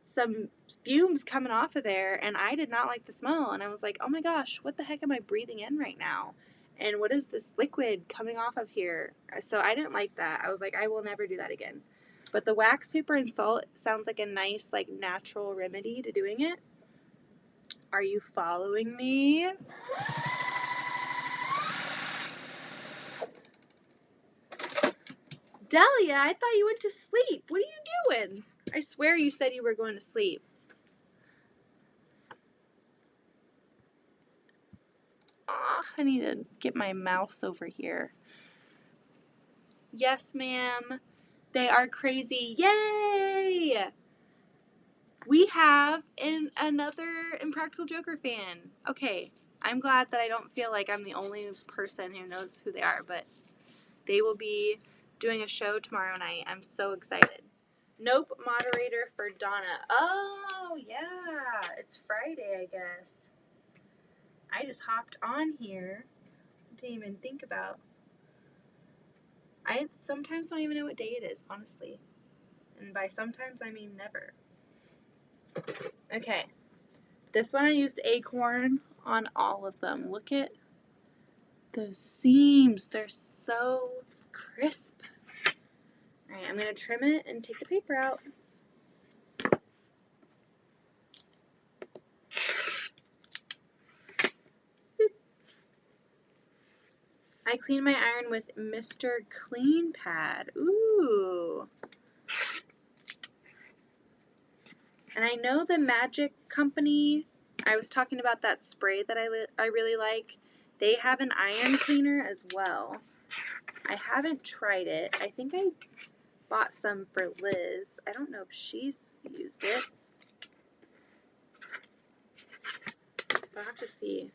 some fumes coming off of there, and I did not like the smell. And I was like, oh my gosh, what the heck am I breathing in right now? And what is this liquid coming off of here? So I didn't like that. I was like, I will never do that again. But the wax paper and salt sounds like a nice, like, natural remedy to doing it. Are you following me? Delia, I thought you went to sleep. What are you doing? I swear you said you were going to sleep. I need to get my mouse over here. Yes, ma'am. They are crazy. Yay! We have another Impractical Joker fan. Okay, I'm glad that I don't feel like I'm the only person who knows who they are, but they will be doing a show tomorrow night. I'm so excited. Nope, moderator for Donna. Oh, yeah. It's Friday, I guess. I just hopped on here. Didn't even think about. I sometimes don't even know what day it is, honestly. And by sometimes, I mean never. Okay. This one I used Acorn on all of them. Look at those seams. They're so crisp. Alright, I'm going to trim it and take the paper out. I clean my iron with Mr. Clean Pad. Ooh. And I know the Magic Company, I was talking about that spray that I really like. They have an iron cleaner as well. I haven't tried it. I think I bought some for Liz. I don't know if she's used it. I'll have to see.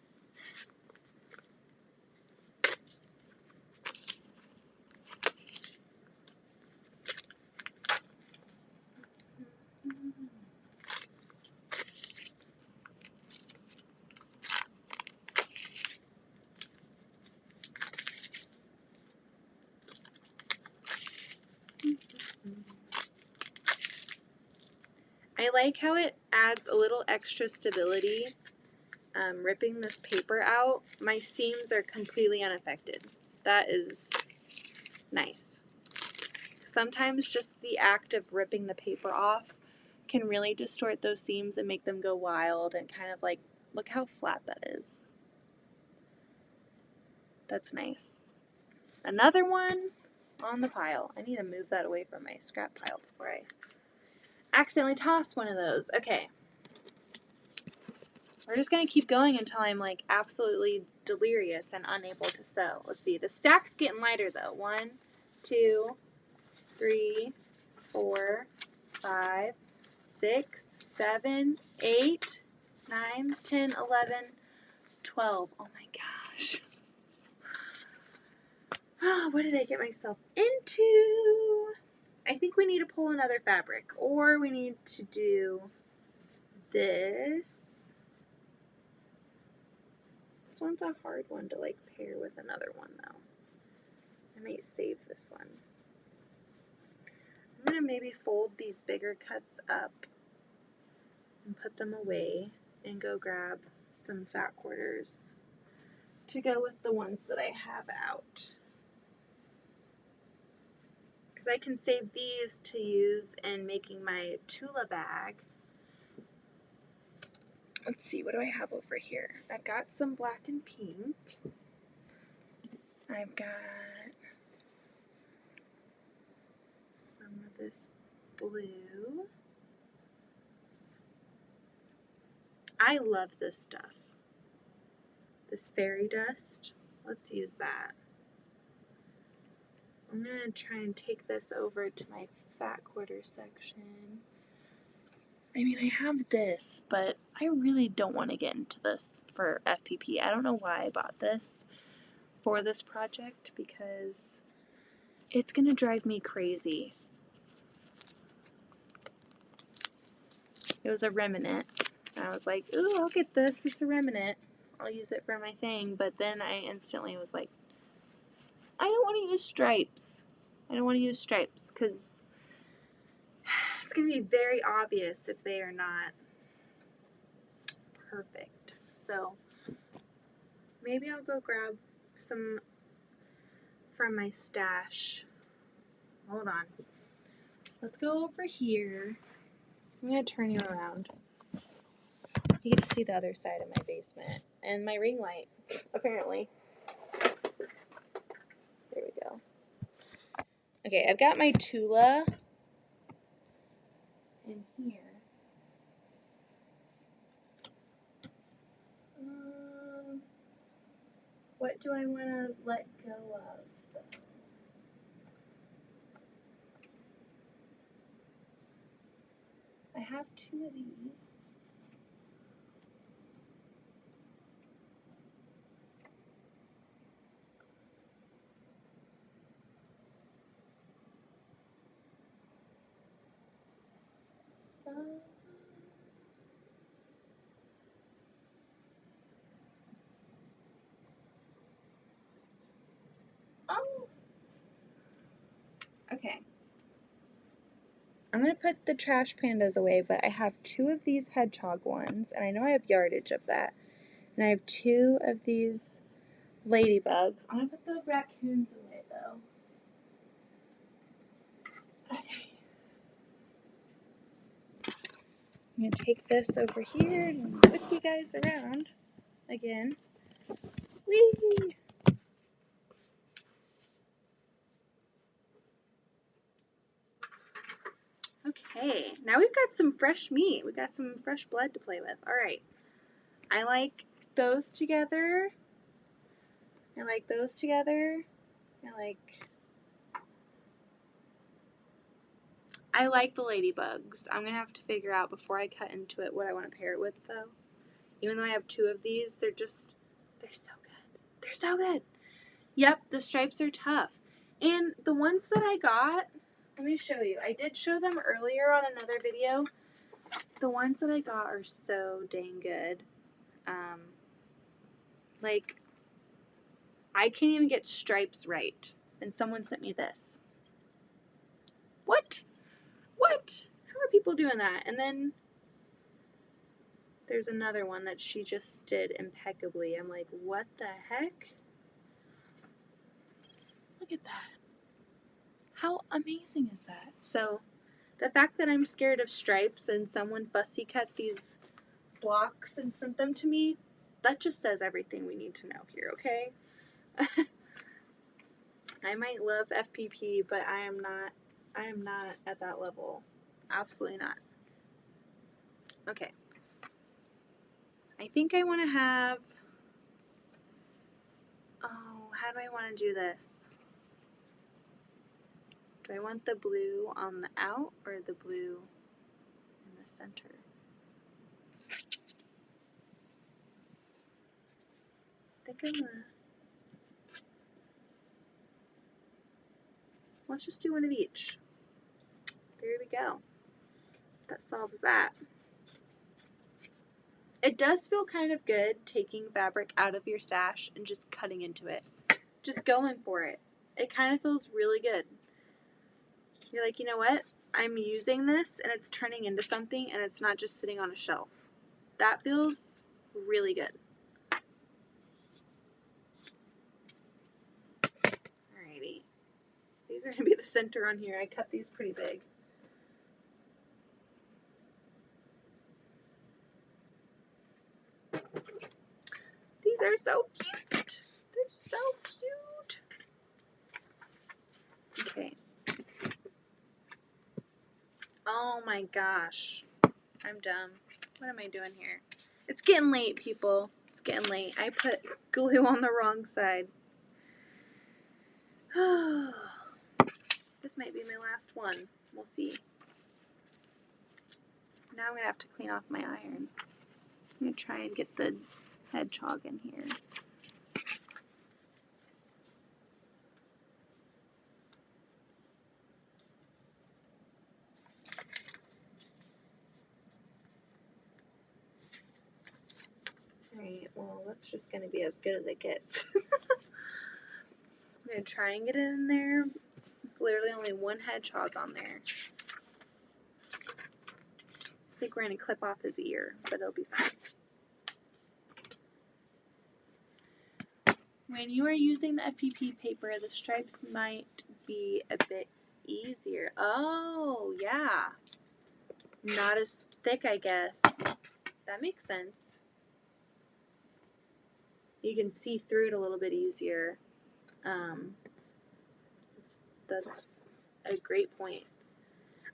I like how it adds a little extra stability. Ripping this paper out, my seams are completely unaffected. That is nice. Sometimes just the act of ripping the paper off can really distort those seams and make them go wild and kind of like, look how flat that is. That's nice. Another one on the pile. I need to move that away from my scrap pile before I accidentally toss one of those. Okay. We're just going to keep going until I'm like absolutely delirious and unable to sew. Let's see. The stack's getting lighter though. 1, 2, 3, 4, 5, 6, 7, 8, 9, 10, 11, 12. Oh my gosh. What did I get myself into? I think we need to pull another fabric, or we need to do this. This one's a hard one to like pair with another one though. I might save this one. I'm gonna maybe fold these bigger cuts up and put them away and go grab some fat quarters to go with the ones that I have out. Because I can save these to use in making my Tula bag. Let's see, what do I have over here? I've got some black and pink. I've got some of this blue. I love this stuff. This fairy dust. Let's use that. I'm going to try and take this over to my fat quarter section. I mean, I have this, but I really don't want to get into this for FPP. I don't know why I bought this for this project because it's going to drive me crazy. It was a remnant. And I was like, ooh, I'll get this. It's a remnant. I'll use it for my thing. But then I instantly was like, I don't want to use stripes. I don't want to use stripes because it's going to be very obvious if they are not perfect. So maybe I'll go grab some from my stash. Hold on. Let's go over here. I'm going to turn you around. You get to see the other side of my basement. And my ring light, apparently. There we go. Okay, I've got my Tula in here. What do I want to let go of, though? I have 2 of these. Oh! Okay. I'm going to put the trash pandas away, but I have 2 of these hedgehog ones, and I know I have yardage of that. And I have 2 of these ladybugs. I'm going to put the raccoons away, though. Okay. I'm going to take this over here and whip you guys around again. Whee! Okay, now we've got some fresh meat. We've got some fresh blood to play with. All right. I like those together. I like those together. I like the ladybugs. I'm going to have to figure out before I cut into it what I want to pair it with, though. Even though I have 2 of these, they're so good. They're so good. Yep, the stripes are tough. And the ones that I got, let me show you. I did show them earlier on another video. The ones that I got are so dang good. Like, I can't even get stripes right. And someone sent me this. What? What? How are people doing that? And then there's another one that she just did impeccably. I'm like, what the heck? Look at that. How amazing is that? So, the fact that I'm scared of stripes and someone fussy cut these blocks and sent them to me, that just says everything we need to know here, okay? I might love FPP, but I am not at that level. Absolutely not. Okay. I think I want to have, how do I want to do this? Do I want the blue on the out or the blue in the center? I think I'm gonna, let's just do one of each. There we go. That solves that. It does feel kind of good taking fabric out of your stash and just cutting into it. Just going for it. It kind of feels really good. You're like, you know what? I'm using this and it's turning into something and it's not just sitting on a shelf. That feels really good. Alrighty. These are going to be the center on here. I cut these pretty big. These are so cute. They're so cute. Oh my gosh. I'm dumb. What am I doing here? It's getting late, people. It's getting late. I put glue on the wrong side. This might be my last one. We'll see. Now I'm going to have to clean off my iron. I'm going to try and get the hedgehog in here. Alright, well, that's just going to be as good as it gets. I'm going to try and get it in there. It's literally only one hedgehog on there. I think we're going to clip off his ear, but it'll be fine. When you are using the FPP paper, the stripes might be a bit easier. Oh, yeah. Not as thick, I guess. That makes sense. You can see through it a little bit easier. That's a great point.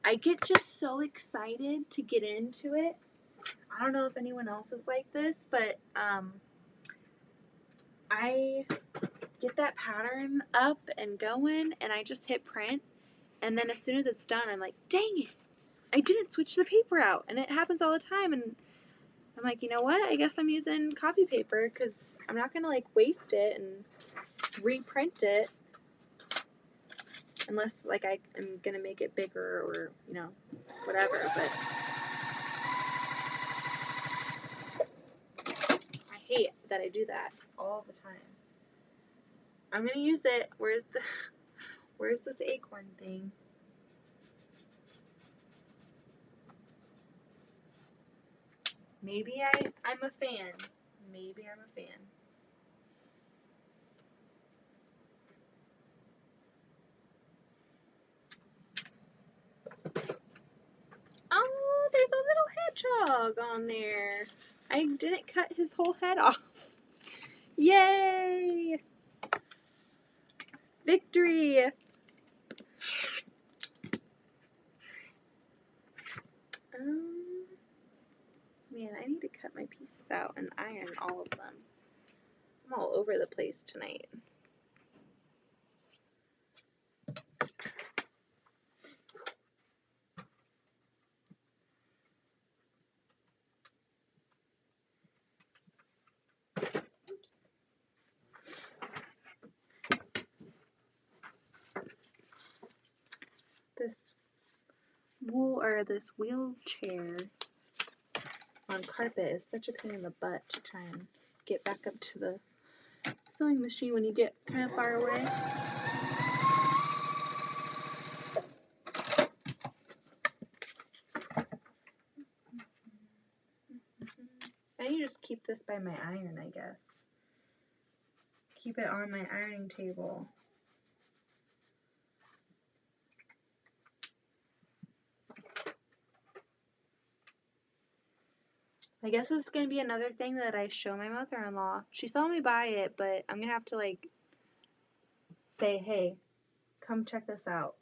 I get just so excited to get into it. I don't know if anyone else is like this, but I get that pattern up and going, and I just hit print, and then as soon as it's done, I'm like, dang it, I didn't switch the paper out, and it happens all the time, and I'm like, you know what, I guess I'm using copy paper, because I'm not going to, like, waste it and reprint it, unless, like, I am going to make it bigger or, you know, whatever, but I hate that I do that all the time. I'm going to use it. Where's this acorn thing? Maybe I'm a fan. Maybe I'm a fan. Oh, there's a little hedgehog on there. I didn't cut his whole head off. Yay! Victory! Man, I need to cut my pieces out and iron all of them. I'm all over the place tonight. Oops. This wheelchair on carpet is such a pain in the butt to try and get back up to the sewing machine when you get kind of far away. I need to just keep this by my iron, I guess. Keep it on my ironing table. I guess it's going to be another thing that I show my mother-in-law. She saw me buy it, but I'm going to have to, like, say, hey, come check this out.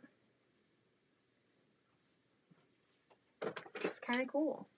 It's kind of cool.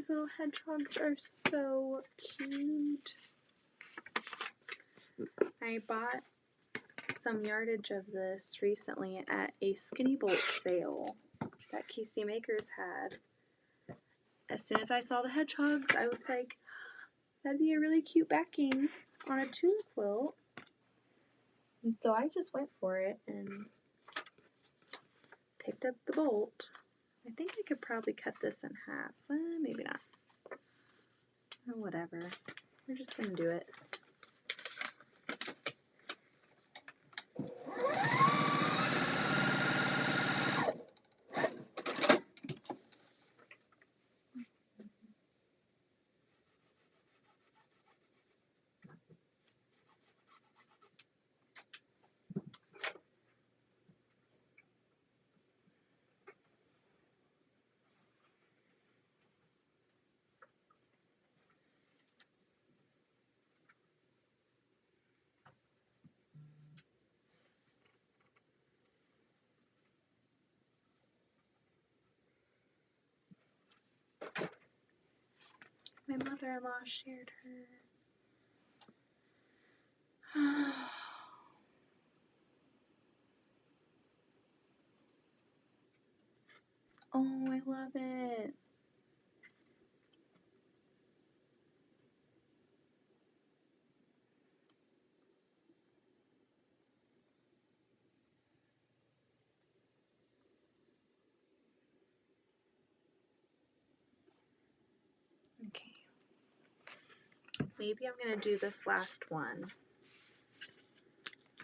little hedgehogs are so cute. I bought some yardage of this recently at a Skinny Bolt sale that Casey Makers had. As soon as I saw the hedgehogs, I was like, that'd be a really cute backing on a tuna quilt. And so I just went for it and picked up the bolt. I think I could probably cut this in half. Maybe not. Or whatever. We're just gonna do it. My mother-in-law shared her. Oh, I love it. Okay. Maybe I'm gonna do this last one.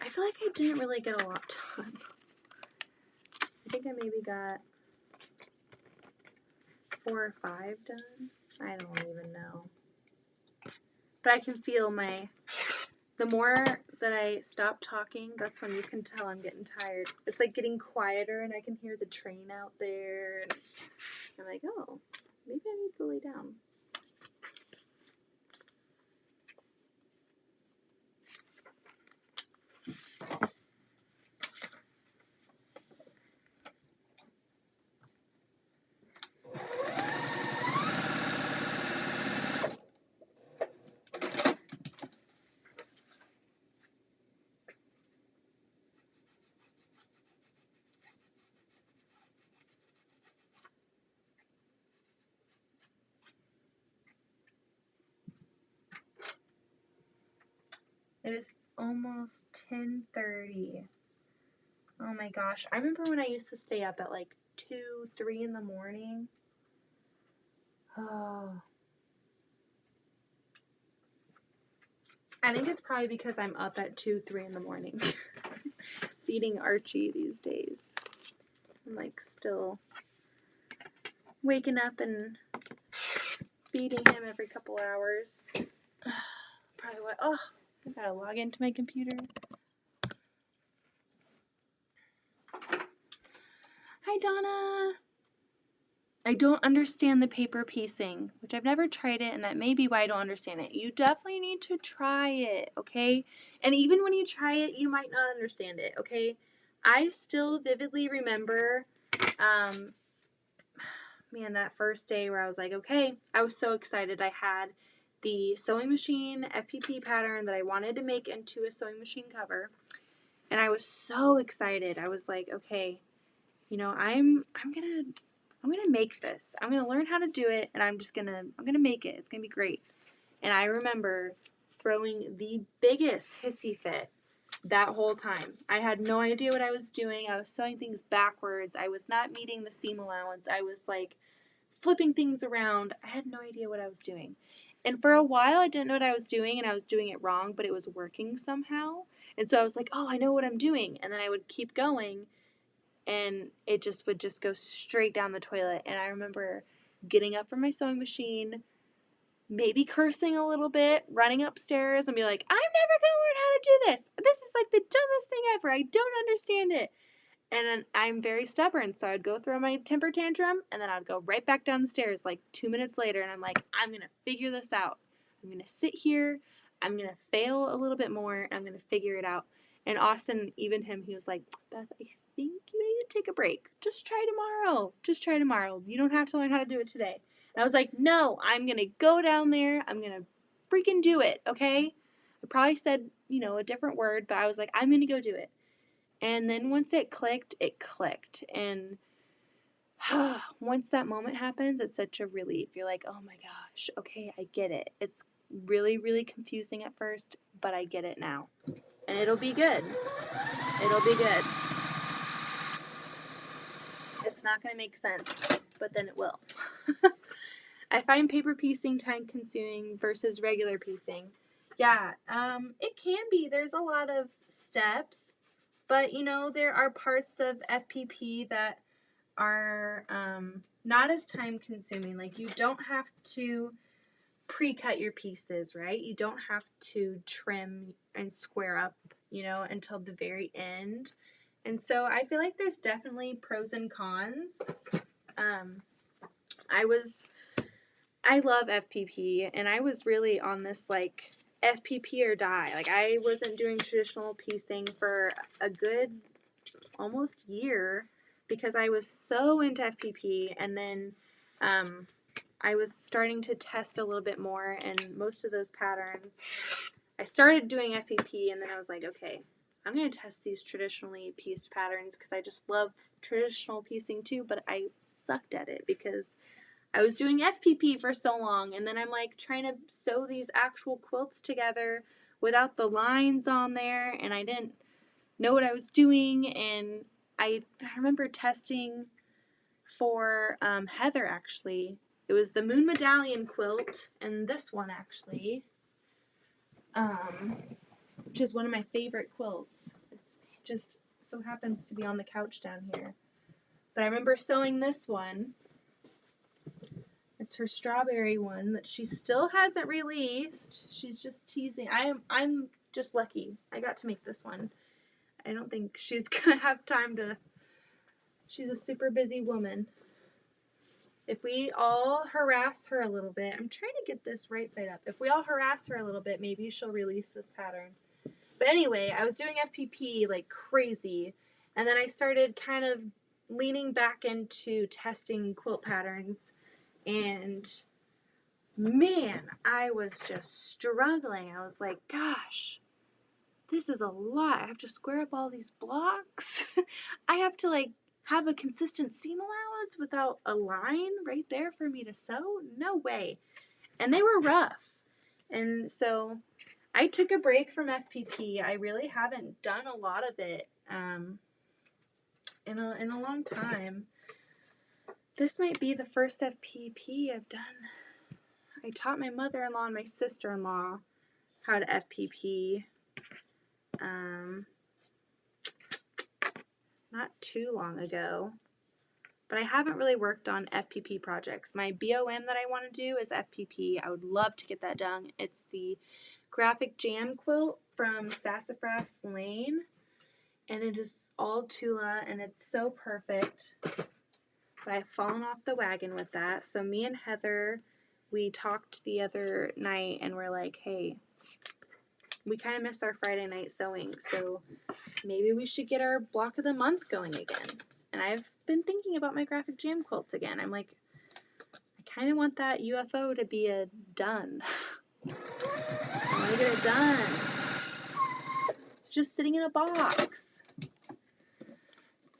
I feel like I didn't really get a lot done. I think I maybe got 4 or 5 done. I don't even know. But I can feel the more that I stop talking, that's when you can tell I'm getting tired. It's like getting quieter and I can hear the train out there. And I'm like, oh, maybe I need to lay down. It is almost 10:30. Oh my gosh. I remember when I used to stay up at like 2, 3 in the morning. Oh. I think it's probably because I'm up at 2, 3 in the morning feeding Archie these days. I'm like still waking up and feeding him every couple hours. Probably what? Oh, I gotta log into my computer. Hi, Donna. I don't understand the paper piecing, which I've never tried it, and that may be why I don't understand it. You definitely need to try it, okay? And even when you try it, you might not understand it, okay? I still vividly remember, man, that first day where I was like, okay, I was so excited. I had the sewing machine FPP pattern that I wanted to make into a sewing machine cover, and I was so excited. I was like, okay, you know, I'm gonna make this. I'm gonna learn how to do it, and I'm gonna make it. It's gonna be great. And I remember throwing the biggest hissy fit that whole time. I had no idea what I was doing. I was sewing things backwards. I was not meeting the seam allowance. I was like flipping things around. I had no idea what I was doing. And for a while, I didn't know what I was doing, and I was doing it wrong, but it was working somehow. And so I was like, oh, I know what I'm doing. And then I would keep going, and it just would just go straight down the toilet. And I remember getting up from my sewing machine, maybe cursing a little bit, running upstairs and be like, I'm never going to learn how to do this. This is like the dumbest thing ever. I don't understand it. And then I'm very stubborn, so I'd go throw my temper tantrum, and then I'd go right back down the stairs like 2 minutes later, and I'm like, I'm going to figure this out. I'm going to sit here, I'm going to fail a little bit more, and I'm going to figure it out. And Austin, even him, he was like, Beth, I think you need to take a break. Just try tomorrow. Just try tomorrow. You don't have to learn how to do it today. And I was like, no, I'm going to go down there. I'm going to freaking do it, okay? I probably said, a different word, but I was like, I'm going to go do it. And then once it clicked, it clicked. And once that moment happens, it's such a relief. You're like, oh my gosh, okay, I get it. It's really, really confusing at first, but I get it now. And it'll be good. It'll be good. It's not going to make sense, but then it will. I find paper piecing time consuming versus regular piecing. Yeah, it can be. There's a lot of steps, but there are parts of FPP that are not as time consuming. Like, you don't have to pre-cut your pieces, right? You don't have to trim and square up, until the very end. And so I feel like there's definitely pros and cons. I love FPP, and I was really on this like FPP or die. Like, I wasn't doing traditional piecing for a good almost year because I was so into FPP, and then I was starting to test a little bit more, and most of those patterns, I started doing FPP, and then I was like, okay, I'm going to test these traditionally pieced patterns because I just love traditional piecing too, but I sucked at it because I was doing FPP for so long, and then I'm like trying to sew these actual quilts together without the lines on there, and I didn't know what I was doing. And I remember testing for Heather, actually. It was the Moon Medallion quilt, and this one actually, which is one of my favorite quilts. It just so happens to be on the couch down here. But I remember sewing this one. It's her strawberry one that she still hasn't released. She's just teasing. I'm just lucky. I got to make this one. I don't think she's gonna have time to. She's a super busy woman. If we all harass her a little bit, I'm trying to get this right side up. If we all harass her a little bit, maybe she'll release this pattern. But anyway, I was doing FPP like crazy, and then I started kind of leaning back into testing quilt patterns, and man, I was just struggling. I was like, gosh, this is a lot. I have to square up all these blocks. I have to like have a consistent seam allowance without a line right there for me to sew? No way. And they were rough. And so I took a break from FPP. I really haven't done a lot of it in a long time. This might be the first FPP I've done. I taught my mother-in-law and my sister-in-law how to FPP. Not too long ago, but I haven't really worked on FPP projects. My BOM that I want to do is FPP. I would love to get that done. It's the graphic jam quilt from Sassafras Lane, and it is all Tula, and it's so perfect. But I've fallen off the wagon with that. So me and Heather, we talked the other night, and we're like, hey, we kind of miss our Friday night sewing, so maybe we should get our block of the month going again. And I've been thinking about my graphic jam quilts again. I'm like, I kind of want that UFO to be a done. I want to get it done. It's just sitting in a box.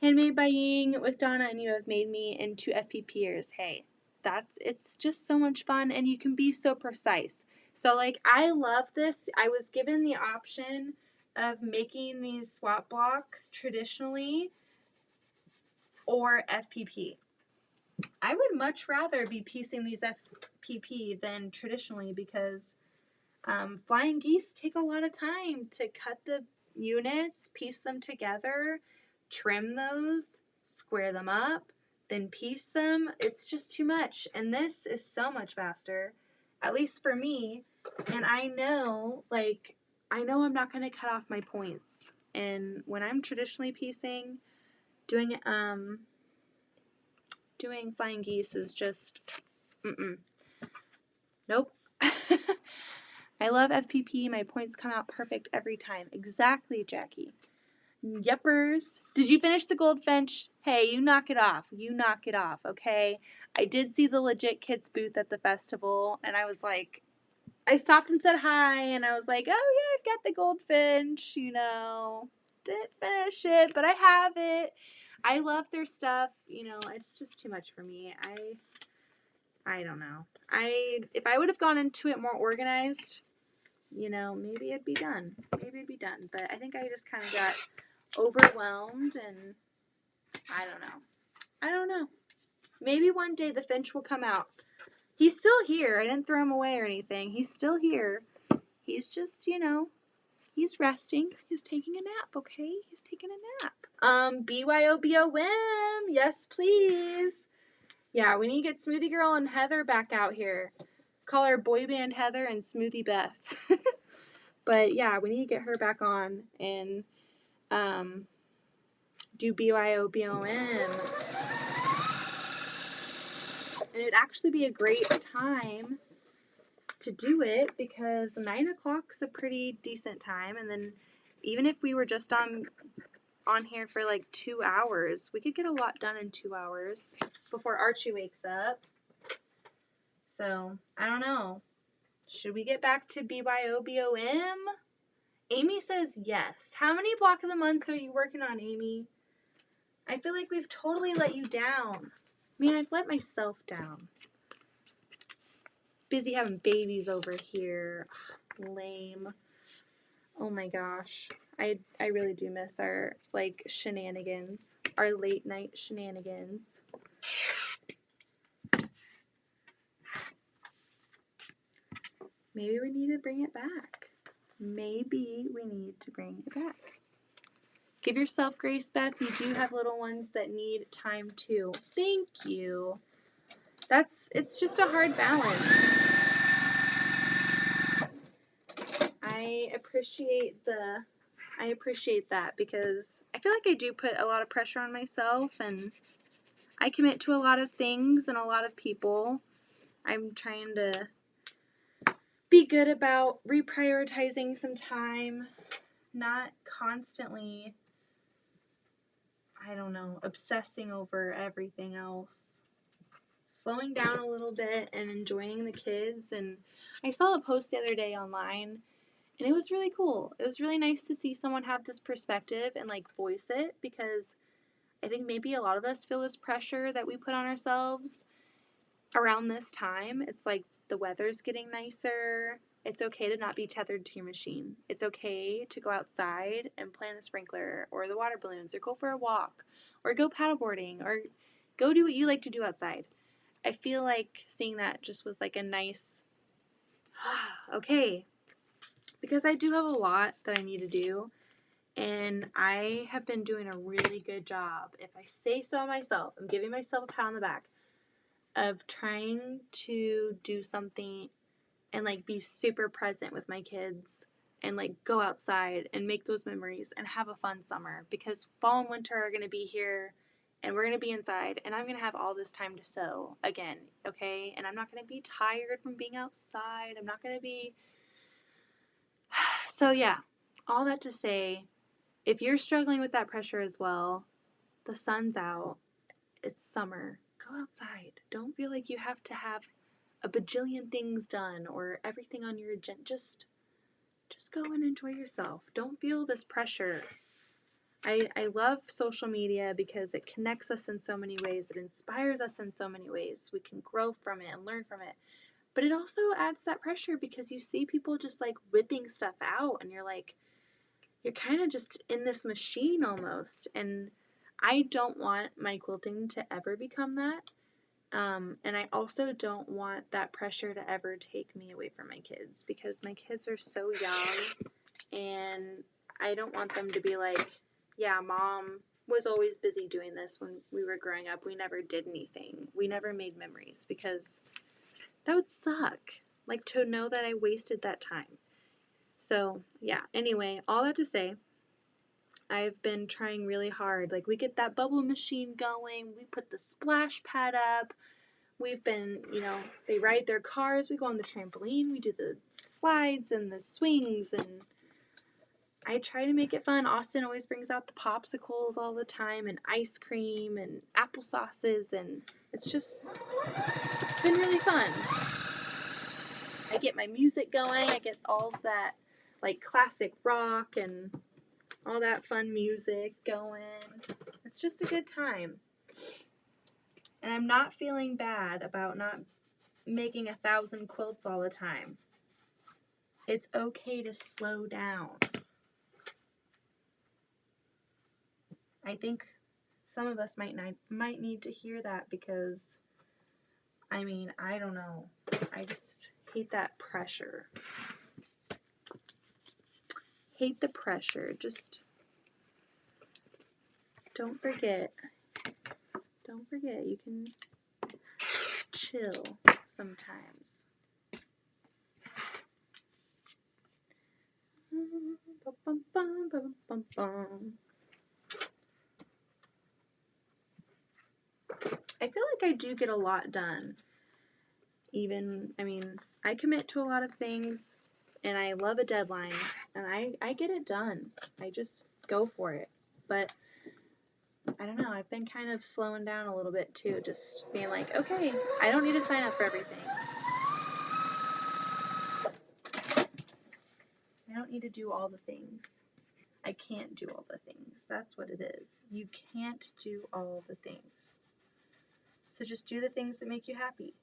Handmade by Ying with Donna, and you have made me into FPPers. Hey, it's just so much fun, and you can be so precise. So like, I love this. I was given the option of making these swap blocks traditionally or FPP. I would much rather be piecing these FPP than traditionally because flying geese take a lot of time to cut the units, piece them together, trim those, square them up, then piece them. It's just too much. And this is so much faster, at least for me. And I know I'm not going to cut off my points. And when I'm traditionally piecing, doing flying geese is just, nope. I love FPP. My points come out perfect every time. Exactly, Jackie. Yuppers. Did you finish the goldfinch? Hey, you knock it off. You knock it off, okay? I did see the Legit Kids booth at the festival, and I was like, I stopped and said hi, and I was like, oh yeah, I've got the goldfinch, you know. Didn't finish it, but I have it. I love their stuff, you know, it's just too much for me. I don't know. If I would have gone into it more organized, you know, maybe it'd be done. Maybe it'd be done. But I think I just kind of got overwhelmed, and I don't know. I don't know. Maybe one day the finch will come out. He's still here. I didn't throw him away or anything. He's still here. He's just, you know, he's resting. He's taking a nap, okay? He's taking a nap. BYOBOM. Yes, please. Yeah, we need to get Smoothie Girl and Heather back out here. Call her Boy Band Heather and Smoothie Beth. But yeah, we need to get her back on and do BYOBOM. And it'd actually be a great time to do it because 9 o'clock's a pretty decent time. And then even if we were just on here for like 2 hours, we could get a lot done in 2 hours before Archie wakes up. So, I don't know. Should we get back to BYOBOM? Amy says yes. How many block of the months are you working on, Amy? I feel like we've totally let you down. I mean, I've let myself down. Busy having babies over here. Lame. Oh my gosh. I really do miss our, like, shenanigans. Our late night shenanigans. Maybe we need to bring it back. Maybe we need to bring it back. Give yourself grace, Beth. You do have little ones that need time too. Thank you. It's just a hard balance. I appreciate that because I feel like I do put a lot of pressure on myself, and I commit to a lot of things and a lot of people. I'm trying to be good about reprioritizing some time, not constantly, I don't know, obsessing over everything else. Slowing down a little bit and enjoying the kids. And I saw a post the other day online, and it was really cool. It was really nice to see someone have this perspective and like voice it, because I think maybe a lot of us feel this pressure that we put on ourselves around this time. It's like the weather's getting nicer. It's okay to not be tethered to your machine. It's okay to go outside and play on the sprinkler or the water balloons or go for a walk or go paddleboarding or go do what you like to do outside. I feel like seeing that just was like a nice, okay, because I do have a lot that I need to do, and I have been doing a really good job, if I say so myself. I'm giving myself a pat on the back of trying to do something and like be super present with my kids and like go outside and make those memories and have a fun summer, because fall and winter are going to be here and we're going to be inside, and I'm going to have all this time to sew again, okay? And I'm not going to be tired from being outside. I'm not going to be... So yeah, all that to say, if you're struggling with that pressure as well, the sun's out, it's summer, go outside. Don't feel like you have to have a bajillion things done or everything on your agenda. Just go and enjoy yourself. Don't feel this pressure. I love social media because it connects us in so many ways. It inspires us in so many ways. We can grow from it and learn from it. But it also adds that pressure because you see people just like whipping stuff out, and you're like, you're kind of just in this machine almost. And I don't want my quilting to ever become that. And I also don't want that pressure to ever take me away from my kids, because my kids are so young, and I don't want them to be like, yeah, mom was always busy doing this when we were growing up. We never did anything. We never made memories, because that would suck. Like, to know that I wasted that time. So, yeah. Anyway, all that to say, I've been trying really hard. Like, we get that bubble machine going. We put the splash pad up. We've been, you know, they ride their cars. We go on the trampoline. We do the slides and the swings. And I try to make it fun. Austin always brings out the popsicles all the time and ice cream and apple sauces, and it's been really fun. I get my music going. I get all of that like classic rock and all that fun music going. It's just a good time. And I'm not feeling bad about not making 1,000 quilts all the time. It's okay to slow down. I think some of us might need to hear that because, I mean, I don't know. I just hate that pressure. Hate the pressure. Just don't forget. Don't forget, you can chill sometimes. I feel like I do get a lot done. Even, I mean, I commit to a lot of things and I love a deadline and I get it done. I just go for it. But I don't know, I've been kind of slowing down a little bit too, just being like, okay, I don't need to sign up for everything. I don't need to do all the things. I can't do all the things. That's what it is. You can't do all the things. So just do the things that make you happy.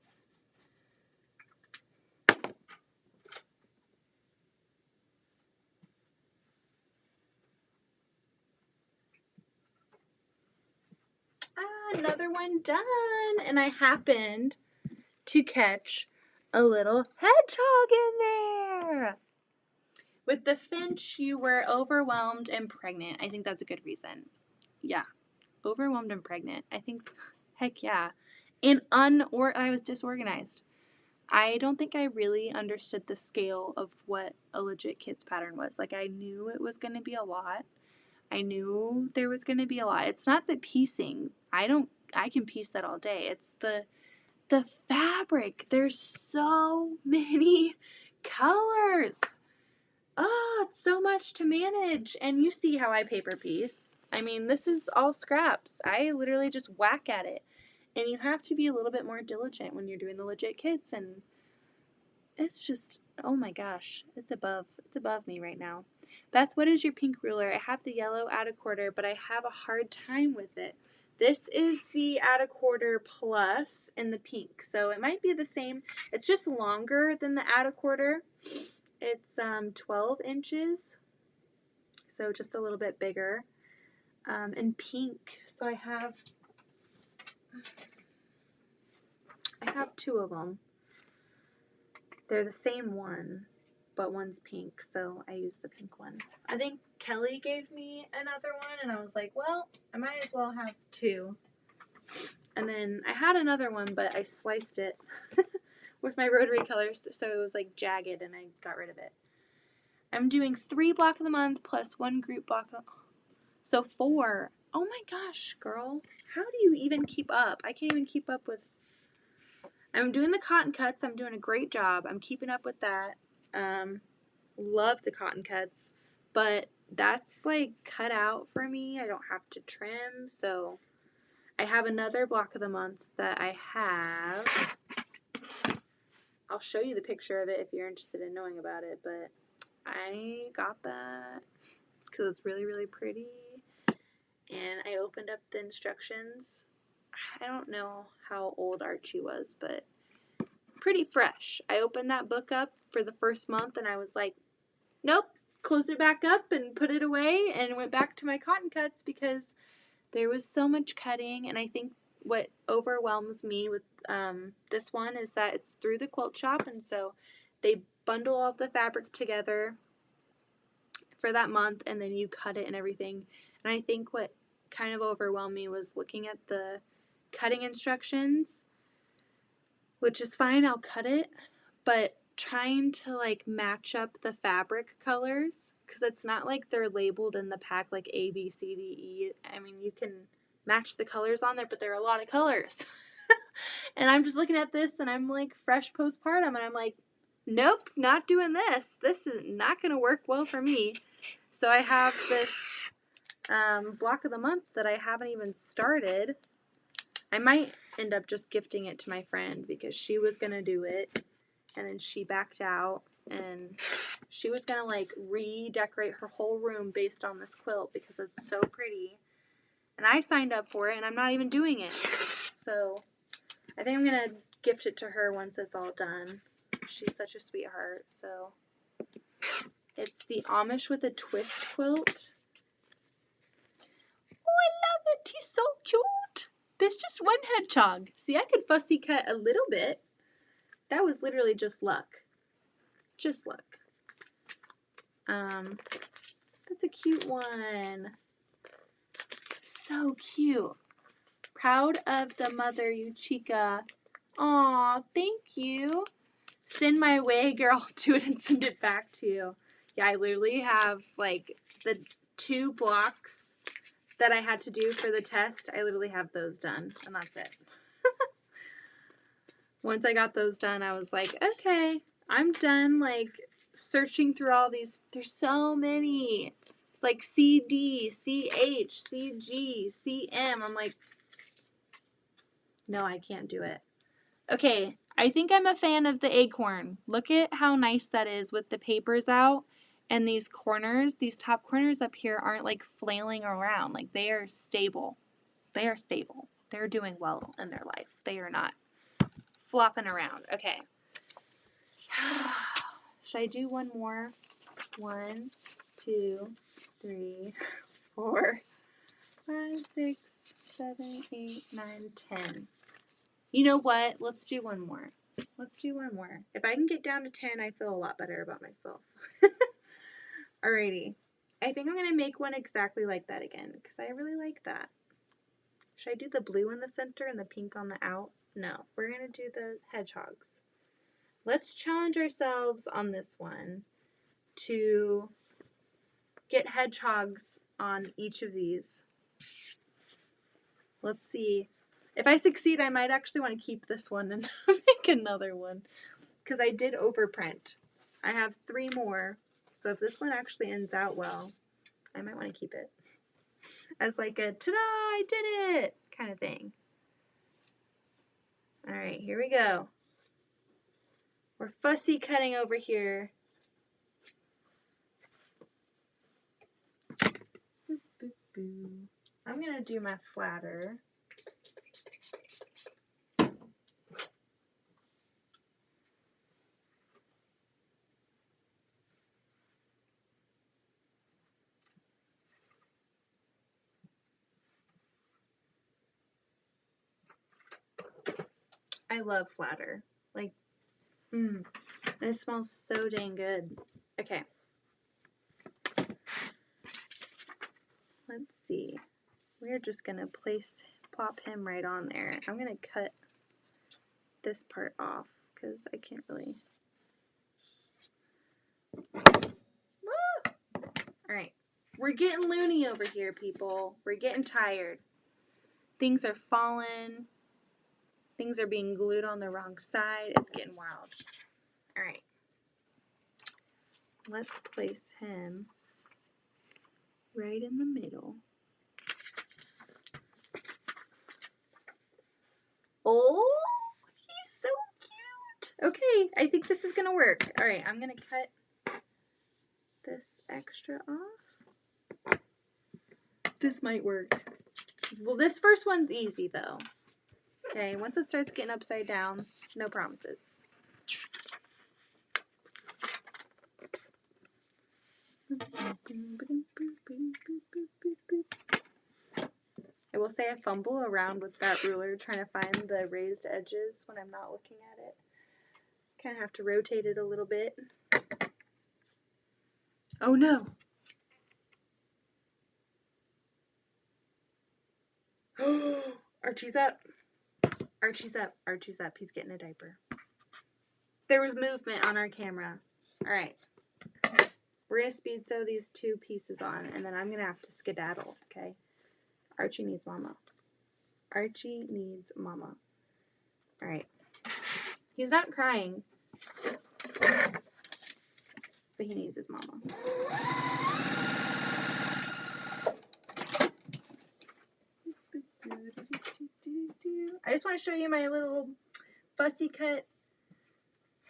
Another one done. And I happened to catch a little hedgehog in there. With the finch, you were overwhelmed and pregnant. I think that's a good reason. Yeah. Overwhelmed and pregnant. I think, heck yeah. And I was disorganized. I don't think I really understood the scale of what a legit kids pattern was. Like, I knew it was going to be a lot. I knew there was going to be a lot. It's not the piecing. I can piece that all day. It's the fabric. There's so many colors. Oh, it's so much to manage. And you see how I paper piece. I mean, this is all scraps. I literally just whack at it. And you have to be a little bit more diligent when you're doing the legit kids. And it's just, oh my gosh, it's above me right now. Beth, what is your pink ruler? I have the yellow at a quarter, but I have a hard time with it. This is the at a quarter plus in the pink, so it might be the same. It's just longer than the at a quarter. It's 12 inches, so just a little bit bigger, in pink. So I have two of them. They're the same one, but one's pink, so I use the pink one. I think Kelly gave me another one, and I was like, well, I might as well have two. And then I had another one, but I sliced it with my rotary colors, so it was like jagged, and I got rid of it. I'm doing 3 block of the month plus 1 group block of, so 4. Oh my gosh, girl. How do you even keep up? I can't even keep up with. I'm doing the cotton cuts. I'm doing a great job. I'm keeping up with that. Love the cotton cuts, but that's like cut out for me. I don't have to trim, so I have another block of the month that I have. I'll show you the picture of it if you're interested in knowing about it, but I got that because it's really, really pretty. And I opened up the instructions. I don't know how old Archie was, but pretty fresh. I opened that book up for the first month and I was like, nope, closed it back up and put it away and went back to my cotton cuts because there was so much cutting. And I think what overwhelms me with this one is that it's through the quilt shop, and so they bundle all of the fabric together for that month and then you cut it and everything. And I think what kind of overwhelmed me was looking at the cutting instructions, which is fine, I'll cut it, but trying to like match up the fabric colors, because it's not like they're labeled in the pack like A, B, C, D, E. I mean, you can match the colors on there, but there are a lot of colors. And I'm just looking at this and I'm like fresh postpartum and I'm like, nope, not doing this. This is not going to work well for me. So I have this block of the month that I haven't even started. I might end up just gifting it to my friend because she was going to do it and then she backed out and she was going to like redecorate her whole room based on this quilt because it's so pretty. And I signed up for it and I'm not even doing it. So I think I'm going to gift it to her once it's all done. She's such a sweetheart. So it's the Amish with a twist quilt. Oh, I love it. He's so cute. There's just one hedgehog. See, I could fussy cut a little bit. That was literally just luck. Just luck. That's a cute one. So cute. Proud of the mother, you chica. Aw, thank you. Send my way, girl. I'll do it and send it back to you. Yeah, I literally have like the 2 blocks that I had to do for the test. I literally have those done, and that's it. Once I got those done, I was like, okay, I'm done like searching through all these. There's so many. It's like CD, CH, CG, CM. I'm like, no, I can't do it. Okay, I think I'm a fan of the Acorn. Look at how nice that is with the papers out. And these corners, these top corners up here aren't like flailing around. Like they are stable. They are stable. They're doing well in their life. They are not flopping around. Okay. Should I do one more? 1, 2, 3, 4, 5, 6, 7, 8, 9, 10. You know what? Let's do one more. Let's do one more. If I can get down to 10, I feel a lot better about myself. Alrighty. I think I'm going to make one exactly like that again because I really like that. Should I do the blue in the center and the pink on the out? No, we're going to do the hedgehogs. Let's challenge ourselves on this one to get hedgehogs on each of these. Let's see. If I succeed, I might actually want to keep this one and make another one because I did overprint. I have 3 more, so if this one actually ends out well, I might want to keep it as like a ta-da, I did it kind of thing. All right, here we go. We're fussy cutting over here. Boop, boop, boop. I'm going to do my flatter. I love flatter. Like, and it smells so dang good. Okay. Let's see. We're just going to plop him right on there. I'm going to cut this part off because I can't really. Alright. We're getting loony over here, people. We're getting tired. Things are falling. Things are being glued on the wrong side. It's getting wild. Alright. Let's place him right in the middle. Oh, he's so cute. Okay, I think this is going to work. All right, I'm going to cut this extra off. This might work. Well, this first one's easy, though. Okay, once it starts getting upside down, no promises. I will say I fumble around with that ruler trying to find the raised edges when I'm not looking at it. Kind of have to rotate it a little bit. Oh no! Archie's up. Archie's up. Archie's up. He's getting a diaper. There was movement on our camera. Alright. We're going to speed sew these 2 pieces on, and then I'm going to have to skedaddle, okay? Archie needs mama. Archie needs mama. Alright. He's not crying, but he needs his mama. want to show you my little fussy cut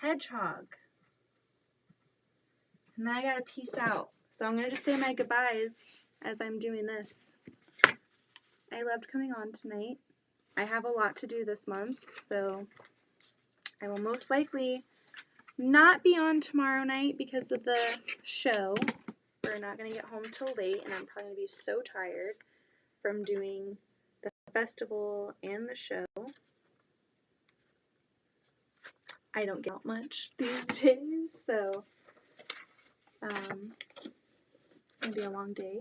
hedgehog. And then I gotta peace out. So I'm gonna just say my goodbyes as I'm doing this. I loved coming on tonight. I have a lot to do this month, so I will most likely not be on tomorrow night because of the show. We're not gonna get home till late, and I'm probably gonna be so tired from doing the festival and the show. I don't get out much these days, so it's gonna be a long day.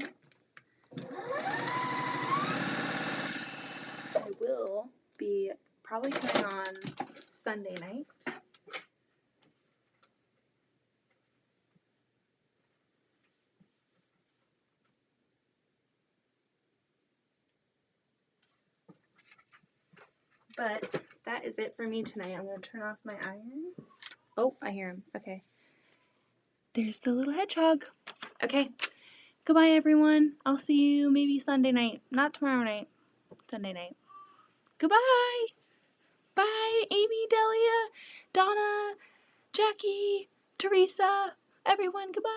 I will be probably coming on Sunday night. But that is it for me tonight. I'm going to turn off my iron. Oh, I hear him. Okay. There's the little hedgehog. Okay. Goodbye, everyone. I'll see you maybe Sunday night. Not tomorrow night. Sunday night. Goodbye. Bye, Amy, Delia, Donna, Jackie, Teresa, everyone. Goodbye.